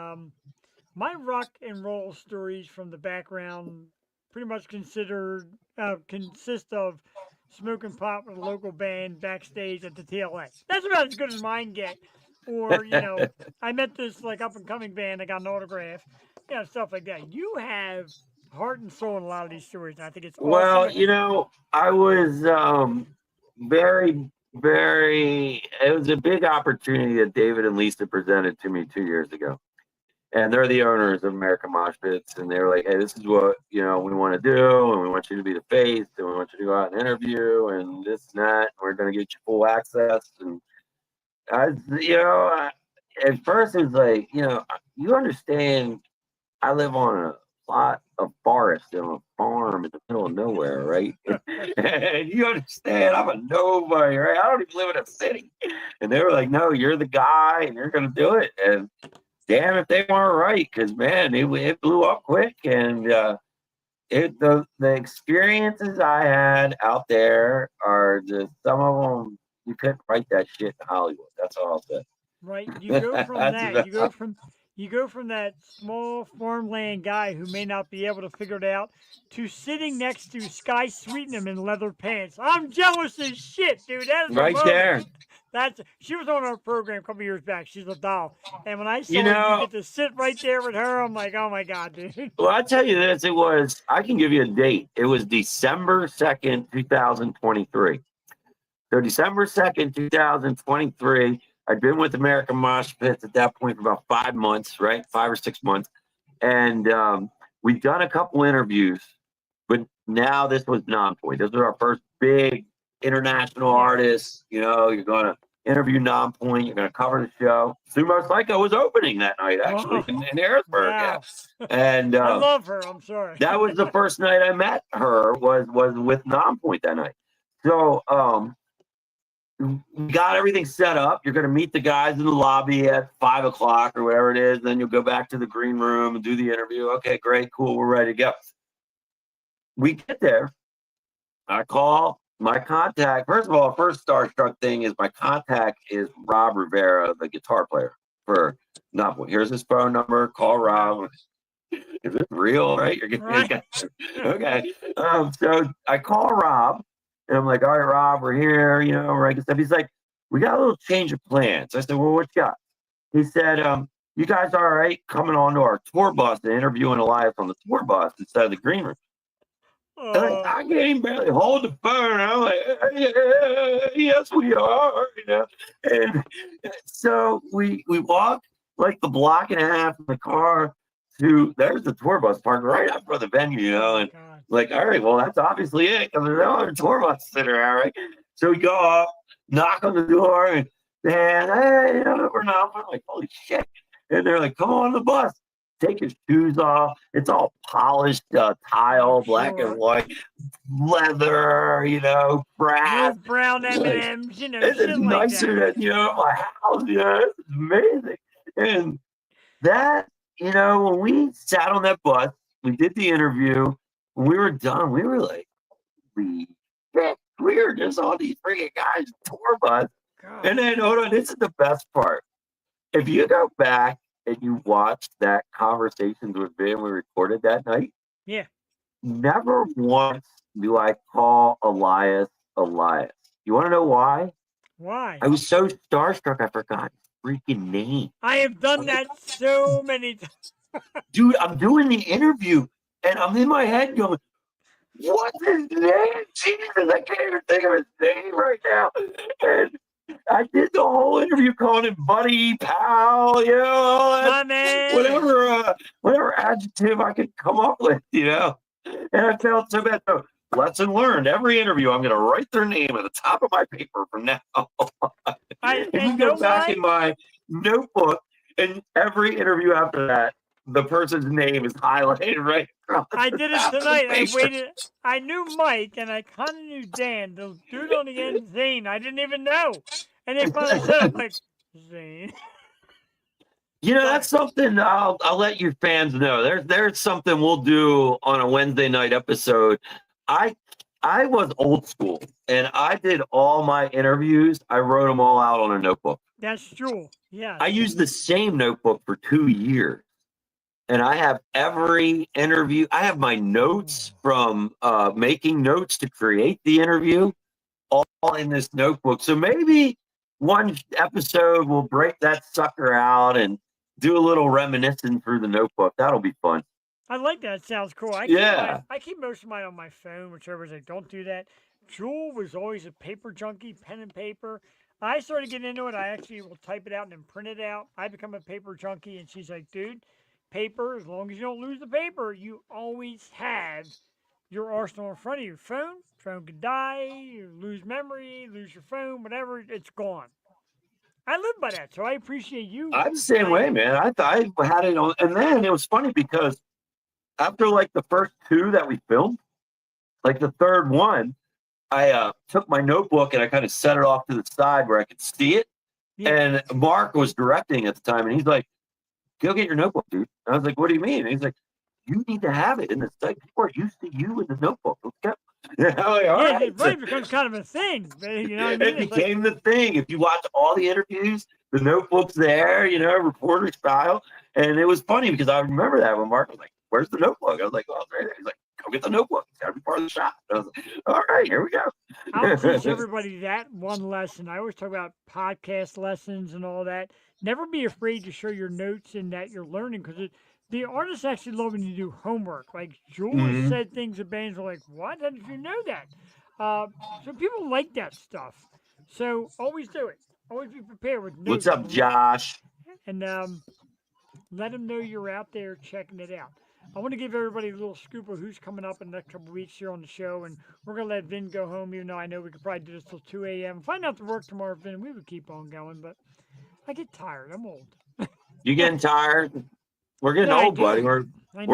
my rock and roll stories from the background pretty much consist of smoking pot with a local band backstage at the TLA. That's about as good as mine get. Or, you know, I met this like up and coming band, I got an autograph, you know, stuff like that. You have heart and soul in a lot of these stories. And I think it's Well, awesome. you know, I was very, very. It was a big opportunity that David and Lisa presented to me 2 years ago. And they're the owners of American Mosh Pits, and they were like, "Hey, this is what we want to do, and we want you to be the face, and we want you to go out and interview, and this and that. And we're going to get you full access." And at first it was like, you understand, I live on a plot of forest and a farm in the middle of nowhere, right? And you understand, I'm a nobody, right? I don't even live in a city. And they were like, "No, you're the guy, and you're going to do it." And damn if they weren't right, because man, it blew up quick, and the experiences I had out there are just some of them you couldn't write that shit in Hollywood. That's all I'll say. Right? You go from That's that. about- You go from that small farmland guy who may not be able to figure it out to sitting next to Sky Sweetenham in leather pants. I'm jealous as shit, dude. That is a right moment. there. She was on our program a couple years back. She's a doll. And when I saw You know- you get to sit right there with her, I'm like, oh my God, dude. Well, I tell you this, I can give you a date. It was December 2nd, 2023. So December 2nd, 2023, I'd been with American Mosh Pits at that point for about 5 months, right? 5 or 6 months. And we'd done a couple interviews, but now this was non-point. This was our first big international artist. You're going to interview non-point. You're going to cover the show. Sumo Psycho was opening that night, actually, in Harrisburg. Wow. Yeah. And I love her. I'm sorry. that was the first night I met her was with non-point that night. So we got everything set up. You're going to meet the guys in the lobby at 5 o'clock or whatever it is. Then you'll go back to the green room and do the interview. Okay, great, cool. We're ready to go. We get there. I call my contact. First of all, first starstruck thing is my contact is Rob Rivera, the guitar player. for not. Here's his phone number. Call Rob. Is it real? Right? You're getting Right. okay. So I call Rob, and I'm like, all right, Rob, we're here. You know, we're stuff. He's like, we got a little change of plans. I said, well, what you got? He said, you guys all right coming onto our tour bus and interviewing Elias on the tour bus instead of the green room? And I can't even barely hold the phone. I'm like, yes, we are. You know, and so we walk like the block and a half in the car to there's the tour bus parked right up for the venue, you know, and like, all right, well, that's obviously it because there's no other tour bus sitting around, right? So we go up, knock on the door, and hey, you know, we're not. We're like, holy shit! And they're like, come on the bus. Take your shoes off. It's all polished tile, black and white, leather, you know, brass. No brown Like, M&Ms, you know, it's shit like nicer that. than, you know, my house. You know, it's amazing. And that, you know, when we sat on that bus, we did the interview. When we were done, we were like, we were just on these freaking guys' tour bus. God. And then, hold on, this is the best part. If you go back and you watch that conversations with Vin we recorded that night, Yeah. never once do I call Elias Elias. You want to know why? Why? I was so starstruck I forgot his freaking name. I have done that so many times. Dude, I'm doing the interview and I'm in my head going, what's his name? Jesus, I can't even think of his name right now. And I did the whole interview calling him buddy, pal, you know, all that, My man. whatever adjective I could come up with, you know. And I felt so bad. So, lesson learned. Every interview, I'm going to write their name at the top of my paper from now on. If you go back in my notebook, and every interview after that, the person's name is highlighted right across. I did it the tonight. I paper. waited. I knew Mike, and I kind of knew Dan. The dude on the end, Zane, I didn't even know. And they finally said, I'm like, Zane. You know, that's something I'll let you fans know. There's something we'll do on a Wednesday night episode. I was old school, and I did all my interviews. I wrote them all out on a notebook. That's true. Yeah. I used the same notebook for 2 years. And I have every interview. I have my notes from making notes to create the interview all in this notebook. So maybe one episode we'll break that sucker out and do a little reminiscing through the notebook. That'll be fun. I like that. Sounds cool. I keep most of mine on my phone, which everybody's like, don't do that. Jewel was always a paper junkie, pen and paper. I started getting into it. I actually will type it out and then print it out. I become a paper junkie, and she's like, dude, paper, as long as you don't lose the paper, you always have your arsenal in front of you. Phone could die, you lose memory, lose your phone, whatever, it's gone. I live by that, so I appreciate you. I'm the same way, man. I had it on, and then it was funny because after like the first 2 that we filmed, like the third one, I took my notebook and I kind of set it off to the side where I could see it. Yeah. And Mark was directing at the time, and he's like, go get your notebook, dude. And I was like, what do you mean? And he's like, you need to have it in the site. People are used to you in the notebook. Let's go. Like, right. It becomes kind of a thing. You know what I mean? It became the thing. If you watch all the interviews, the notebook's there, you know, reporter style. And it was funny because I remember that when Mark was like, where's the notebook? I was like, oh, it's right there. He's like, go get the notebook. It's got to be part of the shot. I was like, all right, here we go. I'll teach everybody that one lesson. I always talk about podcast lessons and all that. Never be afraid to show your notes and that you're learning, because the artists actually love when you do homework. Like Jules said things that bands are like, what? How did you know that? So people like that stuff. So always do it. Always be prepared with notes. What's up, Josh? And let them know you're out there checking it out. I want to give everybody a little scoop of who's coming up in the next couple of weeks here on the show, and we're going to let Vin go home, even though I know we could probably do this till 2 a.m. If I didn't have to work tomorrow, Vin, we would keep on going, but I get tired. I'm old. You getting tired? We're getting old, buddy. We're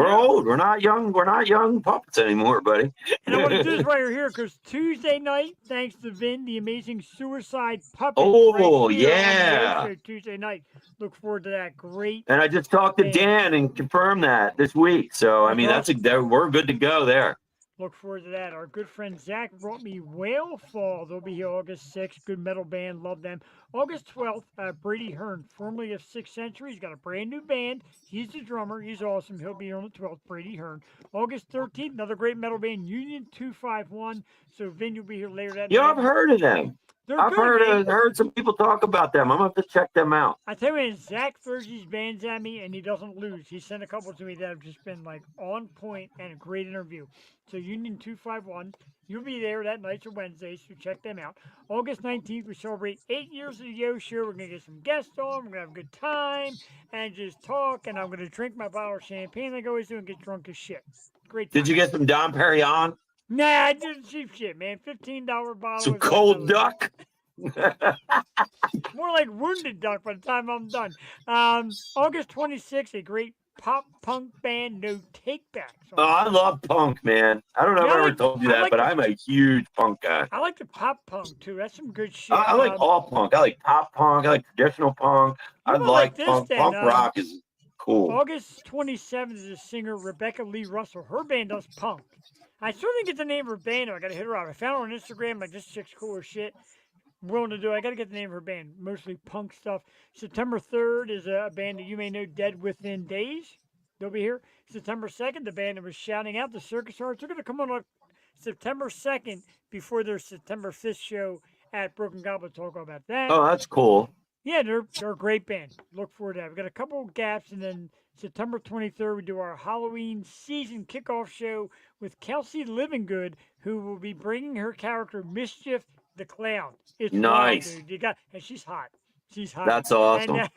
old. We're not young. We're not young puppets anymore, buddy. And I want to do this while you're here, because Tuesday night, thanks to Vin, the amazing Suicide Puppet. Oh, right here yeah. on the show Tuesday night. Look forward to that. Great. And I just talked to Dan and confirmed that this week. So, I mean, we're good to go there. Look forward to that. Our good friend Zach brought me Whale Fall. They'll be here August 6th. Good metal band. Love them. August 12th, Brady Hearn, formerly of 6th Century. He's got a brand new band. He's the drummer. He's awesome. He'll be here on the 12th. Brady Hearn. August 13th, another great metal band, Union 251. So Vin, you'll be here later that Yeah, night. I've heard of them. They're I've good, man. heard some people talk about them. I'm going to have to check them out. I tell you, when Zach throws these bands at me and he doesn't lose, he sent a couple to me that have just been like on point and a great interview. So Union 251, you'll be there that night or Wednesday, so check them out. August 19th, we celebrate 8 years of the Yo Show. We're going to get some guests on. We're going to have a good time and just talk. And I'm going to drink my bottle of champagne like I always do and get drunk as shit. Great time. Did you get some Dom Perignon? Nah, I did cheap shit, man. $15 bottle. Some was cold like duck? more like Wounded Duck by the time I'm done. August 26th, a great pop punk band, No Takebacks. Oh, I love punk, man. I don't know if I ever told you that, but I'm a huge punk guy. I like the pop punk too. That's some good shit. I like all punk. I like pop punk. I like traditional punk. I like this punk. then, Punk rock is cool. August 27th is the singer Rebecca Lee Russell. Her band does punk. I still didn't get the name of her band. I got to hit her up. I found her on Instagram. Like, this chick's cool as shit. Willing to do it. I got to get the name of her band. Mostly punk stuff. September 3rd is a band that you may know, Dead Within Days. They'll be here. September 2nd, the band that was shouting out, the Circus Arts. They're going to come on September 2nd before their September 5th show at Broken Goblet. Talk about that. Oh, that's cool. Yeah, they're a great band. Look forward to that. We've got a couple of gaps, and then September 23rd, we do our Halloween season kickoff show with Kelsey Livingood, who will be bringing her character Mischief the Clown. It's nice. Wild, dude. And she's hot. She's hot. That's awesome. And,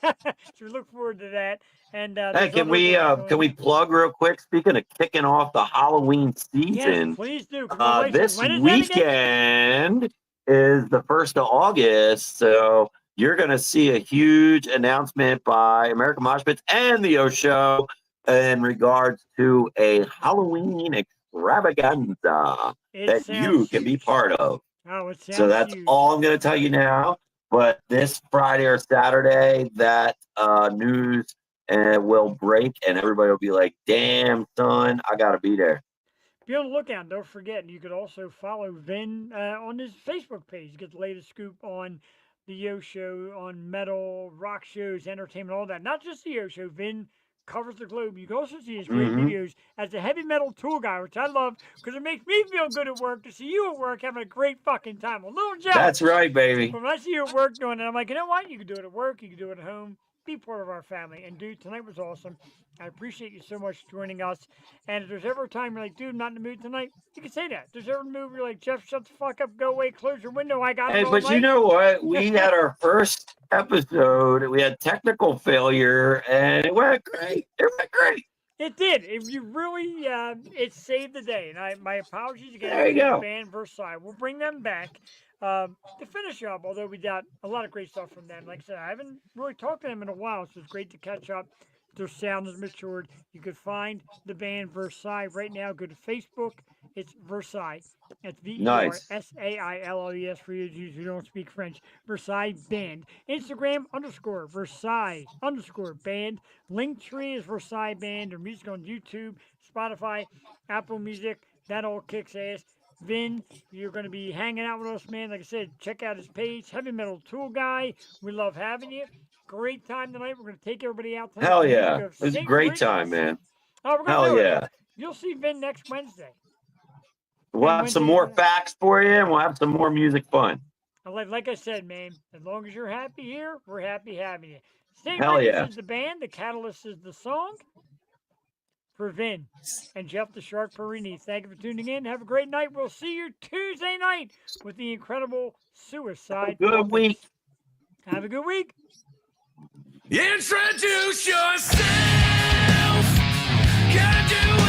so we look forward to that. And hey, can we plug real quick? Speaking of kicking off the Halloween season, yes, please do. This weekend is the 1st of August, so you're going to see a huge announcement by American Mosh Pits and the Yo Show in regards to a Halloween extravaganza that you can be part of. Oh, it sounds so that's huge. all I'm going to tell you now. But this Friday or Saturday, that news will break, and everybody will be like, damn, son, I got to be there. Be on the lookout. Don't forget, you could also follow Vin on his Facebook page. You get the latest scoop on the Yo Show, on metal, rock shows, entertainment, all that. Not just the Yo Show. Vin covers the globe. You can also see his great videos as a heavy metal tool guy, which I love because it makes me feel good at work to see you at work having a great fucking time. I'm a little jealous. That's right, baby. But when I see you at work doing it, I'm like, you know what? You can do it at work. You can do it at home. Be part of our family. And, dude, tonight was awesome. I appreciate you so much joining us. And if there's ever a time you're like, dude, I'm not in the mood tonight, you can say that. If there's ever a mood where you're like, Jeff, shut the fuck up, go away, close your window, I got it Hey, all but night. you know what? We had our first episode. We had technical failure, and it went great. It went great. It did. If you really, it saved the day. And my apologies again There you to go. the band Versailles. We'll bring them back to finish up, although we got a lot of great stuff from them. Like I said, I haven't really talked to them in a while, so it's great to catch up. Their sound has matured. You could find the band Versailles right now. Go to Facebook. It's Versailles. That's VERSAILLES for you who don't speak French. Versailles Band. Instagram _ Versailles _ Band. Linktree is Versailles Band. Their music on YouTube, Spotify, Apple Music. That all kicks ass. Vin, you're going to be hanging out with us, man. Like I said, check out his page, Heavy Metal Tool Guy. We love having you. Great time tonight. We're going to take everybody out tonight. Hell yeah. It was a great time, man. Oh, we're gonna Hell do it. yeah. You'll see Vin next Wednesday. We'll have some more facts for you, and we'll have some more music fun. Like I said, man, as long as you're happy here, we're happy having you. St. Hell Records yeah. is the band. The Catalyst is the song. For Vin and Jeff the Shark Perini, thank you for tuning in. Have a great night. We'll see you Tuesday night with the incredible Suicide. Good week. Have a good week. Introduce yourself. Gotta do